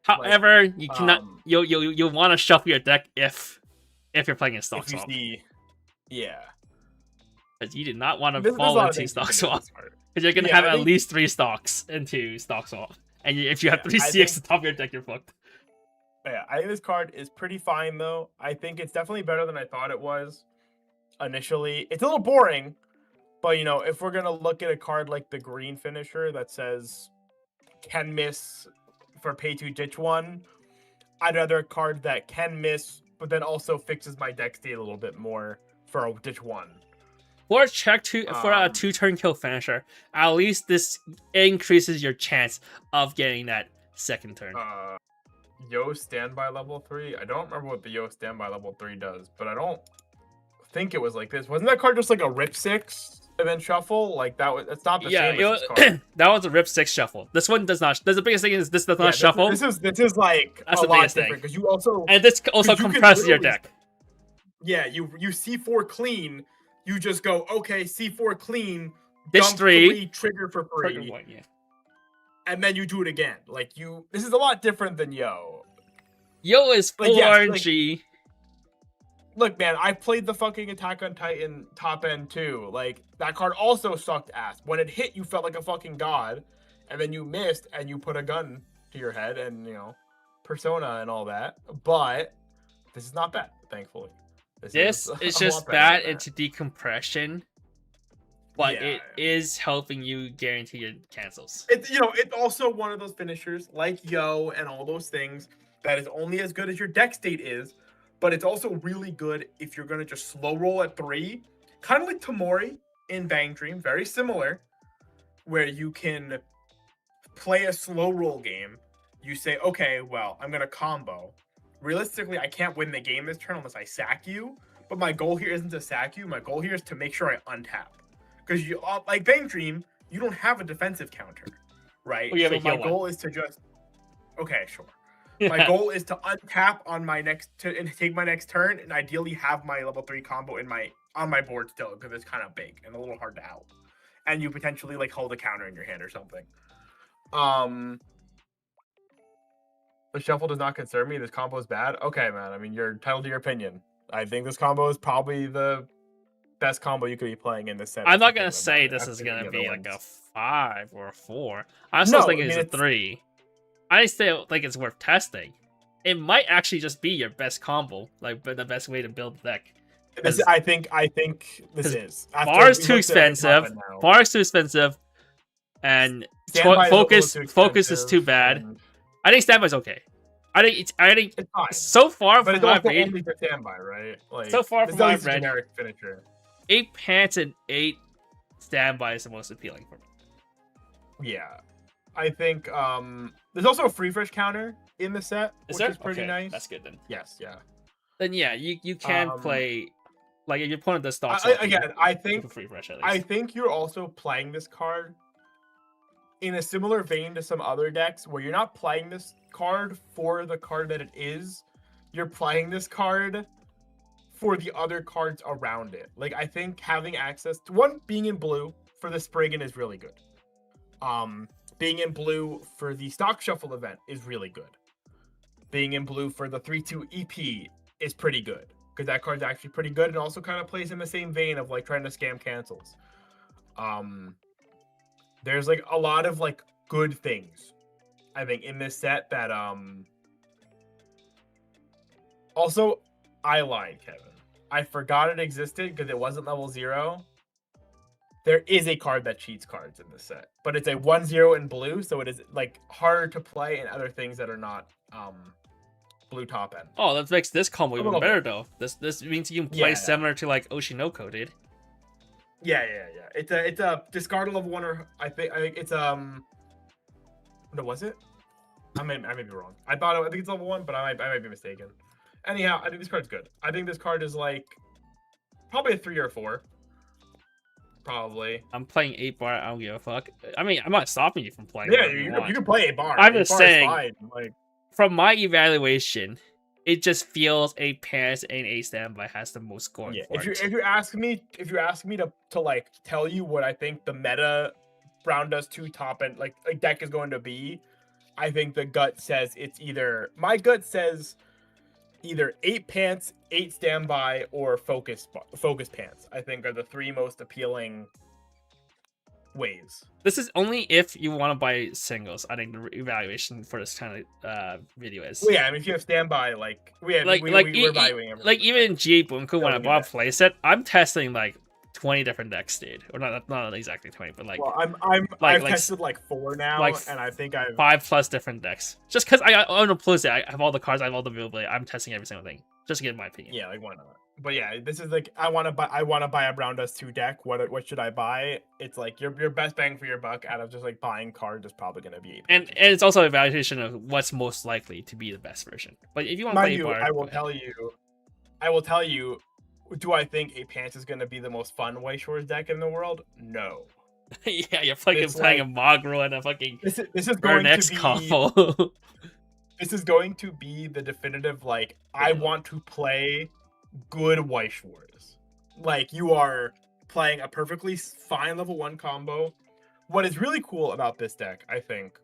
However, you cannot you'll want to shuffle your deck if you're playing a stock swap. Yeah. Because you did not want to fall into stock swap. Because you're gonna have at least 3 stocks into stock swap. And if you have 3 CX on top of your deck, you're fucked. Yeah, I think this card is pretty fine, though. I think it's definitely better than I thought it was initially. It's a little boring, but, you know, if we're going to look at a card like the green finisher that says can miss for pay 2 ditch 1, I'd rather a card that can miss, but then also fixes my deck state a little bit more for a ditch 1. For a 2-turn kill finisher, at least this increases your chance of getting that second turn. Yo standby level 3. I don't remember what the Yo standby level 3 does, but I don't think it was like this. Wasn't that card just like a rip 6 and then shuffle? Like that was. It's not the same as this card. That was a rip 6 shuffle. This one does not. The biggest thing is this does not shuffle. This is like a lot different because you also this also compresses your deck. Yeah, you C4 clean. You just go okay C4 clean. Ditch dump 3 trigger for free. Trigger 1, yeah. and then you do it again. Like this is a lot different than Yo. Yo is Like, full yes, RNG. Look, man, I played the fucking Attack on Titan top end too. Like, that card also sucked ass. When it hit, you felt like a fucking god, and then you missed, and you put a gun to your head, and, you know, Persona and all that. But this is not bad, thankfully. This is just bad into decompression, but Yeah, it is helping you guarantee your cancels. It's, you know, it's also one of those finishers, like Yo and all those things, that is only as good as your deck state is, but it's also really good if you're going to just slow roll at 3, kind of like Tamori in Bang Dream, very similar, where you can play a slow roll game. You say, okay, well, I'm going to combo. Realistically, I can't win the game this turn unless I sack you, but my goal here isn't to sack you. My goal here is to make sure I untap. Because, you like Bang Dream, you don't have a defensive counter, right? Well, so my goal is to just... Okay, sure. My goal is to untap on my and take my next turn, and ideally have my level 3 combo on my board still, because it's kind of big and a little hard to out. And you potentially like hold a counter in your hand or something. The shuffle does not concern me. This combo is bad. Okay, man. I mean, you're entitled to your opinion. I think this combo is probably the best combo you could be playing in this set. I'm not gonna say this is gonna be like a 5 or a 4. I'm still thinking it's a 3. I still think it's worth testing. It might actually just be your best combo, like the best way to build the deck. I think this is. Bar is too expensive. Bar is too expensive, and focus is too bad. I think standby's okay. I think it's fine. So far but from what I've read, only for standby, right? Like, so far from what I've read, generic finisher. 8 pants and 8 standby is the most appealing for me. Yeah, I think there's also a free fresh counter in the set, which is pretty nice. That's good then. Yes, yeah. Then yeah, you can play like if your opponent does stop. Again, I think free fresh at least. I think you're also playing this card in a similar vein to some other decks where you're not playing this card for the card that it is. You're playing this card for the other cards around it. Like, I think having access to being in blue for the Spriggan is really good. Being in blue for the stock shuffle event is really good. Being in blue for the 3/2 EP is pretty good, because that card's actually pretty good and also kind of plays in the same vein of like trying to scam cancels. There's like a lot of like good things, I think, in this set that also I lied, Kevin. I forgot it existed because it wasn't level 0. There is a card that cheats cards in this set, but it's a 1/0 in blue, so it is like harder to play in other things that are not blue top end. Oh, that makes this combo even better though. This means you can play similar to like Oshinoko did. Yeah. It's a discard level 1, or I think it's no, was it? I may be wrong. I think it's level 1, but I might be mistaken. Anyhow, I think this card's good. I think this card is like probably a 3 or 4. Probably. I'm playing 8 bar. I don't give a fuck. I mean, I'm not stopping you from playing. Yeah, you can play 8 bar. I'm just saying. Like, from my evaluation, it just feels 8 pairs and 8 standby has the most going for it. If you ask me to like tell you what I think the meta Brown does 2 top end like deck is going to be, I think the gut says it's either 8 pants, 8 standby, or focus pants. I think are the 3 most appealing ways. This is only if you want to buy singles. I think the evaluation for this kind of video is. Well, yeah, I mean, if you have standby, we're evaluating everything. Like even G Bunko, when I bought a playset, I'm testing like 20 different decks, dude. Or not exactly 20, but like. Well, I've tested like 4 now, and I think I've 5+ different decks. Just because I own a Plus, I have all the cards, I have all the availability. I'm testing every single thing, just to get my opinion. Yeah, like why not? But yeah, this is like I want to buy a Brown Dust 2 deck. What should I buy? It's like your best bang for your buck out of just like buying cards is probably gonna be 8. And it's also a evaluation of what's most likely to be the best version. But if you want to play bar, I will tell you. Do I think 8 pants is gonna be the most fun Weiss Schwarz deck in the world? No. Yeah, you're fucking playing a Magro and a fucking this is going to be combo. This is going to be the definitive like I want to play good Weiss Schwarz. Like, you are playing a perfectly fine level 1 combo. What is really cool about this deck, I think,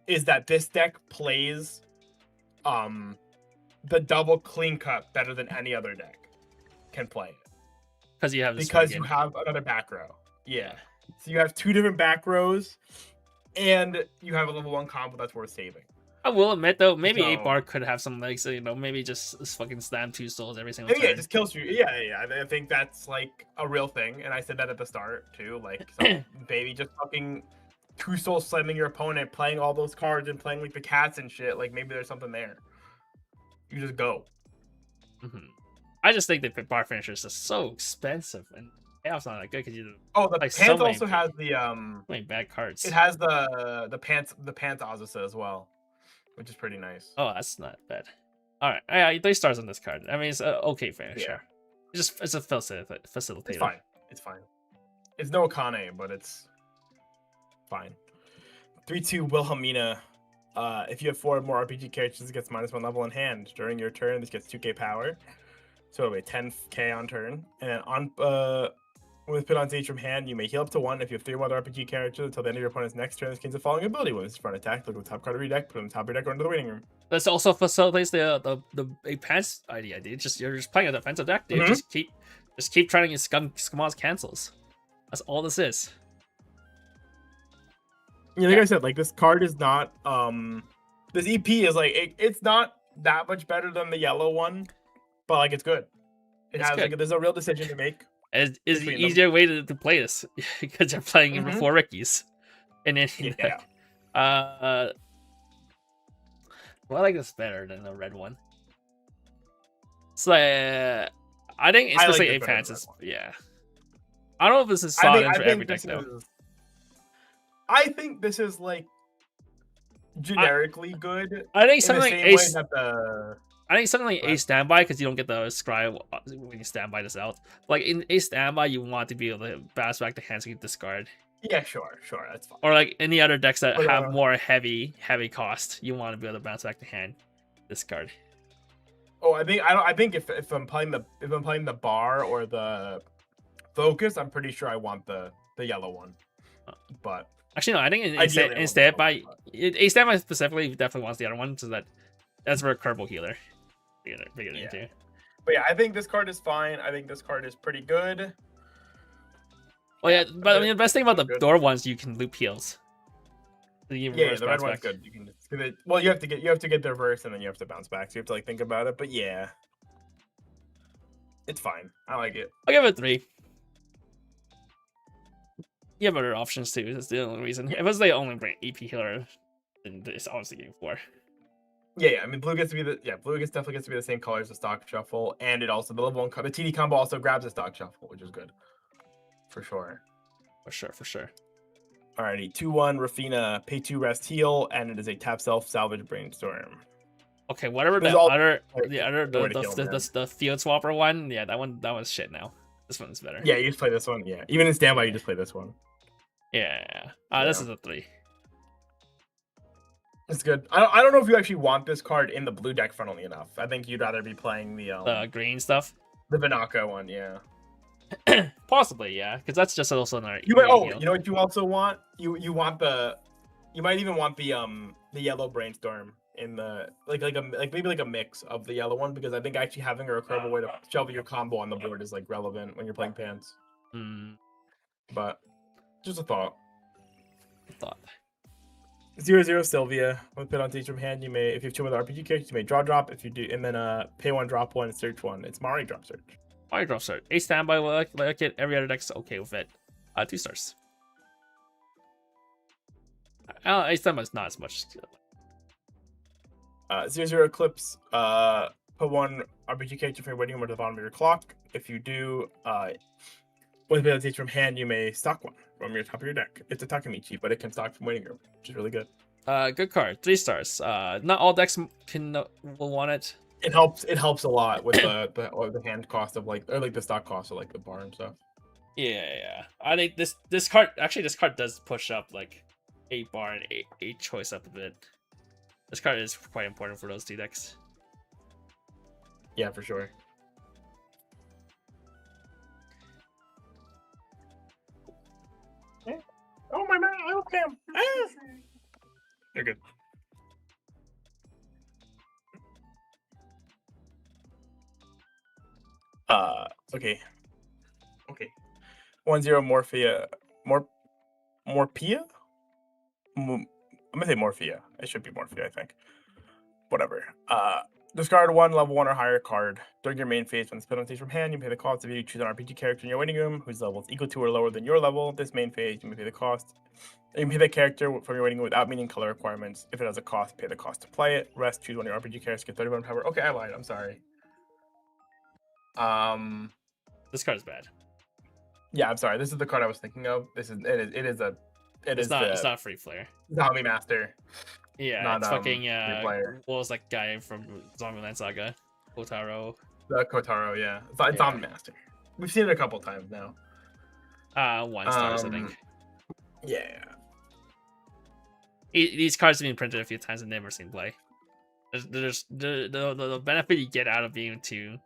is that this deck plays the double clean cut better than any other deck can play it. Because you have this Because you have another back row. Yeah. So you have 2 different back rows, and you have a level 1 combo that's worth saving. I will admit though, maybe So- 8 bar could have some legs. You know, maybe just fucking slam 2 souls every single Yeah, turn. it just kills you. Yeah. I think that's like a real thing, and I said that at the start too. Like, so, baby, just fucking 2 souls slamming your opponent, playing all those cards, and playing like the cats and shit. Like maybe there's something there. You just go. I just think the bar finisher is just so expensive, and payoff's not that good because you. Oh, the like, pants so also many- has the So many bad cards. It has the pants Azusa as well, which is pretty nice. Oh, that's not bad. All right, yeah, 3 stars on this card. I mean, it's a okay finisher. Yeah. It's a facilitator. It's fine. It's fine. It's no Akane, but it's fine. 3/2 Wilhelmina. If you have 4 or more RPG characters, it gets -1 level in hand. During your turn, this gets 2k power. So it'll be 10k on turn. And then on with put on stage from hand, you may heal up to 1 if you have 3 or more RPG characters until the end of your opponent's next turn. This gains the following ability: when it's front attack, look at the top card of your deck, put it on the top of your deck or into the waiting room. This also facilitates the big pants idea, dude. You're just playing a defensive deck, dude. Just keep trying to get Skamaz cancels. That's all this is. Yeah, like I said, like this card is not this EP is like it's not that much better than the yellow one, but like it's good. It's good. Like there's a real decision to make. Is the between them. easier way to play this because you're playing in before Ricky's in any Yeah. deck. Well, I like this better than the red one. It's like I think I like especially this 8 better than pants the is red one. yeah. I don't know if this is slotted in for every deck this though. is. I think this is like generically good. I think In something the like same Ace. way that the I think something like Right. Ace Standby because you don't get the scry when you standby this out. Like in Ace Standby, you want to be able to bounce back the hands you discard. yeah, sure, that's fine. Or like any other decks that But, have more heavy cost, you want to be able to bounce back the hand discard. Oh, I think if I'm playing the bar or the focus, I'm pretty sure I want the yellow one. But Actually, no. I think Ideally, I want instead the by yellow one, Ace Standby specifically definitely wants the other one, so that's for a Kerbal healer. Bigger Yeah. into. But yeah, I think this card is fine. I think this card is pretty good. Well, yeah, but I mean the best thing about the Good. door ones, you can loop heals. So you Yeah, reverse the red bounce one's back. good. You can just, 'cause well, you have to get the reverse and then you have to bounce back. So you have to like think about it. But yeah, it's fine. I like it. I'll give it 3. You have other options too. That's the only reason. If it was the only EP healer, then it's honestly game 4. Yeah. I mean, blue definitely gets to be the same color as the stock shuffle, and it also the level 1 the TD combo also grabs the stock shuffle, which is good for sure. For sure. Alrighty, 2/1 Rafina, pay 2 rest heal, and it is a tap self salvage brainstorm. Okay, whatever There's the all- other Nowhere to kill, man. the field swapper one, yeah, that one's shit now. This one's better. Yeah, you just play this one. Yeah, even in standby, you just play this one. Yeah. Yeah. This is a 3. It's good. I don't know if you actually want this card in the blue deck. Funnily enough, I think you'd rather be playing The green stuff. the Vinaka one. Yeah. Possibly, yeah, because that's just also another. You might, heal. you know what you also want? You want you might even want the yellow brainstorm in the maybe like a mix of the yellow one, because I think actually having a recurable way to shovel your combo on the board is like relevant when you're playing pants. Hmm, But just a thought. thought. 0/0 Sylvia. When put on stage from hand, you may, if you have 2 other RPG characters, you may draw drop. If you do, and then pay 1, drop 1, search 1. It's Mari drop search. Fire drop start. Ace standby, like it. Every other deck's okay with it. 2 stars. Ace standby's not as much. 0/0 Eclipse. Put 1 RPG character from your waiting room at the bottom of your clock. If you do, when put on stage from hand, you may stock 1 from your top of your deck. It's a Takamichi, but it can stock from waiting room, which is really good. Good card. 3 stars. Not all decks will want it. It helps a lot with the hand cost of like, or like the stock cost of like the bar and stuff. Yeah. I think this card does push up like 8 bar and 8 choice up a bit. This card is quite important for those 2 decks. Yeah, for sure. Oh my man! I hope him. You're good. Okay. Okay. 1-0 Morphia. Morphia? I'm gonna say Morphia. It should be Morphia, I think. Whatever. Discard one level 1 or higher card. During your main phase, when it's put on stage from hand, you pay the cost if you choose an RPG character in your waiting room whose level is equal to or lower than your level. This main phase, you may pay the cost. You can pay the character from your waiting room without meeting color requirements. If it has a cost, pay the cost to play it. Rest, choose one of your RPG characters, get 31 power. Okay, I lied. I'm sorry. This card is bad. Yeah, I'm sorry. This is the card I was thinking of. It's not free flare. Zombie Master. Yeah, Not, it's fucking player. what was that guy from Zombieland Saga? Kotaro. Kotaro, yeah. It's Zombie Master. We've seen it a couple times now. 1 stars, I think. Yeah. These cards have been printed a few times and never seen play. There's the benefit you get out of being able to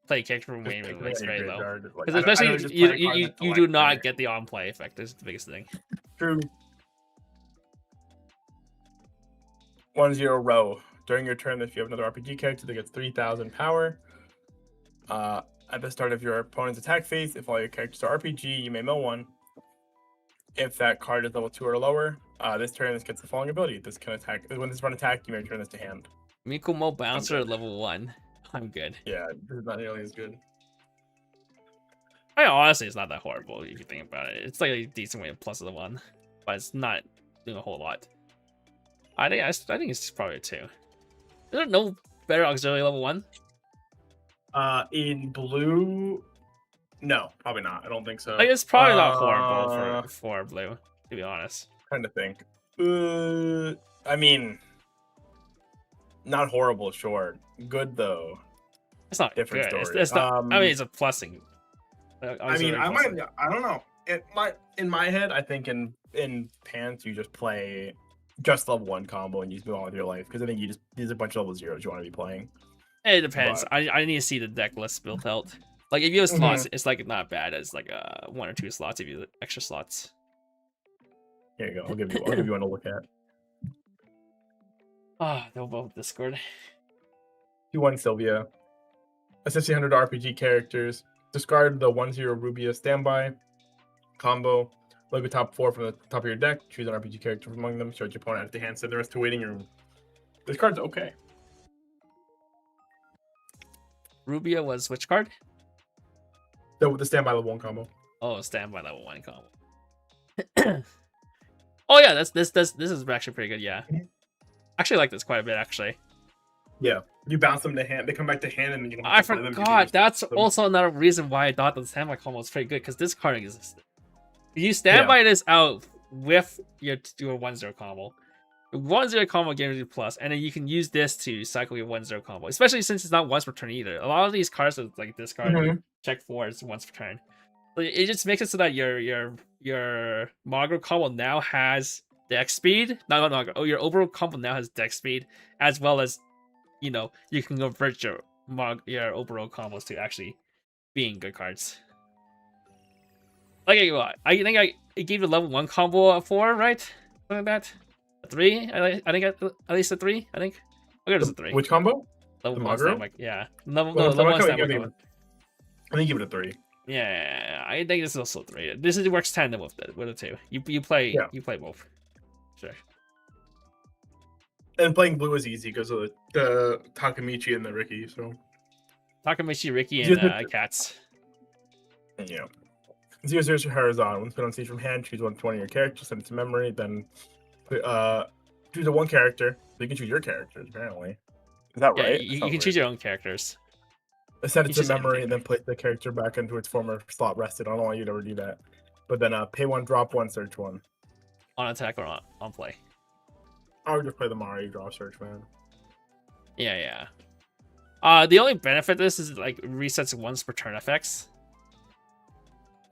play a character from waiting room is very low. Because especially you do not get the on play effect. This is the biggest thing. True. 1-0 row. During your turn, if you have another RPG character that gets 3,000 power, at the start of your opponent's attack phase, if all your characters are RPG, you may mill one. If that card is level 2 or lower, this turn this gets the following ability. This can attack. When this run attack, you may return this to hand. Mikumo Bouncer at level 1. I'm good. Yeah, this is not nearly as good. I mean, honestly, it's not that horrible if you think about it. It's like a decent way to plus the 1, but it's not doing a whole lot. I think it's probably a 2. Is there no better auxiliary level 1? In blue, no, probably not. I don't think so. Like, it's probably not horrible for blue, to be honest. Trying to think. I mean, not horrible, sure. Good though. It's not Different good. story. It's not. I mean, it's a plussing. I mean, I don't know. In my head, I think in pants you just play just level 1 combo and you just move on with your life because I think these are a bunch of level 0s you want to be playing. It depends. But I need to see the deck list built out. Like if you have slots, it's like not bad as like 1 or 2 slots if you have extra slots. Here you go. I'll give you one to look at. They'll both Discord. 2-1 Sylvia. Assist 100 RPG characters. Discard the 1-0 Rubia standby combo. Look at top 4 from the top of your deck. Choose an RPG character from among them. Show your opponent at the hand. Send the rest to waiting room. This card's okay. Rubia was which card? The standby level 1 combo. Oh, standby level 1 combo. Oh yeah, this is actually pretty good. Yeah, actually like this quite a bit actually. Yeah, you bounce them to hand. They come back to hand, and then you don't. I forgot. That's also another reason why I thought the standby combo was pretty good because this card existed. You standby this out with your 1-0 combo. 1-0 combo gives you plus, and then you can use this to cycle your 1-0 combo. Especially since it's not once per turn either. A lot of these cards are like this card. Check 4 is once per turn. So it just makes it so that your Magro combo now has deck speed. Not Magro. Oh, your overall combo now has deck speed, as well as you can convert your overall combos to actually being good cards. Like I think I gave the level 1 combo a 4, right? Something like that. A 3? I think at least a 3. I think. I'll give it a 3. Which combo? Level the 1 Magro? standby. Yeah. Level 1 standby. I think give it a 3. Yeah, I think this is also 3. This works tandem with the 2. You play both. Sure. And playing blue is easy because of the Takamichi and the Ricky. So Takamichi, Ricky, and Cats. Yeah. 0-0 Horizon. Once put on stage from hand, choose 120 your character, send it to memory, then choose a 1 character. So you can choose your characters, apparently. Is that right? You can choose your own characters. Send it to memory and then place the character back into its former slot rested. I don't want you to ever do that. But then pay 1, drop 1, search 1. On attack or on play? I would just play the Mari draw search, man. Yeah. The only benefit of this is like resets once per turn effects.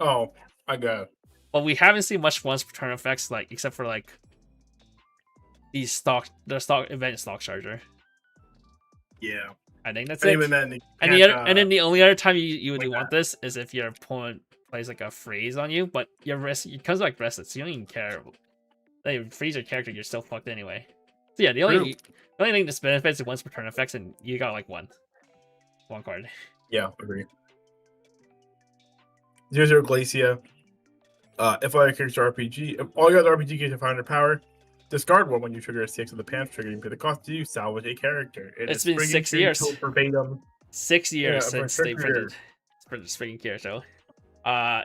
Oh, I got it. But we haven't seen much once per turn effects, like except for like the stock event stock charger. Yeah. I think that's it. Even then, and then the only other time you would want this is if your opponent plays like a freeze on you, but your risk because like rested, so you don't even care. They freeze your character, you're still fucked anyway. So yeah, the only thing this benefits is once per turn effects, and you got like one card. Yeah, agree. 0/0 Glacia. If all your characters are RPG, if all your other RPG characters have 500 power, discard one when you trigger a CX with the pants trigger. You pay the cost to salvage a character. It It's is been friggin' 6 years. Kirito verbatim. 6 years Yeah, since for they sure. printed this freaking Kirito.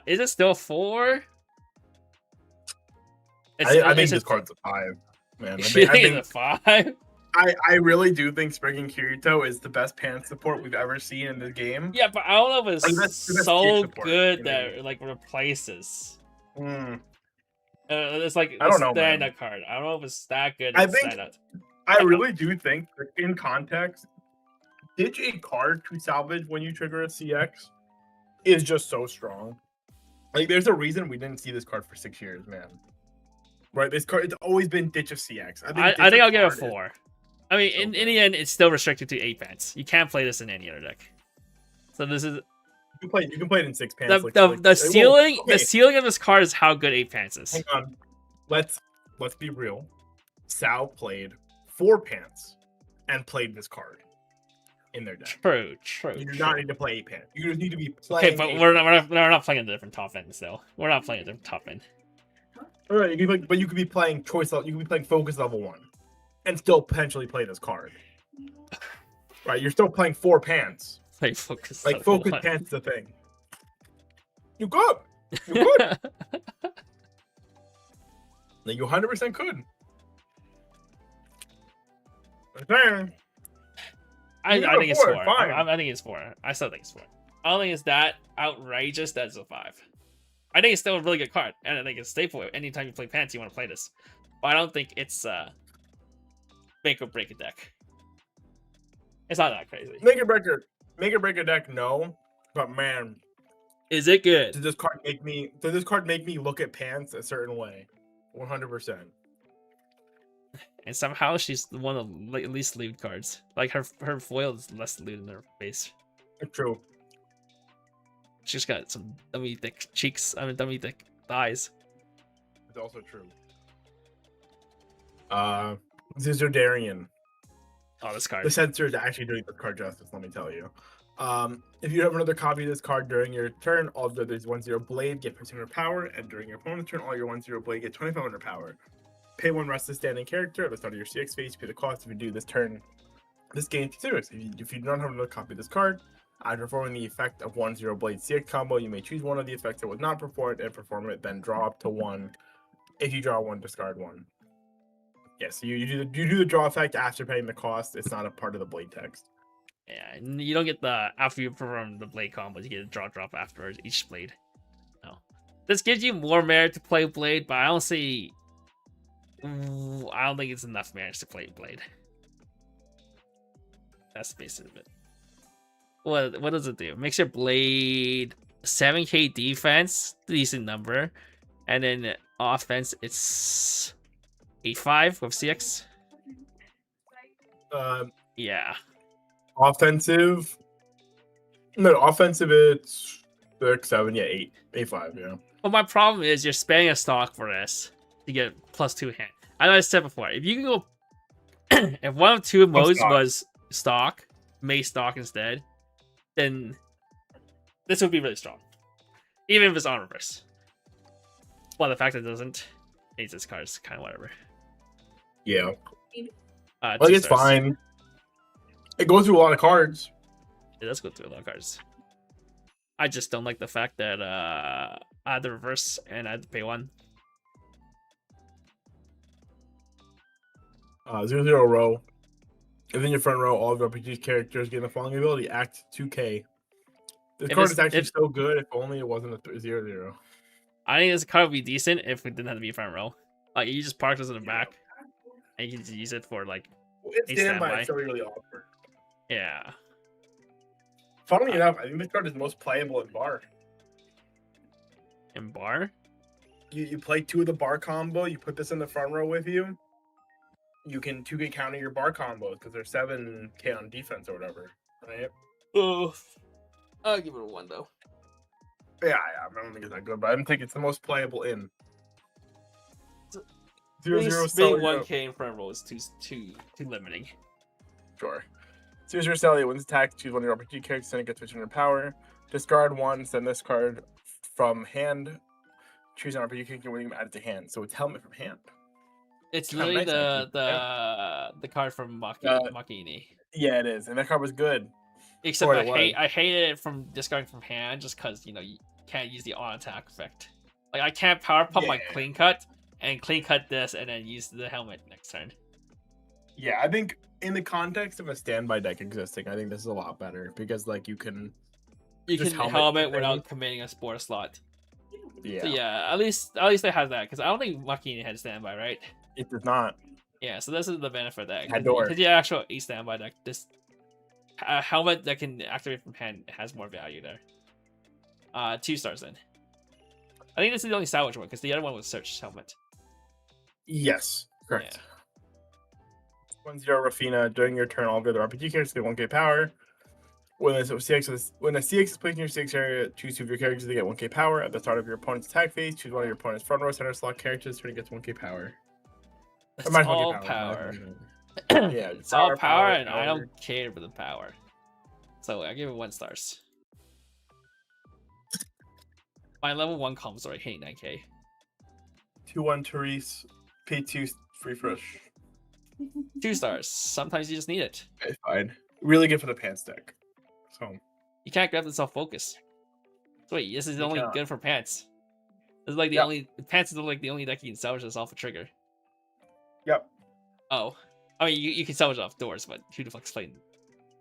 Is it still 4? I think this card's a 5, man. I think it's a 5. I really do think Friggin' Kirito is the best pants support we've ever seen in this game. Yeah, but I don't know if it's Like, that's the best so kick support, good you know? that like replaces. Mm. It's like I don't know, stand man. up card. I don't know if it's that good. I think- stand-up. I really do think that in context, ditch a card to salvage when you trigger a CX is just so strong. Like, there's a reason we didn't see this card for 6 years, man. Right? This card, it's always been ditch of CX. I think I'll give it a 4. I mean, so in good. the end, it's still restricted to 8 pants. You can't play this in any other deck. So this is You can play it in 6 pants. the ceiling. The ceiling of this card is how good 8 pants is. Hang on. Let's be real. Sal played 4 pants and played this card in their deck. True. You do not need to play 8 pants. You just need to be playing. Okay, but 8 we're not playing a different top end still. We're not playing a different top end. All right, but you could be playing choice. You could be playing focus level 1, and still potentially play this card. Right, you're still playing 4 pants. Play focus. Like level focus 1. pants is a thing. You could. You could. Like, you 100% could. I'm saying. I got a think it's 4, 4. fine. I think it's 4. I still think it's 4. I don't think it's that outrageous. That's a 5. I think it's still a really good card, and I think it's a staple. Anytime you play pants, you want to play this. But I don't think it's make or break a deck. It's not that crazy. Make or break a deck, no. But man, Is it good? does this card make me look at pants a certain way? 100%. And somehow she's one of the least lewd cards. Like her foil is less lewd in her face. True. She's got some dummy thick cheeks. I mean, dummy thick thighs. It's also true. Zizardarian. Oh, this card. The censor is actually doing this card justice, let me tell you. If you have another copy of this card during your turn, all the others 1/0 blade get 1500 power, and during your opponent's turn, all your 1/0 blade get 2500 power. Pay 1 restless standing character at the start of your CX phase. Pay the cost if you do this turn. This gains 2 serious. If you do not have another copy of this card, after performing the effect of 1/0 blade CX combo, you may choose one of the effects that was not performed and perform it, then draw up to 1. If you draw 1, discard 1. Yeah, so you do the draw effect after paying the cost. It's not a part of the blade text. Yeah, you don't get the after you perform the blade combos, you get a drop afterwards each blade. No, this gives you more merit to play blade, but I don't see. I don't think it's enough merit to play blade. That's basically it. What does it do? It makes your blade 7k defense, decent number, and then offense it's 8/5 with CX. Yeah. Offensive. No, offensive it's 6, 7, yeah, 8, 8/5, yeah. Well, my problem is you're spending a stock for this to get +2 hand. I know I said before, if you can go, if one of 2 modes was stock, May stock instead, then this would be really strong, even if it's on reverse. Well, the fact that it doesn't, makes this card is kind of whatever. Yeah. 2 Like, it's stars. fine. It goes through a lot of cards. It does go through a lot of cards. I just don't like the fact that I had the reverse and I had to pay 1. 0/0 row. Within your front row, all of your RPG characters gain the following ability: Act 2k. This card is actually so good. If only it wasn't a 0/0. I think this card would be decent if it didn't have to be front row. Like you just park this in the back, and you can use it for like It's a standby. standby. It's really awkward. Yeah. Funnily enough, I think this card is most playable in bar. In bar. You play 2 of the bar combo. You put this in the front row with you. You can 2k counter your bar combos because they're 7k on defense or whatever, right? Oh, I'll give it a 1 though. Yeah, I don't think it's that good, but I think it's the most playable in. 0/0 Being 1k in front row is too limiting. Sure. 0/0 Sally wins attack. Choose one of your RPG characters and it gets 1500 power. Discard one, send this card from hand. Choose an RPG character when you add it to hand. So it's helmet from hand. It's Kinda literally nice, actually. the card from Uh, Makini. Yeah, it is, and that card was good. Except For what it was. I hated it from discarding from hand just because you can't use the on attack effect. Like I can't power pump my Yeah. clean cut and clean cut this and then use the helmet next turn. Yeah, I think in the context of a standby deck existing, I think this is a lot better because like you can just helmet without things. committing a spore slot. Yeah. So yeah, at least it has that because I don't think Makini had standby, right? It does not. Yeah, so this is the benefit of that. Hador. Because the actual a standby deck, this helmet that can activate from hand has more value there. 2 stars then. I think this is the only salvage one because the other one was search helmet. Yes, correct. 1-0 Rafina. During your turn, all good RPG characters get 1k power. When a CX is placed in your CX area, choose 2 of your characters to get 1k power. At the start of your opponent's attack phase, choose one of your opponent's front row center slot characters to get 1k power. It's all power. Yeah, it's all power, and I don't care for the power. So I give it 1 stars. My level 1 comms are hate 9k. 2-1 Therese. Pay 2 free fresh. 2 stars. Sometimes you just need it. It's fine. Really good for the pants deck. So you can't grab the self focus. Wait, this is only good for pants. This is like the only pants is like the only deck you can salvage this off a trigger. Yep. Oh, I mean you can salvage off doors, but who the fuck's playing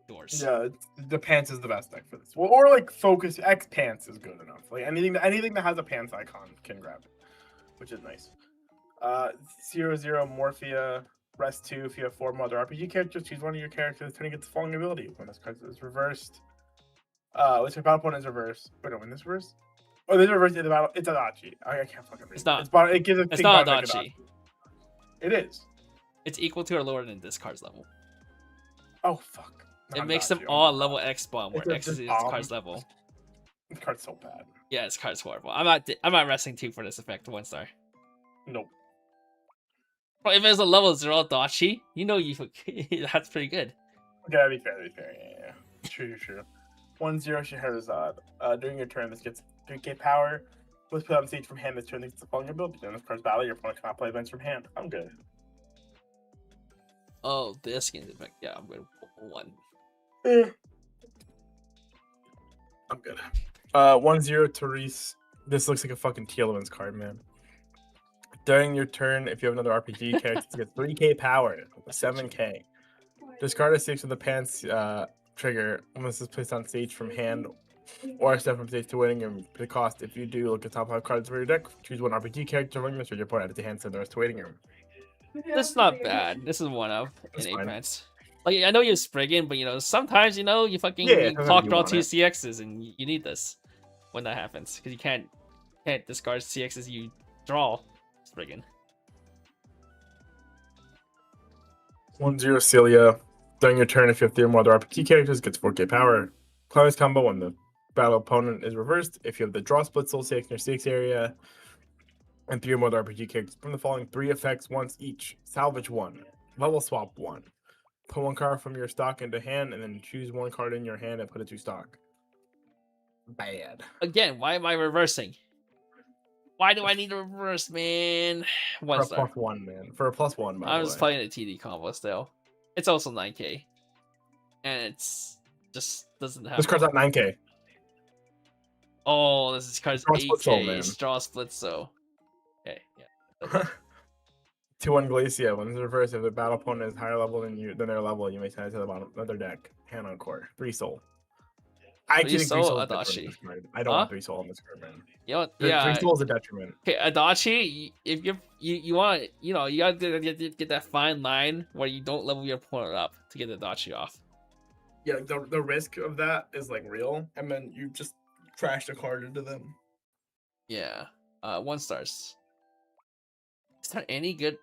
doors? Yeah, the pants is the best deck for this. Well, or like focus X pants is good enough. Like anything that has a pants icon can grab it, which is nice. 0-0 Morphia. Rest 2. If you have 4 more other RPG characters, choose one of your characters to get the following ability. When this card is reversed, which your battle opponent is reversed. Wait, no, when this reversed? Oh, this reversed in the battle. It's Adachi. I can't fucking read. It's not. It gives a it's not Adachi. It is. It's equal to or lower than this card's level. Oh fuck. It makes them all level X spawn, where X is this card's level. This card's so bad. Yeah, this card's horrible. I'm not resting 2 for this effect. 1 star. Nope. Well, if it's a level 0 Dachi, that's pretty good. Okay, be fair. Yeah. True. 1-0 Scheherazade. During your turn, this gets 3k power. Let's put on stage from hand this turn. This gets the following ability. During this card's battle, your opponent cannot play events from hand. I'm good. Oh, this game's effect. Yeah, I'm good. 1. I'm good. 1-0 Therese. This looks like a fucking Teal'c's card, man. During your turn, if you have another RPG character, you get 3k power, 7k. Discard a 6 with the pants trigger when this is placed on stage from hand or a step from stage to waiting room. The cost, if you do, look at top 5 cards for your deck. Choose one RPG character from this, or your opponent add it to hand, send the rest to waiting room. This is not bad. This is one of in 8 pants. Like I know you're Spriggan, but sometimes you fucking clock draw 2 CXs and you need this when that happens because you can't discard CXs you draw. Spriggan. 1-0 Celia. During your turn, if you have 3 or more other RPG characters, gets 4k power. Climax combo when the battle opponent is reversed. If you have the draw split soul CX in your CX area, and 3 or more other RPG characters from the following 3 effects once each. Salvage 1. Level swap 1. Put 1 card from your stock into hand, and then choose 1 card in your hand and put it to stock. Bad. Again, why am I reversing? Why do I need to reverse, man? 1 star. For a +1, man. For a +1, by I'm just playing a TD combo still. It's also 9k. And it's just doesn't have... This card's at 9k. Oh, this card's 8k. Straw split, so... Okay, yeah. 2-1 Glacia. When it's reversed, if the battle opponent is higher level than their level, you may send it to the bottom of their deck. Hand on core. 3 soul. I actually think 3 soul is Adachi. I don't want 3 soul on this card, man. Yeah, 3 soul is a detriment. Okay, Adachi, if you want, you gotta get that fine line where you don't level your opponent up to get Adachi off. Yeah, the risk of that is like real, and then you just trash the card into them. Yeah. 1 stars. Is there any good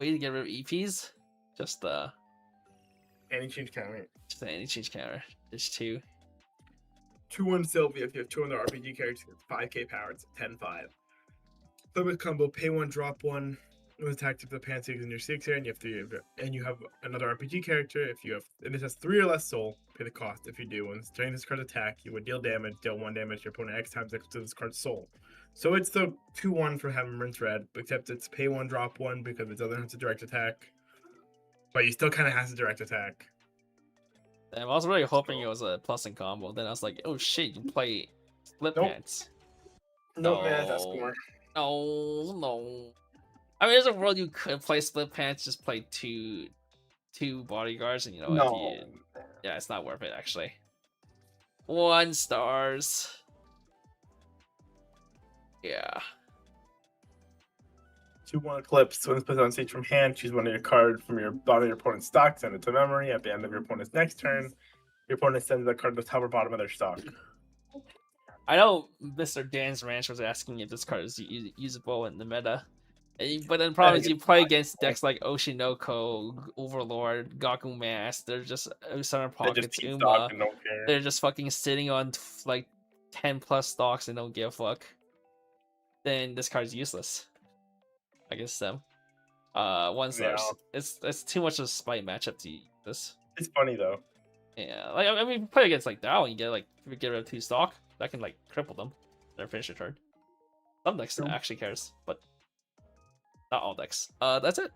way to get rid of EPs? Just any change counter. Just any change counter. There's 2. 2-1 Sylvia. If you have 2 other RPG characters, it's 5k power. It's 10-5. Limit combo. Pay 1, drop 1. with attack to the pants in your 6 area, and you have another RPG character. If you have, and this has 3 or less soul, pay the cost. If you do, when during this card's attack, you would deal 1 damage to your opponent X times equal to this card's soul. So it's the 2/1 for having rinse red, except it's pay 1, drop 1 because it doesn't have to direct attack. But you still kind of has to direct attack. I was really hoping it was a plus and combo. Then I was like, oh shit, you play split pants. Nope, man, that's more. No. I mean, there's a world you could play split pants, just play two bodyguards, and yeah, it's not worth it actually. 1 stars. Yeah. 2/1 Eclipse. When it's put on stage from hand, choose one of your cards from your bottom of your opponent's stock, send it to memory. At the end of your opponent's next turn, your opponent sends the card to the top or bottom of their stock. I know Mr. Dan's Ranch was asking if this card is usable in the meta. But then problem is you play against decks like Oshinoko, Overlord, Gaku Mask, they're just Summer Pockets, Uma. They're just fucking sitting on like 10 plus stocks and don't give a fuck. Then this card's useless against them. 1 star. Yeah. It's too much of a spite matchup to use this. It's funny though. Yeah, like I mean, you play against like Dow and you get like if you get rid of 2 stock, that can like cripple them. Their finish your turn. Some decks actually cares, but not all decks. That's it.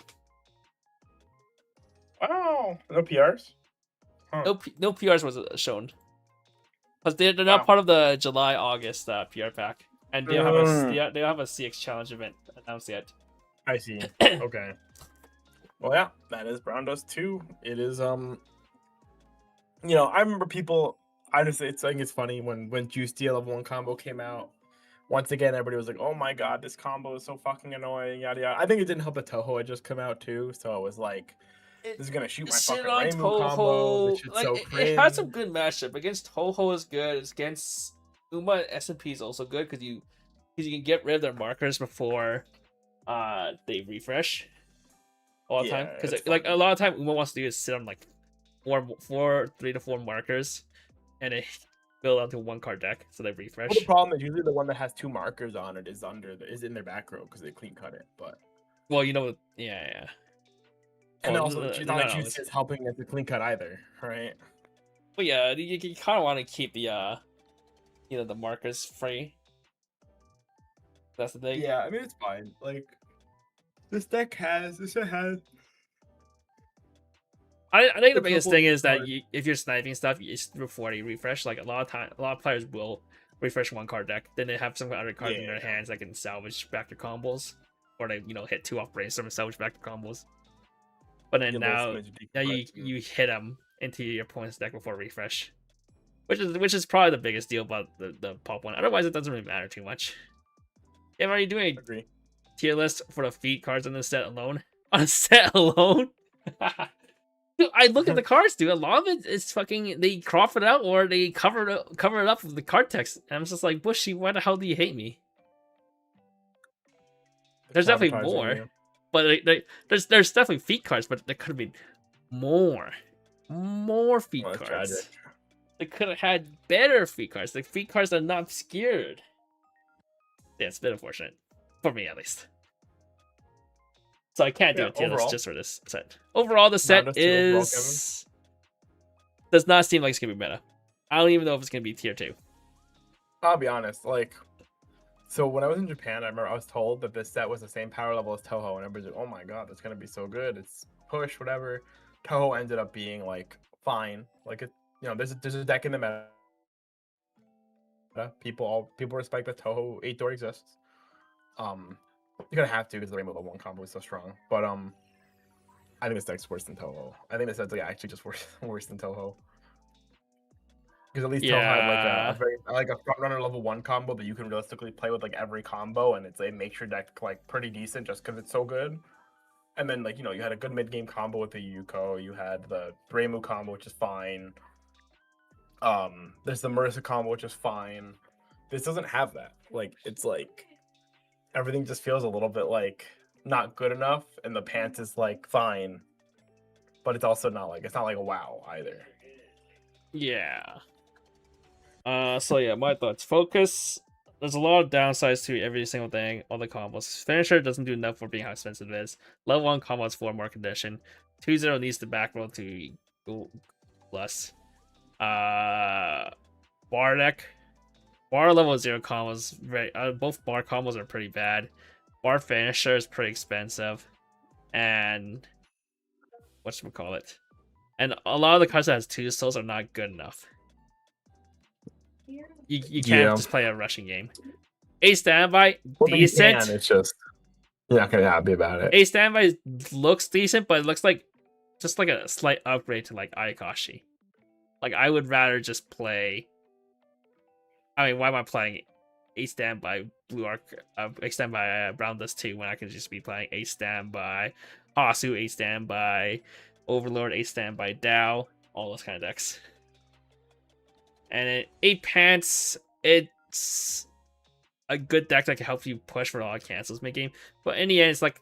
Wow, no PRs. Huh. No PRs was shown, because they're not part of the July-August PR pack, and they don't have a CX challenge event announced yet. I see. Okay. Well, yeah, that is Brown Dust 2. It is I remember people. I think it's funny when Juice Deal level 1 combo came out. Once again, everybody was like, "Oh my god, this combo is so fucking annoying." Yada yada. I think it didn't help that Toho had just come out too, so it was like, "This is gonna shoot my fucking Rainbow combo." This shit's so cringe. It had some good matchup against Toho is good. It's against Uma and SMP is also good because you can get rid of their markers before they refresh all the time. Because like a lot of time Uma wants to do is sit on like 3 to 4 markers, and it build onto 1 card deck, so they refresh. Well, the problem is usually the one that has 2 markers on it is in their back row because they clean cut it. But well, yeah. And also, it's not like Juice is helping at the clean cut either, right? But yeah, you kind of want to keep the the markers free. That's the thing. Yeah, I mean it's fine. Like this set has. I think the biggest thing is that if you're sniping stuff, it's before you refresh. Like a lot of players will refresh 1 card deck, then they have some other card in their hands that can salvage back their combos, or they hit 2 off brainstorm and salvage back their combos. But then now you hit them into your opponent's deck before refresh, which is probably the biggest deal about the pop one. Otherwise, it doesn't really matter too much. If are you doing a tier list for the feat cards on the set alone? On a set alone? Dude, I look at the cards, dude. A lot of it is fucking they crop it out or they cover it up with the card text. And I'm just like, Bushy, why the hell do you hate me? There's definitely more, but there's definitely feat cards, but there could have been more feat cards. Tragic. They could have had better feat cards. The feat cards are not obscured. Yeah, it's a bit unfortunate for me at least. So I can't do a tier list just for this set. Overall, the set does not seem like it's gonna be meta. I don't even know if it's gonna be tier 2. I'll be honest, so when I was in Japan, I remember I was told that this set was the same power level as Toho, and everybody's like, "Oh my god, that's gonna be so good. It's push, whatever." Toho ended up being fine. There's a deck in the meta. People respect that Toho 8-door exists. You're gonna have to because the Rainbow level 1 combo is so strong. But I think this deck's worse than Toho. I think this deck's actually just worse than Toho. Because at least Toho had a front runner level 1 combo that you can realistically play with every combo, and it makes your deck pretty decent just because it's so good. And then you had a good mid game combo with the Yuko. You had the Reimu combo, which is fine. There's the Marissa combo, which is fine. This doesn't have that. Everything just feels a little bit not good enough, and the pants is fine, but it's also not it's not a wow either. Yeah. So yeah, my thoughts. Focus. there's a lot of downsides to every single thing. All the combos. Finisher doesn't do enough for being how expensive it is. Level 1 combo is 4 more condition. 2-0 needs to back roll to go plus. Bar deck. Bar level 0 combos, both bar combos are pretty bad. Bar finisher is pretty expensive. And whatchamacallit. And a lot of the cards that has 2 souls are not good enough. You can't just play a rushing game. A standby, decent. Can, it's just you're not gonna happy about it. A standby looks decent, but it looks like just like a slight upgrade to like Ayakashi. Like I would rather just play. I mean, why am I playing a standby Blue Arc, a standby Brown Dust 2 when I can just be playing a standby Hasu, a standby Overlord, a standby Dow, all those kind of decks. And then 8 Pants, it's a good deck that can help you push for a lot of cancels mid game. But in the end, it's like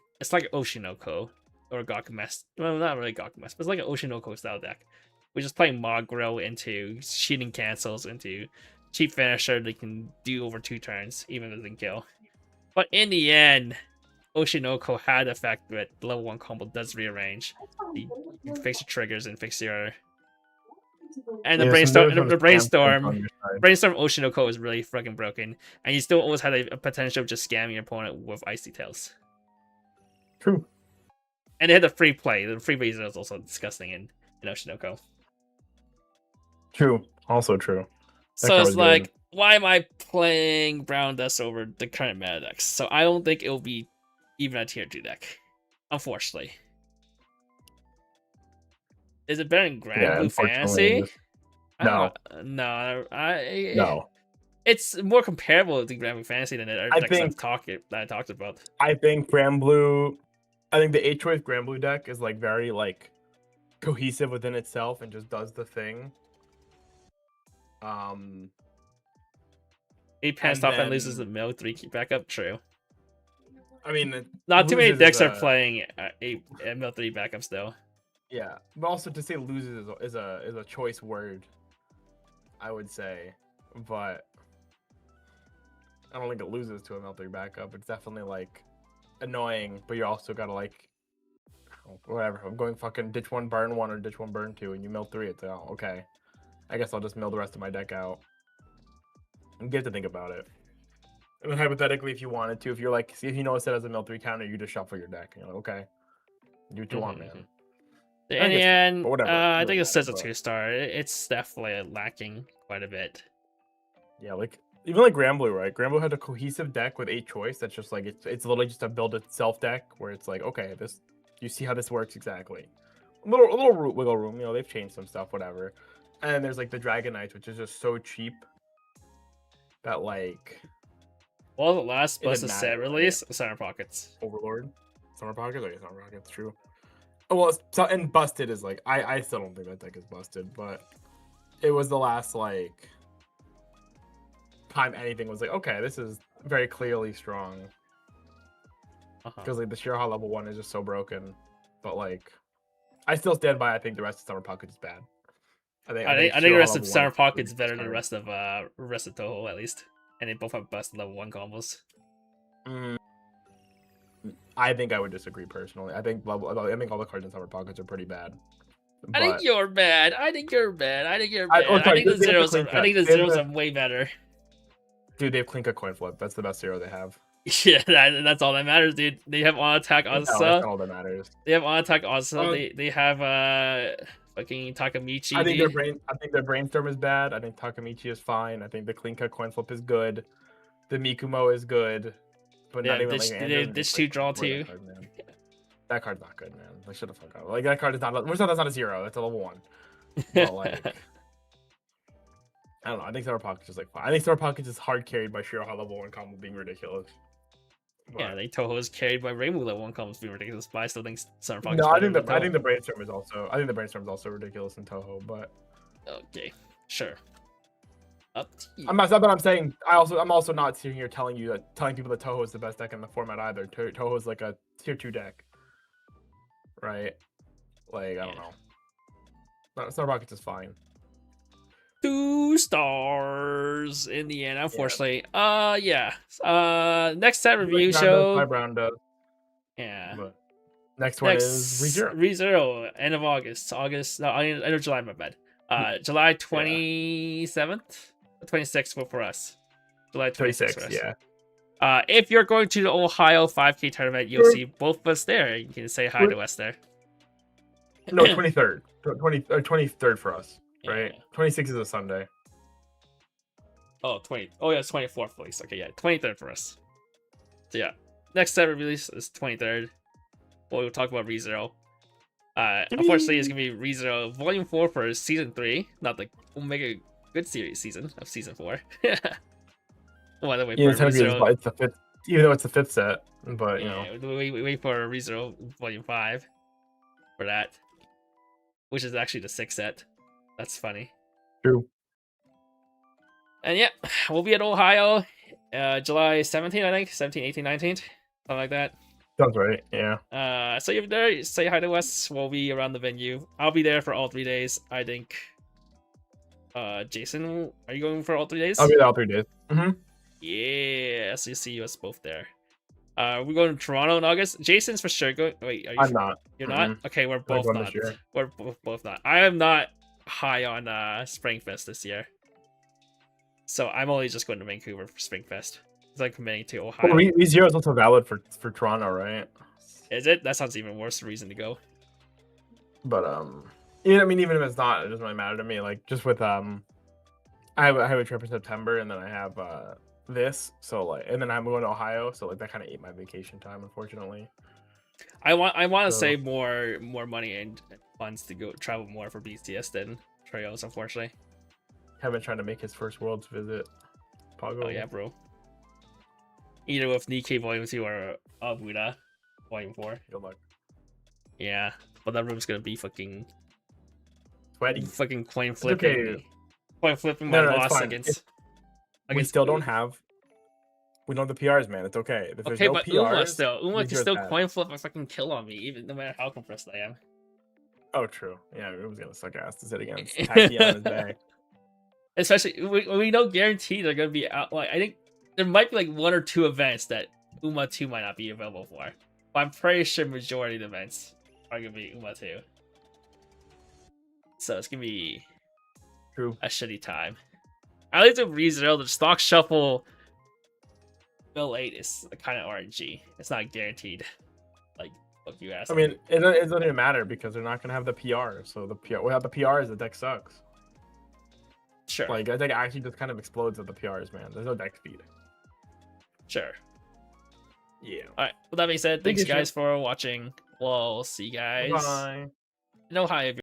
Oshinoko or Gakumes. Well, not really Gakumes, but it's like an Oshinoko style deck. We're just playing Mogro into cheating cancels into cheap finisher that can do over 2 turns, even if it doesn't kill. But in the end, Oshinoko had the effect that level 1 combo does rearrange. You fix your triggers and fix your. And the brainstorm Oshinoko is really fucking broken, and you still always had a potential of just scamming your opponent with Icy Tails. True. And they had the free play. The free play is also disgusting in Oshinoko. True. Also true. So it's like, why am I playing Brown Dust over the current meta decks? So I don't think it'll be even a tier 2 deck, unfortunately. Is it better than Grand Blue Fantasy? No. No. It's more comparable to Grand Blue Fantasy than the other decks I talked about. I think the 8-choice Grand Blue deck is like very like cohesive within itself and just does the thing. 8 Pants top and loses the mill 3 keep backup. True. I mean, not too many decks are playing 8 mill 3 backups though. Yeah, but also to say loses is a choice word, I would say, but I don't think it loses to a mill 3 backup. It's definitely like annoying, but you also gotta like whatever. I'm going fucking ditch 1 burn 1 or ditch 1 burn 2, and you mill 3. It's okay. I guess I'll just mill the rest of my deck out. And get to think about it. And then hypothetically, if you wanted to, if you're like, see if you know it's set as a mill 3 counter, you just shuffle your deck. You're like, okay, do what you want, man. In the end, I think it says a 2-star. It's definitely lacking quite a bit. Yeah, like even like Grand Blue, right? Grand Blue had a cohesive deck with 8 choice. That's just like it's literally just a build itself deck where it's like, okay, this you see how this works exactly. A little wiggle room, they've changed some stuff, whatever. And then there's like the Dragon Knights, which is just so cheap that like. Well, the last busted set release, Summer Pockets. Overlord, Summer Pockets, yeah, Summer Pockets, true. Well, and busted is like I still don't think that deck is busted, but it was the last like time anything was like, okay, this is very clearly strong. Because like the Shiraha level 1 is just so broken, but like I still stand by. I think the rest of Summer Pockets is bad. I think the rest of Summer Pockets is better than the rest of Toho at least, and they both have busted level 1 combos. I think I would disagree personally. I think all the cards in Summer Pockets are pretty bad. I think you're bad. I think the zeros are way better. Dude, they have Klinka coin flip. That's the best zero they have. Yeah, that's all that matters, dude. They have on attack Asa. No, that's all that matters. They have on attack Asa. They have fucking Takamichi. I think their brainstorm is bad. I think Takamichi is fine. I think the Klinka coin flip is good. The Mikumo is good. But not even like this 2 draw 2. That card's not good, man. Like shut the fuck up. Like that card is not. That's not a 0. That's a level 1. But like, I don't know. I think Summer Pockets is like fine. I think Summer Pockets is hard carried by Shiraha level 1 combo being ridiculous. But... yeah, I think Toho is carried by Rainbow level 1 combos being ridiculous. But I still think Summer Pockets. No, I think the brainstorm is also ridiculous in Toho. But okay, sure. Up to you. I'm saying. I'm also not sitting here telling people that Toho is the best deck in the format either. Toho is like a tier 2 deck, right? Like I don't know. Summer Pockets is fine. 2 stars in the end, Yeah. unfortunately. Yeah. Next set Like review Brown does, show. my Brown does. Yeah. But next one is ReZero. ReZero, end of August. No, end of July, my bad. July 27th, 26th for us. July 26th for us. Yeah. If you're going to the Ohio 5K tournament, you'll see both of us there. You can say hi to us there. No, 23rd. 23rd for us, right? 26th is a Sunday. Oh, 20. Oh, yeah, it's 24th release. Okay, yeah, 23rd for us. So, yeah. Next set release is 23rd. We'll talk about ReZero. Unfortunately, it's going to be ReZero Volume 4 for Season 3. Not the Omega Good Series season of Season 4. By the way, Yeah, it's the 5th, even though it's the 5th set. But, you know. We wait for ReZero Volume 5 for that. Which is actually the 6th set. That's funny. True. And yeah, we'll be at Ohio July 17th, I think. 17th, 18th, 19th. Something like that. Sounds right, yeah. So you're there, say hi to us. We'll be around the venue. I'll be there for all 3 days, I think. Jason, are you going for all 3 days? I'll be there all 3 days. Mm-hmm. Yeah, so you see us both there. We're going to Toronto in August. Jason's for sure going. Wait, are you? I'm not. You're not? Okay, we're both not. We're both not. I am not high on Springfest this year. So I'm only just going to Vancouver for Springfest. It's like committing to Ohio. Well, ReZero is also valid for Toronto, right? Is it? That sounds even worse reason to go. But yeah, I mean, even if it's not, it doesn't really matter to me. Like just with I have a trip in September, and then I have this, so like, and then I'm going to Ohio, so like that kind of ate my vacation time, unfortunately. I want to save more money and funds to go travel more for BTS than Trails, unfortunately. Kevin trying to make his first Worlds visit. Pago. Oh yeah, bro. Either with Nikkei Volume 2 or Buddha Volume 4. Good luck. Yeah, but that room's gonna be fucking sweaty. Fucking coin flipping. Okay. Coin flipping my boss against. We still don't have. We don't have the PRs, man. It's okay. If okay, no but PRs, Uma can still coin flip and fucking kill on me, even no matter how compressed I am. Oh, true. Yeah, Uma's gonna suck ass to sit against Tacky on his day. Especially, we don't guarantee they're gonna be out. Like, I think there might be like 1 or 2 events that Uma 2 might not be available for, but I'm pretty sure majority of the events are gonna be Uma 2. So it's gonna be a shitty time. At least with ReZero, the stock shuffle Bill 8 is kind of RNG. It's not guaranteed. Like, fuck you ass. I mean, it doesn't even matter because they're not gonna have the PR. So the PR, without the PRs, the deck sucks. Sure. Like, I think it actually just kind of explodes with the PRs, man. There's no deck speed. Sure. Yeah. All right. With that being said, thanks guys for watching. We'll see you guys. Bye. In Ohio.